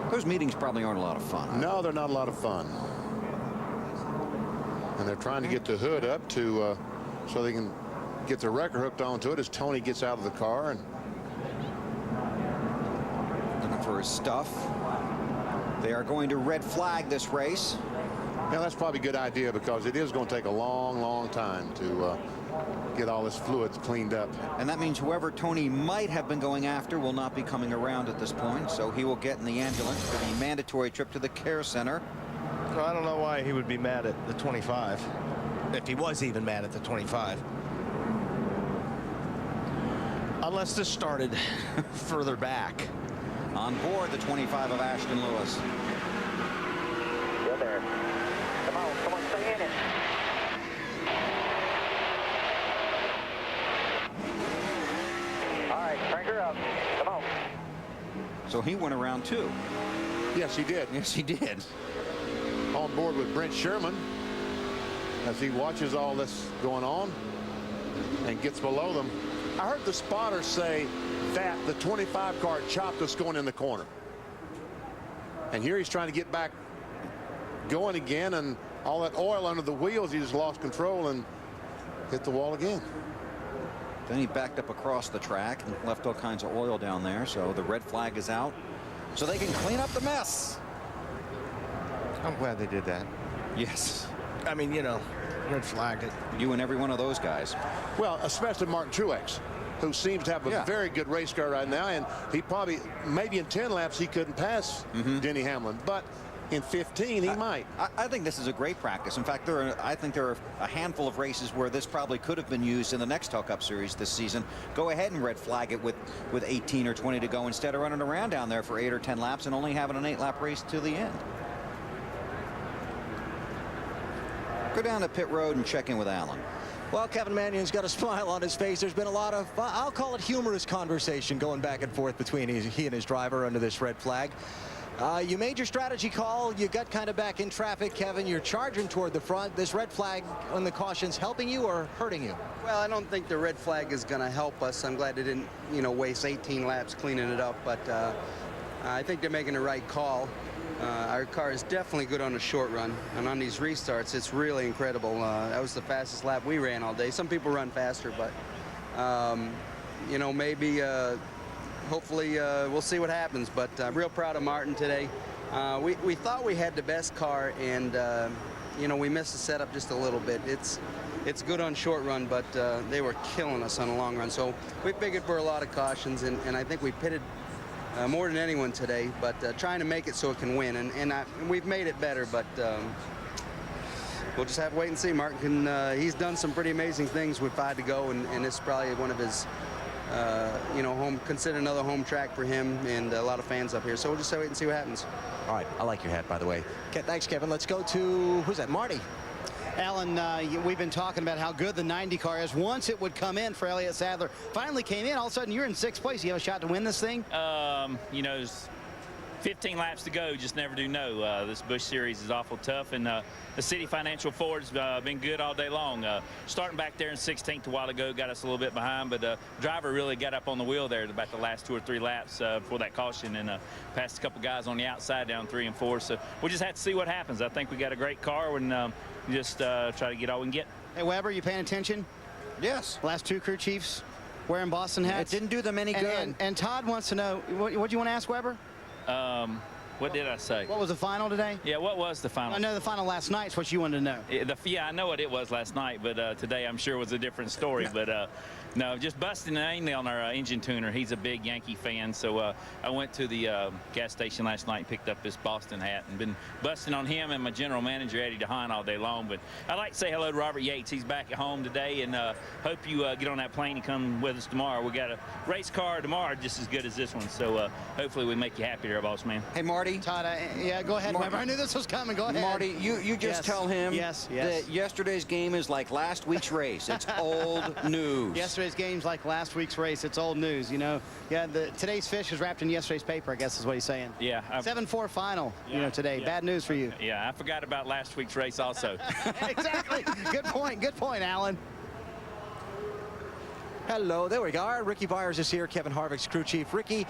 Those meetings probably aren't a lot of fun. No, they're not a lot of fun. And they're trying to get the hood up to so they can get the wrecker hooked onto it as Tony gets out of the car and looking for his stuff. They are going to red flag this race. Yeah, that's probably a good idea because it is going to take a long time to get all this fluid cleaned up. And that means whoever Tony might have been going after will not be coming around at this point, so he will get in the ambulance for the mandatory trip to the care center. Well, I don't know why he would be mad at the 25, if he was even mad at the 25. Unless this started further back. On board the 25 of Ashton Lewis. You're there. Come on, stay in it. All right, crank her up. Come on. So he went around too. Yes, he did. Yes, he did. On board with Brent Sherman as he watches all this going on and gets below them. I heard the spotter say that the 25 car chopped us going in the corner. And here he's trying to get back going again, and all that oil under the wheels, he just lost control and hit the wall again. Then he backed up across the track and left all kinds of oil down there, so the red flag is out so they can clean up the mess. I'm glad they did that. Yes. I mean, you know, red flagged it. You and every one of those guys. Well, especially Martin Truex, who seems to have a very good race car right now, and he probably, maybe in 10 laps he couldn't pass Denny Hamlin, but in 15 he might. I think this is a great practice. In fact, I think there are a handful of races where this probably could have been used in the Nextel Cup Series this season. Go ahead and red flag it with 18 or 20 to go instead of running around down there for 8 or 10 laps and only having an 8-lap race to the end. Go down to pit road and check in with Alan. Well, Kevin Mannion's got a smile on his face. There's been a lot of, I'll call it humorous conversation going back and forth between he and his driver under this red flag. You made your strategy call. You got kind of back in traffic, Kevin. You're charging toward the front. This red flag on the caution's helping you or hurting you? Well, I don't think the red flag is going to help us. I'm glad they didn't, waste 18 laps cleaning it up. But I think they're making the right call. Our car is definitely good on the short run, and on these restarts, it's really incredible. That was the fastest lap we ran all day. Some people run faster, but maybe, hopefully, we'll see what happens. But I'm real proud of Martin today. We thought we had the best car, and we missed the setup just a little bit. It's good on short run, but they were killing us on a long run. So we figured for a lot of cautions, and I think we pitted more than anyone today, but trying to make it so it can win. And we've made it better, but we'll just have to wait and see. Martin, he's done some pretty amazing things with 5 to go, and it's probably one of his, consider another home track for him and a lot of fans up here. So we'll just wait and see what happens. All right, I like your hat, by the way. Okay, thanks, Kevin. Let's go to, who's that, Marty? Alan, we've been talking about how good the 90 car is. Once it would come in for Elliott Sadler, finally came in. All of a sudden, you're in 6th place. You have a shot to win this thing? There's 15 laps to go. Just never do know. This Busch Series is awful tough, and the City Financial Ford's been good all day long. Starting back there in 16th a while ago got us a little bit behind, but driver really got up on the wheel there about the last 2 or 3 laps before that caution, and passed a couple guys on the outside down 3 and 4. So we'll just have to see what happens. I think we got a great car, and just try to get all we can get. Hey, Weber, you paying attention? Yes. Last 2 crew chiefs wearing Boston hats. It didn't do them any good. And Todd wants to know, what do you want to ask Weber? What did I say? What was the final today? Yeah, what was the final? I know the final last night's what you wanted to know. Yeah, I know what it was last night, but today I'm sure was a different story. But no, just busting mainly on our engine tuner. He's a big Yankee fan, so I went to the gas station last night and picked up this Boston hat and been busting on him and my general manager, Eddie DeHaan, all day long. But I'd like to say hello to Robert Yates. He's back at home today, and hope you get on that plane and come with us tomorrow. We got a race car tomorrow just as good as this one, so hopefully we make you happy there, boss man. Hey, Marty. Todd, yeah, go ahead, Weber. I knew this was coming. Go ahead. Marty, you just tell him that yesterday's game is like last week's race. It's old news. Yesterday's game's like last week's race. It's old news, you know. Yeah, today's fish is wrapped in yesterday's paper, I guess is what he's saying. Yeah. 7-4 final, today. Yeah. Bad news for you. Yeah, I forgot about last week's race also. Exactly. Good point, Alan. Hello, there we go. Ricky Byers is here, Kevin Harvick's crew chief. Ricky,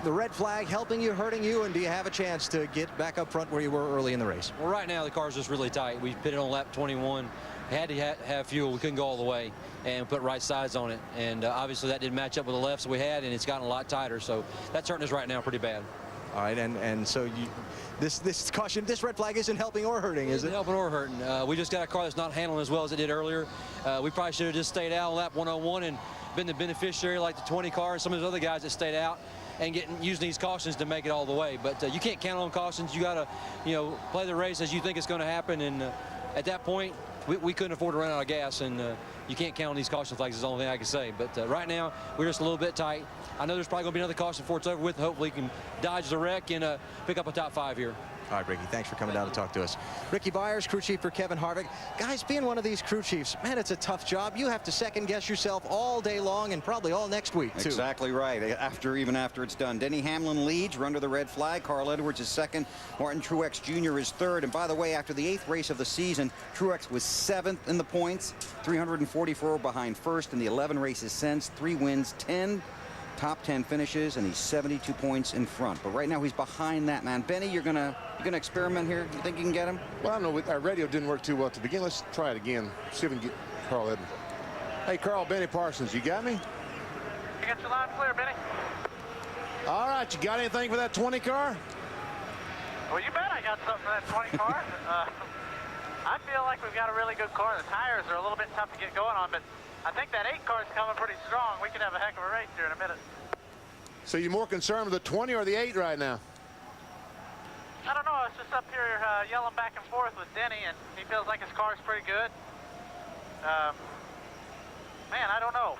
the red flag helping you, hurting you, and do you have a chance to get back up front where you were early in the race? Well, right now the car's just really tight. We pitted on lap 21. Had to have fuel. We couldn't go all the way and put right sides on it. And obviously that didn't match up with the lefts we had, and it's gotten a lot tighter. So that's hurting us right now pretty bad. All right, and so this caution, this red flag isn't helping or hurting, is it? Isn't helping or hurting. We just got a car that's not handling as well as it did earlier. We probably should have just stayed out on lap 101 and been the beneficiary like the 20 car and some of those other guys that stayed out and using these cautions to make it all the way. But you can't count on cautions. You got to, play the race as you think it's going to happen. And at that point, we couldn't afford to run out of gas, and you can't count on these caution flags is the only thing I can say. But right now, we're just a little bit tight. I know there's probably going to be another caution before it's over with. Hopefully, we can dodge the wreck and pick up a top 5 here. All right, Ricky, thanks for coming down to talk to us. Ricky Byers, crew chief for Kevin Harvick. Guys, being one of these crew chiefs, man, it's a tough job. You have to second-guess yourself all day long and probably all next week, too. Exactly right. Even after it's done. Denny Hamlin leads. We're under the red flag. Carl Edwards is second. Martin Truex Jr. is third. And by the way, after the 8th race of the season, Truex was 7th in the points, 344 behind first in the 11 races since, 3 wins, 10 top 10 finishes, and he's 72 points in front. But right now he's behind that man. Benny, you're gonna experiment here? You think you can get him? Well, I don't know. Our radio didn't work too well to begin. Let's try it again. See if we can get Carl Edwards. Hey, Carl, Benny Parsons, you got me? You got your line clear, Benny. All right, you got anything for that 20 car? Well, you bet I got something for that 20 car. I feel like we've got a really good car. The tires are a little bit tough to get going on, but I think that 8 car is coming pretty strong. We could have a heck of a race here in a minute. So you're more concerned with the 20 or the 8 right now? I don't know. I was just up here yelling back and forth with Denny, and he feels like his car's pretty good. Man, I don't know.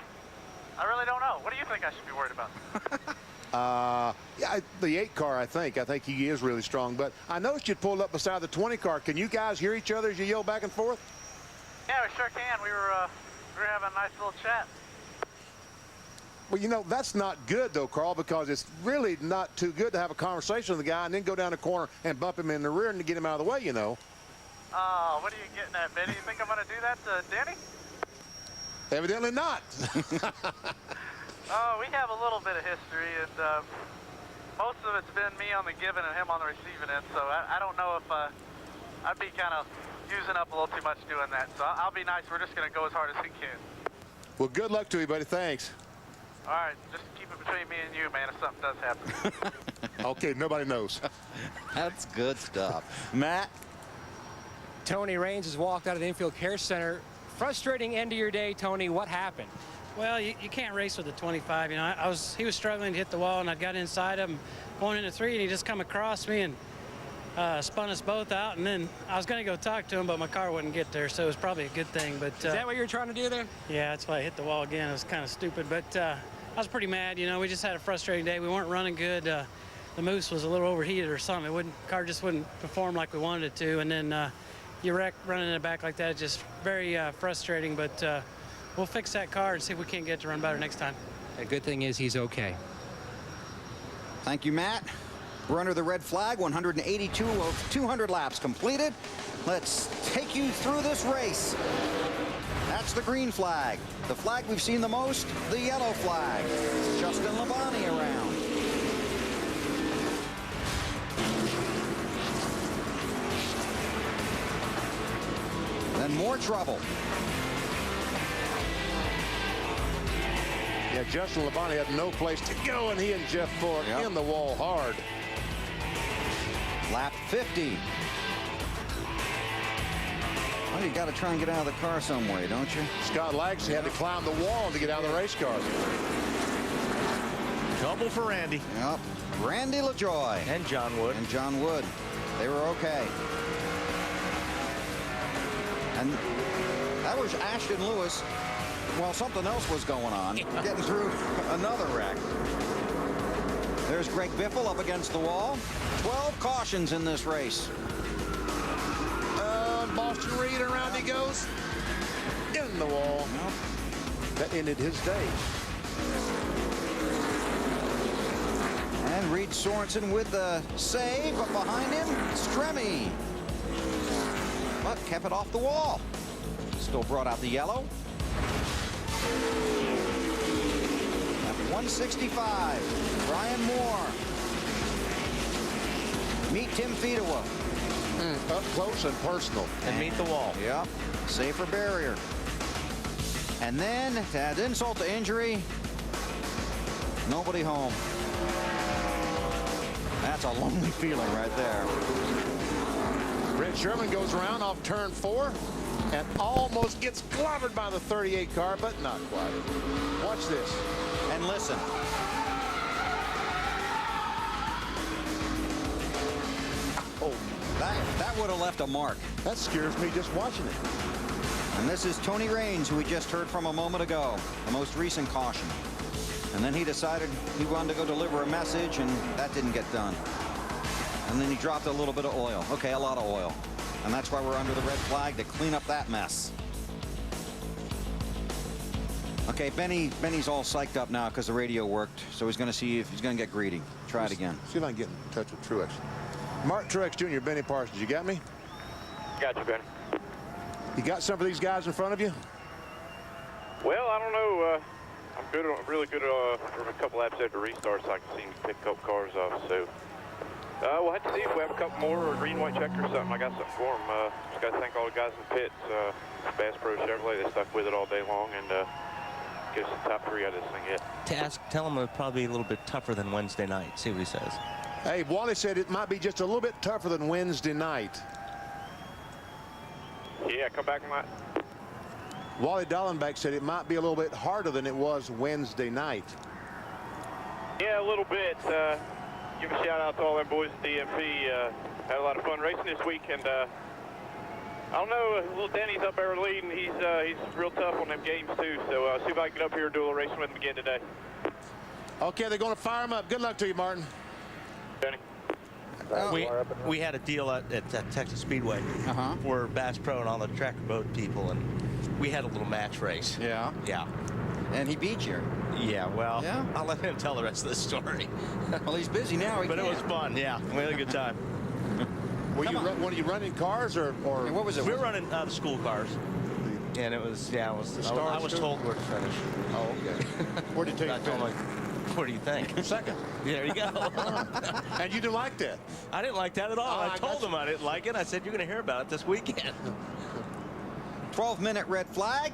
I really don't know. What do you think I should be worried about? Yeah, the 8 car, I think. I think he is really strong. But I noticed you pulled up beside the 20 car. Can you guys hear each other as you yell back and forth? Yeah, we sure can. We were having a nice little chat. Well, that's not good, though, Carl, because it's really not too good to have a conversation with the guy and then go down the corner and bump him in the rear and to get him out of the way, Oh, what are you getting at, Benny? You think I'm going to do that to Denny? Evidently not. Oh, we have a little bit of history, and most of it's been me on the giving and him on the receiving end, so I don't know if I'd be kind of using up a little too much doing that. So I'll be nice. We're just going to go as hard as we can. Well, good luck to you, buddy. Thanks. All right, just keep it between me and you, man, if something does happen. Okay, nobody knows. That's good stuff. Matt? Tony Raines has walked out of the infield care center. Frustrating end of your day, Tony. What happened? Well, you can't race with a 25. You know, he was struggling to hit the wall, and I got inside him going into 3, and he just come across me and spun us both out. And then I was going to go talk to him, but my car wouldn't get there, so it was probably a good thing. But is that what you were trying to do there? Yeah, that's why I hit the wall again. It was kind of stupid, but I was pretty mad. You know, we just had a frustrating day. We weren't running good. The Moose was a little overheated or something. Car just wouldn't perform like we wanted it to, and then you wreck running in the back like that. It's just very frustrating, but we'll fix that car and see if we can't get it to run better next time. The good thing is he's okay. Thank you, Matt. We're under the red flag, 182 of 200 laps completed. Let's take you through this race. That's the green flag. The flag we've seen the most, the yellow flag. Justin Labonte around. Then more trouble. Yeah, Justin Labonte had no place to go, and he and Jeff Ford in the wall hard. Lap 50. Well, you got to try and get out of the car some way, don't you? Scott Lagsy had to climb the wall to get out of the race car. Trouble for Randy. Yep. Randy LaJoy. And John Wood. And John Wood. They were okay. And that was Ashton Lewis. Well, something else was going on. Getting through another wreck. There's Greg Biffle up against the wall. 12 cautions in this race. Boston Reed, around he goes. In the wall. Yep. That ended his day. And Reed Sorensen with the save, but behind him, Stremme. But kept it off the wall. Still brought out the yellow. At 165, Brian Moore. Meet Tim Fedewa. Up close and personal. And meet the wall. Yep. Safer barrier. And then, to add insult to injury, nobody home. That's a lonely feeling right there. Red Sherman goes around off turn 4 and almost gets clobbered by the 38 car, but not quite. Watch this. And listen. Oh, that would have left a mark. That scares me just watching it. And this is Tony Raines, who we just heard from a moment ago, the most recent caution. And then he decided he wanted to go deliver a message, and that didn't get done. And then he dropped a little bit of oil. Okay, a lot of oil. And that's why we're under the red flag, to clean up that mess. Okay, Benny's all psyched up now because the radio worked, so he's going to see if he's going to get greedy. Try it again. See if I can get in touch with Truex. Mark Truex Jr., Benny Parsons, you got me? Got you, Benny. You got some of these guys in front of you? Well, I don't know. I'm good, really good from a couple laps after restarts. I can seem to pick a couple cars off. So we'll have to see if we have a couple more or a green-white check or something. I got something for them. Just got to thank all the guys in the pits. Bass Pro Chevrolet, they stuck with it all day long and get us the top 3 out of this thing yet. Tell him it'll probably be a little bit tougher than Wednesday night. See what he says. Hey, Wally said it might be just a little bit tougher than Wednesday night. Yeah, come back on that. Wally Dallenbach said it might be a little bit harder than it was Wednesday night. Yeah, a little bit. Give a shout out to all them boys at DMP. Had a lot of fun racing this week, and I don't know, little Danny's up there leading. He's real tough on them games too. So see if I can get up here and do a little racing with him again today. Okay, they're going to fire him up. Good luck to you, Martin. Danny. We had a deal at Texas Speedway for Bass Pro and all the tracker boat people, and we had a little match race. Yeah. Yeah. And he beat you. Yeah, well, I'll let him tell the rest of the story. Well, he's busy now. But it was fun, yeah. We had a good time. Were you running cars or what was it? We were running the school cars. And it was, I was told where to finish. Oh, okay. Where did you take finish? What do you think? Second. There you go. And you didn't like that? I didn't like that at all. I told them I didn't like it. I said, you're going to hear about it this weekend. 12-minute red flag.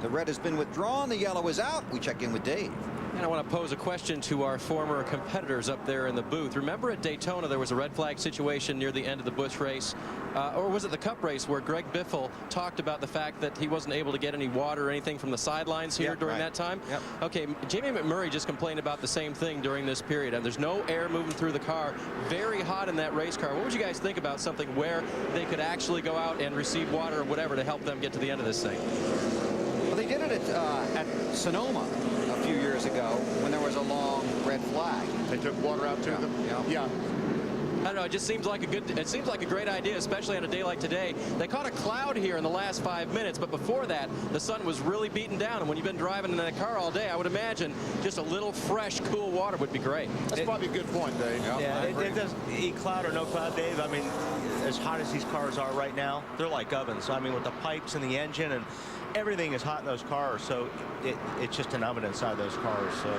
The red has been withdrawn. The yellow is out. We check in with Dave. And I want to pose a question to our former competitors up there in the booth. Remember at Daytona there was a red flag situation near the end of the Busch race, or was it the Cup race, where Greg Biffle talked about the fact that he wasn't able to get any water or anything from the sidelines here during that time? Yep. Okay, Jamie McMurray just complained about the same thing during this period, and there's no air moving through the car. Very hot in that race car. What would you guys think about something where they could actually go out and receive water or whatever to help them get to the end of this thing? Well, they did it at Sonoma a few years ago when there was a long red flag. They took water out to them? Yeah. I don't know, it just seems like a great idea, especially on a day like today. They caught a cloud here in the last 5 minutes, but before that, the sun was really beating down. And when you've been driving in that car all day, I would imagine just a little fresh, cool water would be great. That's probably a good point, Dave. Yeah, it does, cloud or no cloud, Dave. I mean, as hot as these cars are right now, they're like ovens. So, I mean, with the pipes and the engine and everything is hot in those cars, so it's just an oven inside those cars. So,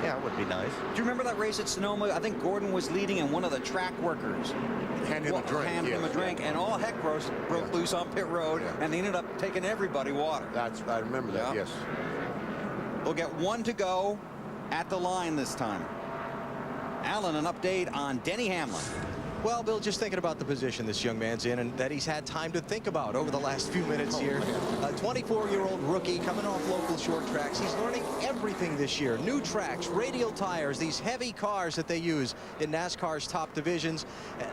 yeah, it would be nice. Do you remember that race at Sonoma? I think Gordon was leading, and one of the track workers handed him a drink, and all heck broke loose on pit road, and they ended up taking everybody water. I remember that, yes. We'll get one to go at the line this time. Alan, an update on Denny Hamlin. Well, Bill, just thinking about the position this young man's in and that he's had time to think about over the last few minutes here. A 24-year-old rookie coming off local short tracks. He's learning everything this year. New tracks, radial tires, these heavy cars that they use in NASCAR's top divisions.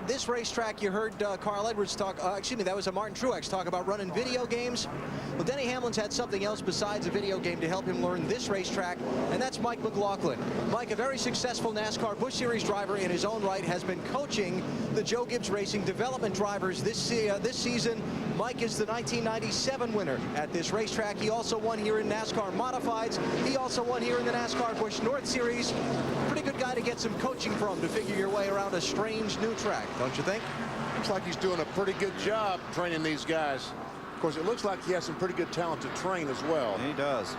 This racetrack, you heard Carl Edwards talk, that was a Martin Truex talk about running video games. Well, Denny Hamlin's had something else besides a video game to help him learn this racetrack, and that's Mike McLaughlin. Mike, a very successful NASCAR Busch Series driver in his own right, has been coaching the Joe Gibbs Racing development drivers this season. Mike is the 1997 winner at this racetrack. He also won here in NASCAR Modifieds. He also won here in the NASCAR Busch North Series. Pretty good guy to get some coaching from to figure your way around a strange new track, don't you think? Looks like he's doing a pretty good job training these guys. Of course, it looks like he has some pretty good talent to train as well. He does.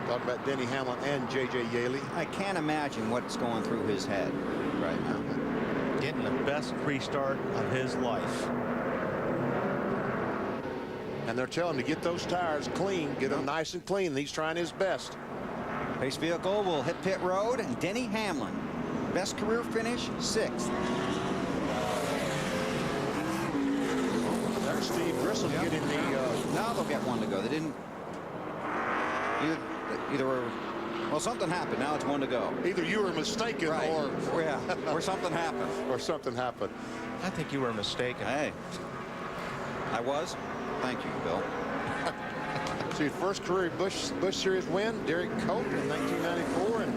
Talking about Denny Hamlin and J.J. Yaley. I can't imagine what's going through his head right now. Getting the best restart of his life. And they're telling him to get those tires clean, get them nice and clean. He's trying his best. Pace vehicle will hit pit road, and Denny Hamlin, best career finish, 6th. There's Steve Grissom getting the... Now they'll get one to go. They didn't... Either were... Well, something happened. Now it's one to go. Either you were mistaken or something happened. Or something happened. I think you were mistaken. Hey. I was. Thank you, Bill. See, first career Busch Series win, Derek Cope in 1994 and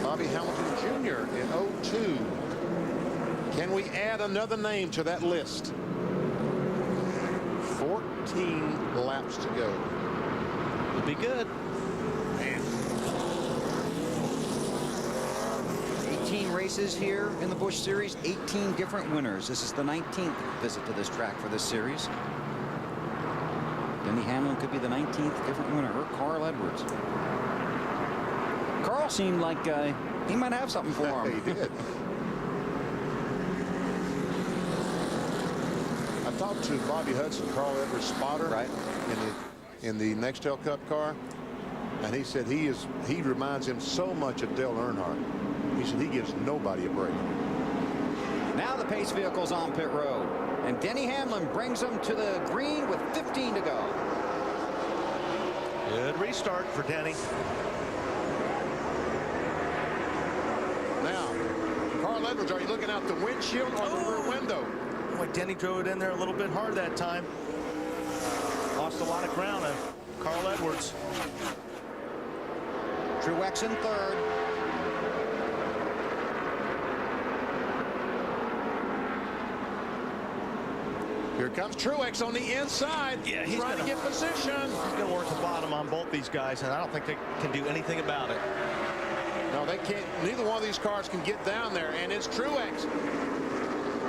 Bobby Hamilton Jr. in 02. Can we add another name to that list? 14 laps to go. Would be good. 18 races here in the Busch Series, 18 different winners. This is the 19th visit to this track for this series. Denny Hamlin could be the 19th different winner, or Carl Edwards. Carl seemed like he might have something for him. He did. I talked to Bobby Hudson, Carl Edwards' spotter, in the Nextel Cup car, and he said he reminds him so much of Dale Earnhardt. He said he gives nobody a break. Now the pace vehicle's on pit road, and Denny Hamlin brings them to the green with 15 to go. Good restart for Denny. Now, Carl Edwards, are you looking out the windshield or the rear window? Boy, Denny drove it in there a little bit hard that time. Lost a lot of ground on Carl Edwards. Truex in third. Here comes Truex on the inside. Yeah, he's trying to get position. He's going to work the bottom on both these guys, and I don't think they can do anything about it. No, they can't. Neither one of these cars can get down there, and it's Truex.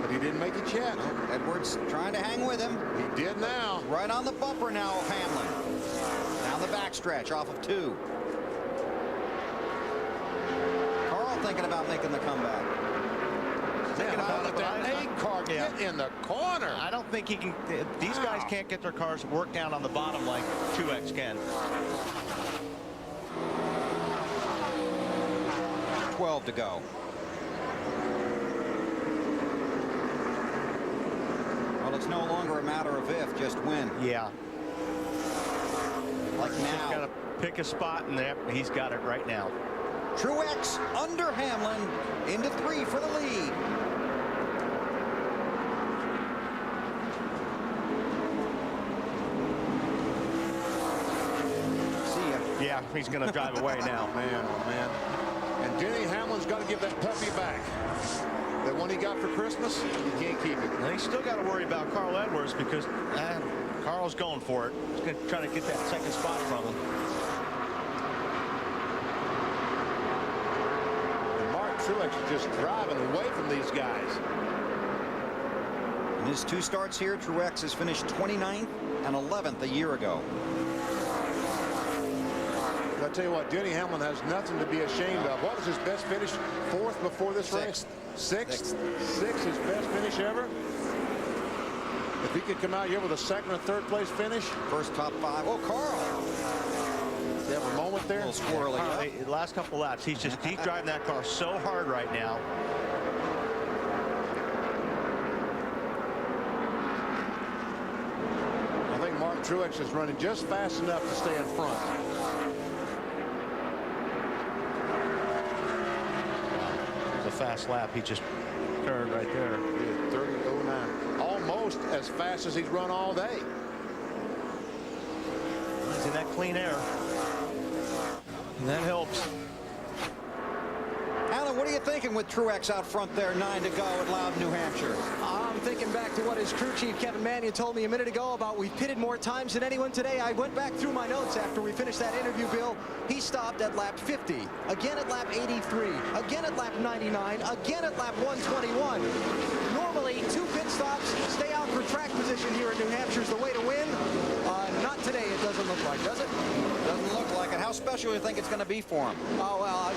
But he didn't make it yet. No, Edwards trying to hang with him. He did now. Right on the bumper now of Hamlin. Down the backstretch off of 2. Carl thinking about making the comeback. Thinking about let that 8 car get in the corner. I don't think he can. These guys can't get their cars worked down on the bottom like Truex can. 12 to go. Well, it's no longer a matter of if, just when. Yeah. Like now. Got to pick a spot, and he's got it right now. Truex under Hamlin into 3 for the lead. See ya. Yeah, he's going to drive away now. Man, oh man. And Denny Hamlin's got to give that puppy back. That one he got for Christmas, he can't keep it. And he's still got to worry about Carl Edwards because Carl's going for it. He's going to try to get that second spot from him. And Mark Truex is just driving away from these guys. In his 2 starts here, Truex has finished 29th and 11th a year ago. I tell you what, Denny Hamlin has nothing to be ashamed of. What was his best finish? 4th before this race? 6th? 6th, his best finish ever. If he could come out here with a 2nd or 3rd place finish. First top 5. Oh, Carl. They have a moment there. A little squirrely. Yeah, the last couple laps, he's just deep driving that car so hard right now. I think Mark Truex is running just fast enough to stay in front. Fast lap. He just turned right there. 30.09. Almost as fast as he's run all day. He's in that clean air. And that helps. Alan, what are you thinking with Truex out front there, 9 to go at Loudon, New Hampshire? I'm thinking back to what his crew chief Kevin Mannion told me a minute ago about we've pitted more times than anyone today. I went back through my notes after we finished that interview, Bill. He stopped at lap 50, again at lap 83, again at lap 99, again at lap 121. Normally, 2 pit stops, stay out for track position here in New Hampshire is the way to win. Not today, it doesn't look like, does it? Doesn't look like it. How special do you think it's going to be for him? Oh, well,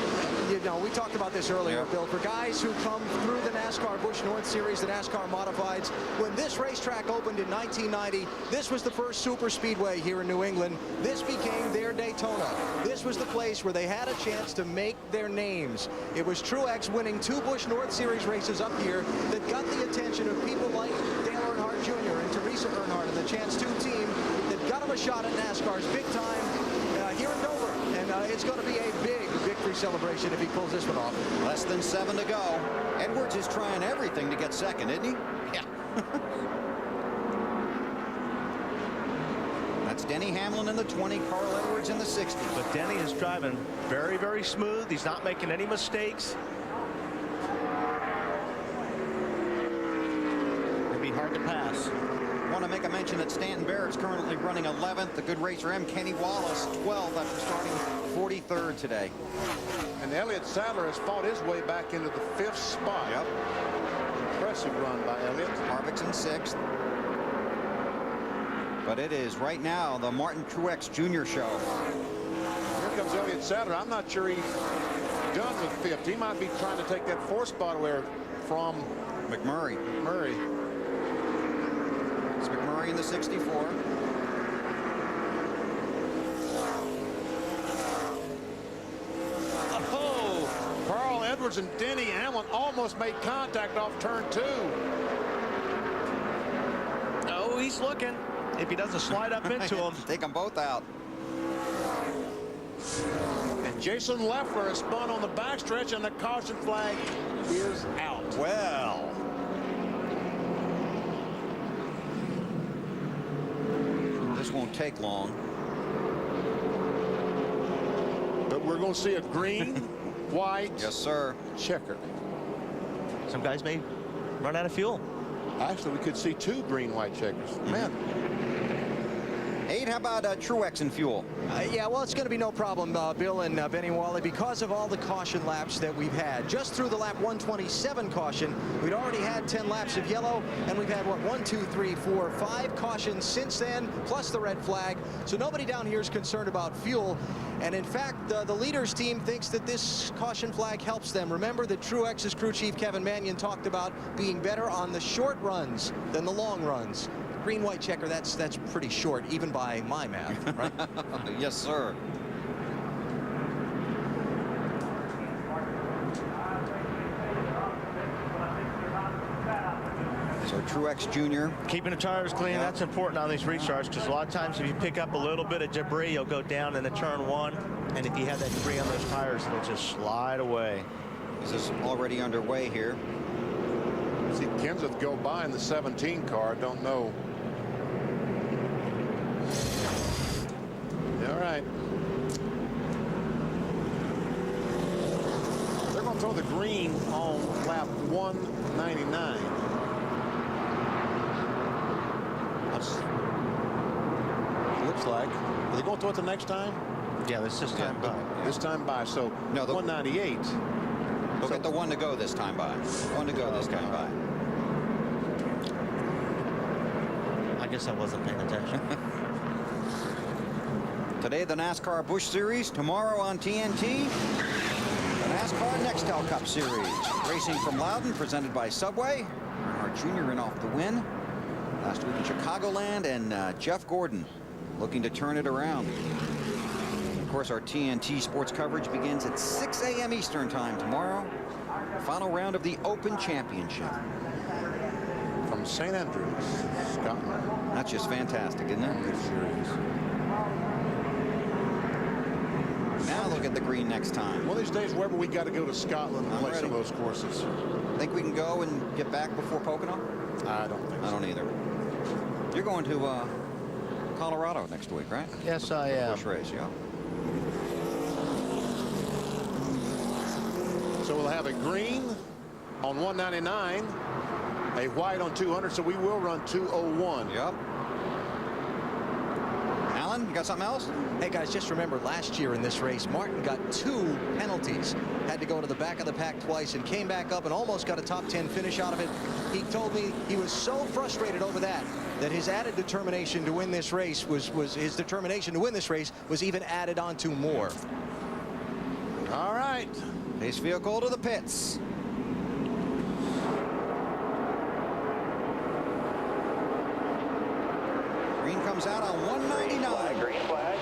you know, we talked about this earlier, Bill. For guys who come through the NASCAR Busch North Series, the NASCAR Modifieds, when this racetrack opened in 1990, this was the first super speedway here in New England. This became their Daytona. This was the place where they had a chance to make their names. It was Truex winning 2 Busch North Series races up here that got the attention of people like Dale Earnhardt Jr. and Teresa Earnhardt and the Chance 2 team that got him a shot at NASCAR's big time here in Dover. And it's going to be a big victory celebration if he pulls this one off. Less than 7 to go. Edwards is trying everything to get second, isn't he? Yeah. That's Denny Hamlin in the 20, Carl Edwards in the 60. But Denny is driving very, very smooth. He's not making any mistakes. It'd be hard to pass. Want to make a mention that Stanton Barrett's currently running 11th. The good racer M. Kenny Wallace 12th after starting 43rd today. And Elliott Sadler has fought his way back into the 5th spot. Yep. Impressive run by Elliott. Harvick's in 6th. But it is right now the Martin Truex Jr. show. Here comes Elliott Sadler. I'm not sure he's done with 5th. He might be trying to take that 4th spot away from McMurray. It's McMurray in the 64. Oh, Carl Edwards and Denny Hamlin almost made contact off turn 2. Oh, he's looking. If he doesn't slide up into him. Take them both out. And Jason Leffler has spun on the backstretch, and the caution flag is out. Well. This won't take long. But we're going to see a green, white, yes, sir, checker. Some guys may run out of fuel. Actually, we could see 2 green, white checkers. Man. 8, how about Truex and fuel? Yeah, well, it's going to be no problem, Bill and Benny Wally, because of all the caution laps that we've had. Just through the lap 127 caution, we'd already had 10 laps of yellow, and we've had, what, 1, 2, 3, 4, 5 cautions since then, plus the red flag. So nobody down here is concerned about fuel. And in fact, the leaders team thinks that this caution flag helps them. Remember that Truex's crew chief Kevin Mannion talked about being better on the short runs than the long runs. Green white checker, that's pretty short, even by my math, right? Yes, sir. Truex Jr. Keeping the tires clean, that's important on these restarts, because a lot of times if you pick up a little bit of debris, you'll go down in the turn one, and if you have that debris on those tires, it'll just slide away. This is already underway here. See Kenseth go by in the 17 car. Don't know. All right. They're going to throw the green on lap 199. Looks like. Are they going to throw it the next time? Yeah, this time by. This time by. So no, 198. They'll get the one to go this time by. One to go this time by. I guess I wasn't paying attention. Today, the NASCAR Busch Series. Tomorrow on TNT, the NASCAR Nextel Cup Series. Racing from Loudon, presented by Subway. Earnhardt Jr. in off the win. Last week in Chicagoland, and Jeff Gordon looking to turn it around. Of course, our TNT sports coverage begins at 6 a.m. Eastern time tomorrow. Final round of the Open Championship. From St. Andrews, Scotland. That's just fantastic, isn't it? Now look at the green next time. One of these days, wherever we got to go to Scotland and play some of those courses. Think we can go and get back before Pocono? I don't think so. I don't either. You're going to Colorado next week, right? Yes, I am. Busch race, yeah. So we'll have a green on 199, a white on 200, so we will run 201. Yep. Alan, you got something else? Hey guys, just remember last year in this race, Martin got 2 penalties. Had to go to the back of the pack twice and came back up and almost got a top 10 finish out of it. He told me he was so frustrated over that his added determination to win this race was even added on to more. All right. Pace vehicle to the pits. Green comes out on 199. Green flag.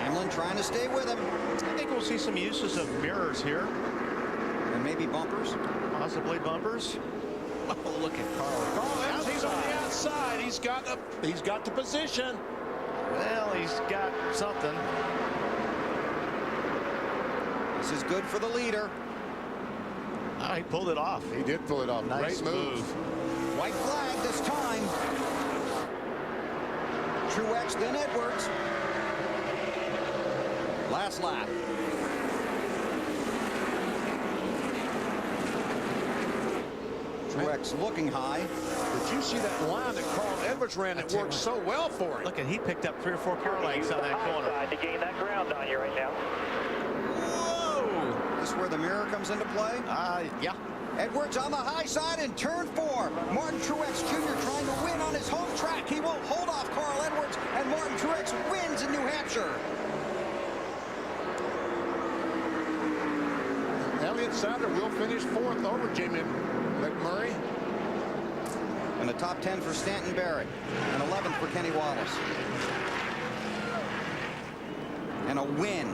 Hamlin trying to stay with him. I think we'll see some uses of mirrors here. And maybe bumpers. Possibly bumpers. Oh, look at Carl. Carl Evans, he's on the outside. He's got the position. Well, he's got something. This is good for the leader. Oh, he pulled it off. He did pull it off. Nice Great move. White flag this time. Truex, then Edwards. Last lap. Truex looking high. Did you see that line that Carl Edwards ran that worked so well for him? Look, and he picked up 3 or 4 car lengths on that corner. To gain that ground on you right now. Whoa! This is where the mirror comes into play? Yeah. Edwards on the high side in turn 4. Martin Truex Jr. trying to win on his home track. He won't hold off Carl Edwards, and Martin Truex wins in New Hampshire. Elliott Sadler will finish 4th over Jimmy McMurray. And the top 10 for Stanton Barrett, and 11th for Kenny Wallace. And a win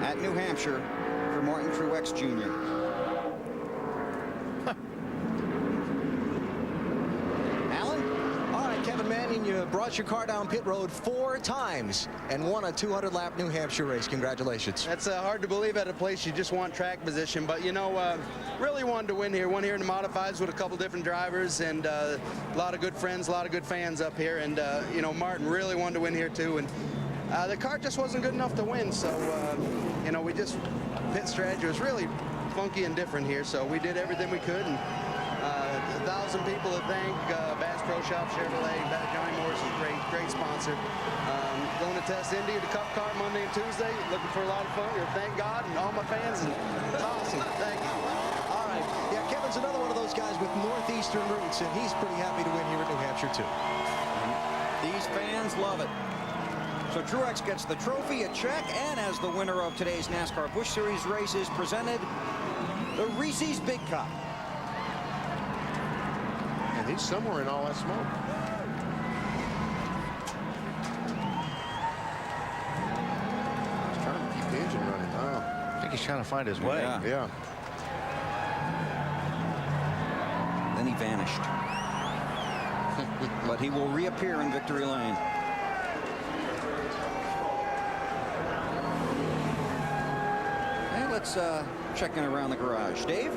at New Hampshire for Martin Truex Jr. Alan? All right, Kevin Manning, you brought your car down pit road 4 times and won a 200-lap New Hampshire race. Congratulations. That's hard to believe at a place you just want track position, but you know, really wanted to win here. Won here in the modifieds with a couple different drivers and a lot of good friends, a lot of good fans up here, and you know, Martin really wanted to win here too, and the car just wasn't good enough to win, so you know, pit strategy was really funky and different here, so we did everything we could, and 1,000 people to thank. Bass Pro Shop, Chevrolet, Johnny Morrison, great sponsor. Going to test Indy, the Cup car Monday and Tuesday. Looking for a lot of fun here. Thank God and all my fans. And it's awesome. Thank you. All right. Yeah, Kevin's another one of those guys with Northeastern roots, and he's pretty happy to win here at New Hampshire, too. These fans love it. So Truex gets the trophy, a check, and as the winner of today's NASCAR Busch Series race is presented the Reese's Big Cup. And he's somewhere in all that smoke. He's trying to keep the engine running. Oh. I think he's trying to find his way. Yeah. vanished. But he will reappear in victory lane. And let's check in around the garage. Dave?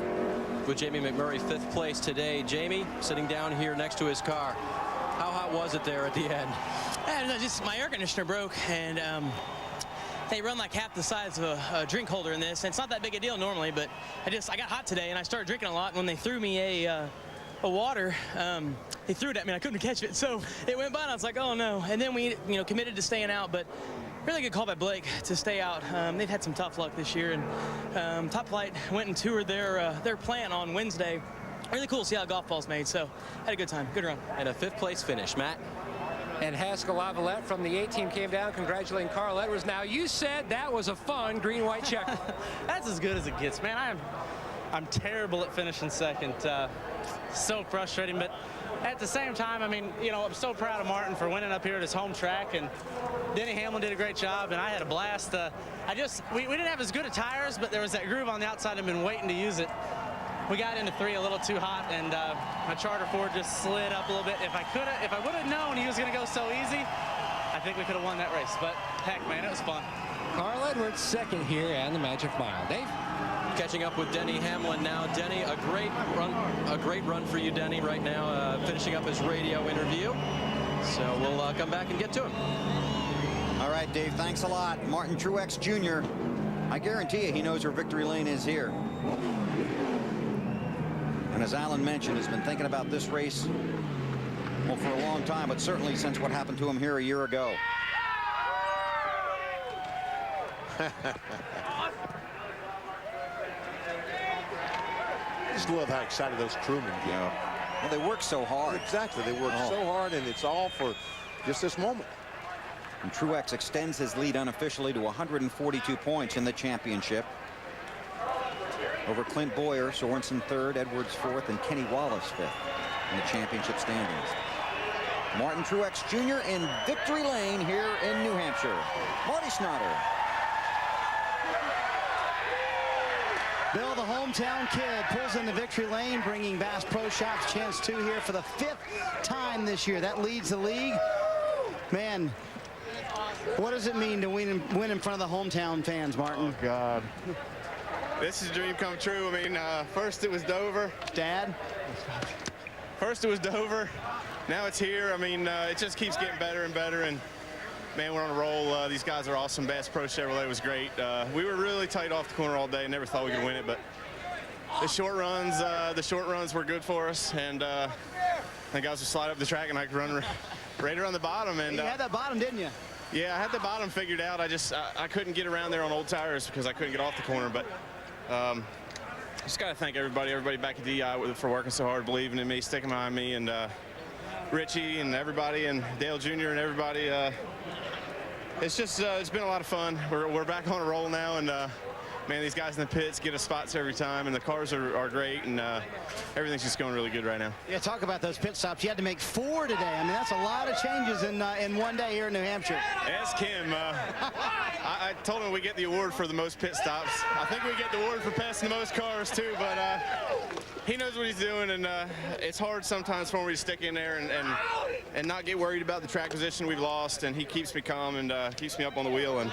With Jamie McMurray, 5th place today. Jamie sitting down here next to his car. How hot was it there at the end? Just my air conditioner broke, and they run like half the size of a drink holder in this, and it's not that big a deal normally, but I got hot today, and I started drinking a lot. And when they threw me a water, they threw it at me, and I couldn't catch it, so it went by, and I was like, oh no. And then we committed to staying out, but really good call by Blake to stay out. They've had some tough luck this year, and Top Flight went and toured their plant on Wednesday. Really cool to see how golf ball's made, so had a good time. Good run. And a 5th place finish. Matt? And Haskell Lavalette from the 8 team came down congratulating Carl Edwards. Now, you said that was a fun green-white checker. That's as good as it gets, man. I'm terrible at finishing second. So frustrating, but at the same time, I mean, I'm so proud of Martin for winning up here at his home track, and Denny Hamlin did a great job, and I had a blast. We didn't have as good of tires, but there was that groove on the outside. I've been waiting to use it. We got into 3 a little too hot, and my Charter Ford just slid up a little bit. If I would have known he was going to go so easy, I think we could have won that race. But heck, man, it was fun. Carl Edwards second here and the Magic Mile. Dave? Catching up with Denny Hamlin now. Denny, a great run for you, Denny, right now, finishing up his radio interview. So we'll come back and get to him. All right, Dave, thanks a lot. Martin Truex Jr., I guarantee you he knows where victory lane is here. And as Alan mentioned, has been thinking about this race, well, for a long time, but certainly since what happened to him here a year ago. I just love how excited those crewmen get. Well, they work so hard. Exactly. They work so hard, and it's all for just this moment. And Truex extends his lead unofficially to 142 points in the championship. Over Clint Boyer, Sorensen 3rd, Edwards 4th, and Kenny Wallace 5th in the championship standings. Martin Truex Jr. in victory lane here in New Hampshire. Marty Snotter. Bill, the hometown kid, pulls into victory lane, bringing Bass Pro Shops chance 2 here for the 5th time this year. That leads the league. Man, what does it mean to win in front of the hometown fans, Martin? Oh, God. This is a dream come true. I mean, first it was Dover. Dad? First it was Dover. Now it's here. I mean, it just keeps getting better and better. And, man, we're on a roll. These guys are awesome. Bass Pro Chevrolet was great. We were really tight off the corner all day. Never thought we could win it. But the short runs were good for us. And the guys would slide up the track, and I could run right around the bottom. And you had that bottom, didn't you? Yeah, I had the bottom figured out. I couldn't get around there on old tires because I couldn't get off the corner. But just got to thank everybody back at DI for working so hard, believing in me, sticking behind me, and Richie and everybody, and Dale Jr. and everybody. It's just it's been a lot of fun. We're back on a roll now, and man, these guys in the pits get us spots every time, and the cars are great, and everything's just going really good right now. Yeah, talk about those pit stops. You had to make 4 today. I mean, that's a lot of changes in one day here in New Hampshire. Ask him. I told him we get the award for the most pit stops. I think we get the award for passing the most cars too, but he knows what he's doing, and it's hard sometimes for me to stick in there and not get worried about the track position we've lost, and he keeps me calm and keeps me up on the wheel, and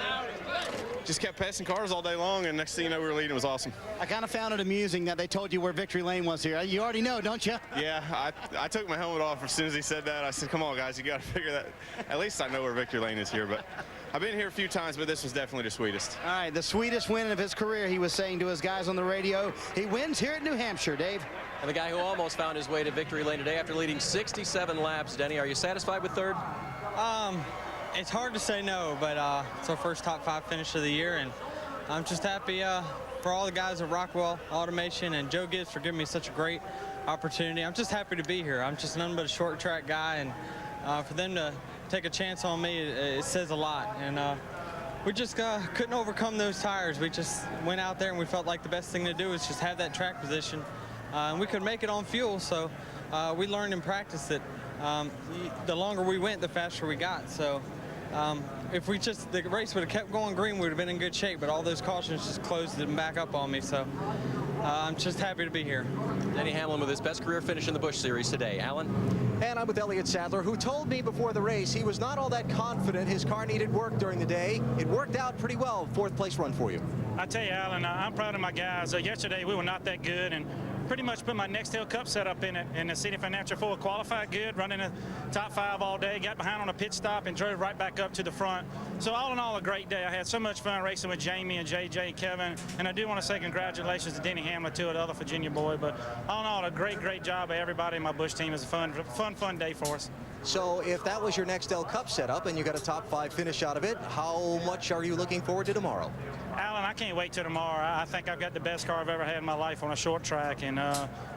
just kept passing cars all day long, and next thing you know, we were leading. It was awesome. I kind of found it amusing that they told you where victory lane was here. You already know, don't you? Yeah, I took my helmet off as soon as he said that. I said, come on, guys, you got to figure that. At least I know where victory lane is here, but I've been here a few times, but this was definitely the sweetest. All right, the sweetest win of his career, he was saying to his guys on the radio. He wins here at New Hampshire, Dave. And the guy who almost found his way to victory lane today after leading 67 laps. Denny, are you satisfied with 3rd? It's hard to say no, but it's our first top 5 finish of the year, and I'm just happy for all the guys at Rockwell Automation and Joe Gibbs for giving me such a great opportunity. I'm just happy to be here. I'm just nothing but a short track guy, and for them to take a chance on me, it says a lot. And we just couldn't overcome those tires. We just went out there and we felt like the best thing to do is just have that track position. And we could make it on fuel, so we learned in practice that the longer we went, the faster we got. So if the race would have kept going green, we would have been in good shape, but all those cautions just closed them back up on me. So I'm just happy to be here. Denny Hamlin with his best career finish in the Busch Series today. Alan? And I'm with Elliott Sadler, who told me before the race he was not all that confident his car needed work during the day. It worked out pretty well. 4th place run for you. I tell you, Alan, I'm proud of my guys. Yesterday we were not that good, and pretty much put my Nextel Cup setup in it. And the City Financial 4 qualified good, running a top 5 all day, got behind on a pit stop and drove right back up to the front. So all in all, a great day. I had so much fun racing with Jamie and JJ and Kevin. And I do want to say congratulations to Denny Hamlin, too, the other Virginia boy. But all in all, a great job by everybody in my Busch team. It was a fun day for us. So if that was your Nextel Cup setup and you got a top 5 finish out of it, how much are you looking forward to tomorrow? Alan, I can't wait till tomorrow. I think I've got the best car I've ever had in my life on a short track. And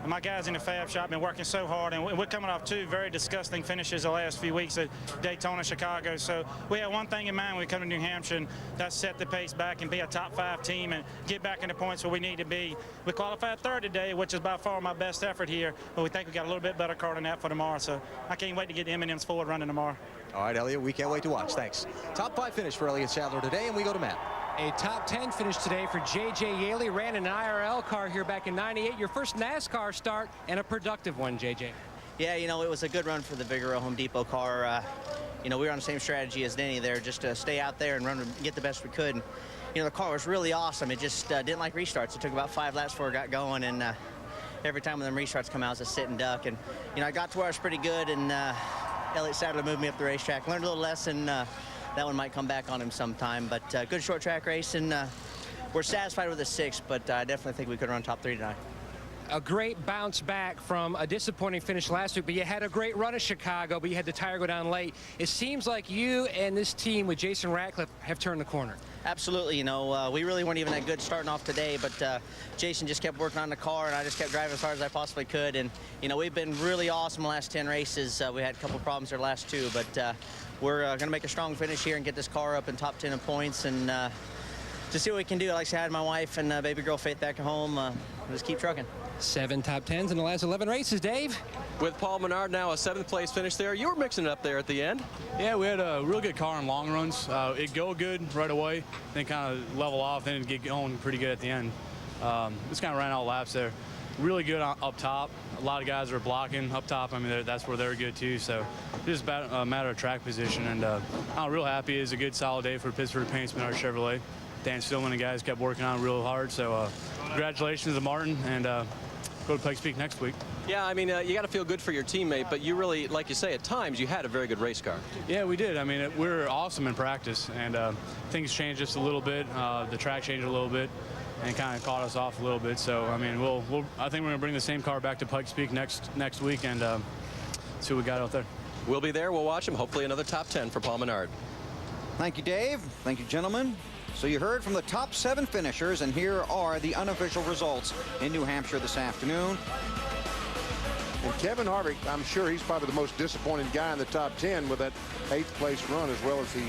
my guys in the fab shop have been working so hard. And we're coming off 2 very disgusting finishes the last few weeks at Daytona, Chicago. So we have one thing in mind when we come to New Hampshire, and that's set the pace back and be a top 5 team and get back in the points where we need to be. We qualified 3rd today, which is by far my best effort here. But we think we got a little bit better car than that for tomorrow. So I can't wait to get the M&M's forward running tomorrow. All right, Elliott, we can't wait to watch. Thanks. Top 5 finish for Elliott Sadler today, and we go to Matt. A top 10 finish today for J.J. Yaley. Ran an IRL car here back in '98. Your first NASCAR start and a productive one, J.J. Yeah, you know, it was a good run for the Vigoro Home Depot car. You know, we were on the same strategy as Denny there, just to stay out there and run and get the best we could. And, you know, the car was really awesome. It just didn't like restarts. It took about 5 laps before it got going, and every time when them restarts come out, it's a sit and duck. And, you know, I got to where I was pretty good, and Elliott Sadler moved me up the racetrack. Learned a little lesson. That one might come back on him sometime, but good short track race, and we're satisfied with the 6th, but I definitely think we could run top 3 tonight. A great bounce back from a disappointing finish last week, but you had a great run at Chicago, but you had the tire go down late. It seems like you and this team with Jason Ratcliffe have turned the corner. Absolutely. You know, we really weren't even that good starting off today, but Jason just kept working on the car, and I just kept driving as hard as I possibly could. And, you know, we've been really awesome the last 10 races. We had a couple problems our last 2, but we're going to make a strong finish here and get this car up in top 10 in points, and to see what we can do. Like I had my wife and baby girl Faith back at home. Just keep trucking. 7 top 10s in the last 11 races, Dave. With Paul Menard now a 7th place finish there. You were mixing it up there at the end. Yeah, we had a real good car in long runs. It go good right away, then kind of level off, then it get going pretty good at the end. Just kind of ran all laps there. Really good up top. A lot of guys are blocking up top. I mean, that's where they're good too. So just about a matter of track position. And I'm real happy. It was a good solid day for Pittsburgh Paints Menard Chevrolet. Dan Stillman and guys kept working on it real hard. So congratulations to Martin, and go to Pikes Peak next week. Yeah, I mean, you got to feel good for your teammate, but you really, like you say, at times you had a very good race car. Yeah, we did. I mean, we were awesome in practice, and things changed just a little bit. The track changed a little bit and kind of caught us off a little bit. So, I mean, I think we're going to bring the same car back to Pikes Peak next week and see what we got out there. We'll be there. We'll watch him. Hopefully another top 10 for Paul Menard. Thank you, Dave. Thank you, gentlemen. So you heard from the top 7 finishers, and here are the unofficial results in New Hampshire this afternoon. And Kevin Harvick, I'm sure he's probably the most disappointing guy in the top 10 with that 8th place run, as well as he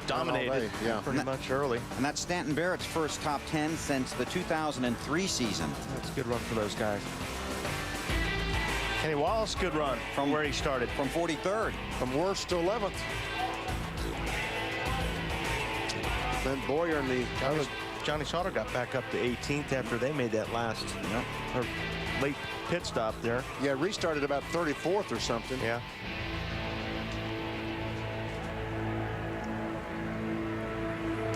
dominated pretty much early. And that's Stanton Barrett's first top 10 since the 2003 season. That's a good run for those guys. Kenny Wallace, good run from where he started. From 43rd. From worst to 11th. Then Boyer and Johnny Sauter got back up to 18th after they made that last or late pit stop there. Yeah, restarted about 34th or something. Yeah.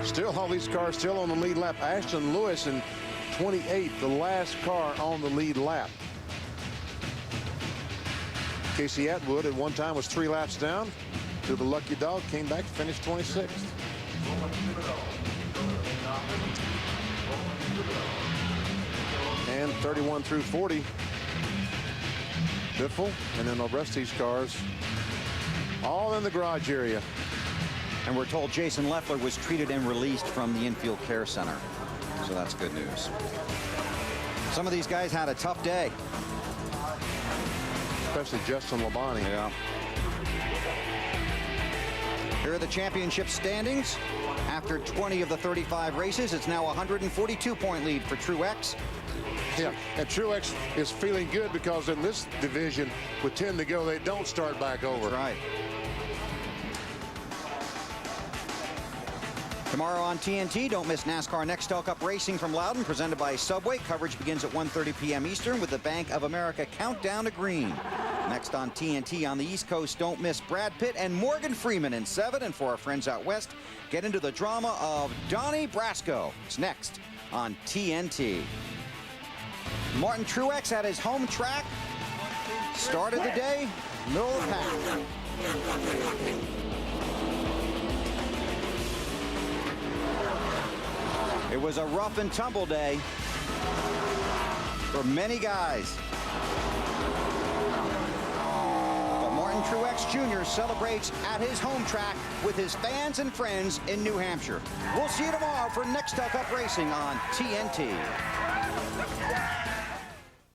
Still, all these cars still on the lead lap. Ashton Lewis in 28th, the last car on the lead lap. Casey Atwood at one time was 3 laps down to the lucky dog, came back to finish 26th. And 31 through 40. Biffle, and then the rest of these cars all in the garage area. And we're told Jason Leffler was treated and released from the infield care center. So that's good news. Some of these guys had a tough day. Especially Justin Labonte. Yeah. Here are the championship standings. After 20 of the 35 races, it's now a 142-point lead for Truex. Yeah, and Truex is feeling good because in this division, with 10 to go, they don't start back over. That's right. Tomorrow on TNT, don't miss NASCAR Nextel Cup Racing from Loudon, presented by Subway. Coverage begins at 1:30 p.m. Eastern with the Bank of America Countdown to Green. Next on TNT on the East Coast, don't miss Brad Pitt and Morgan Freeman in 7. And for our friends out west, get into the drama of Donnie Brasco. It's next on TNT. Martin Truex at his home track. Started the day, middle of the pack. It was a rough and tumble day for many guys. But Martin Truex Jr. celebrates at his home track with his fans and friends in New Hampshire. We'll see you tomorrow for Nextel Cup Racing on TNT.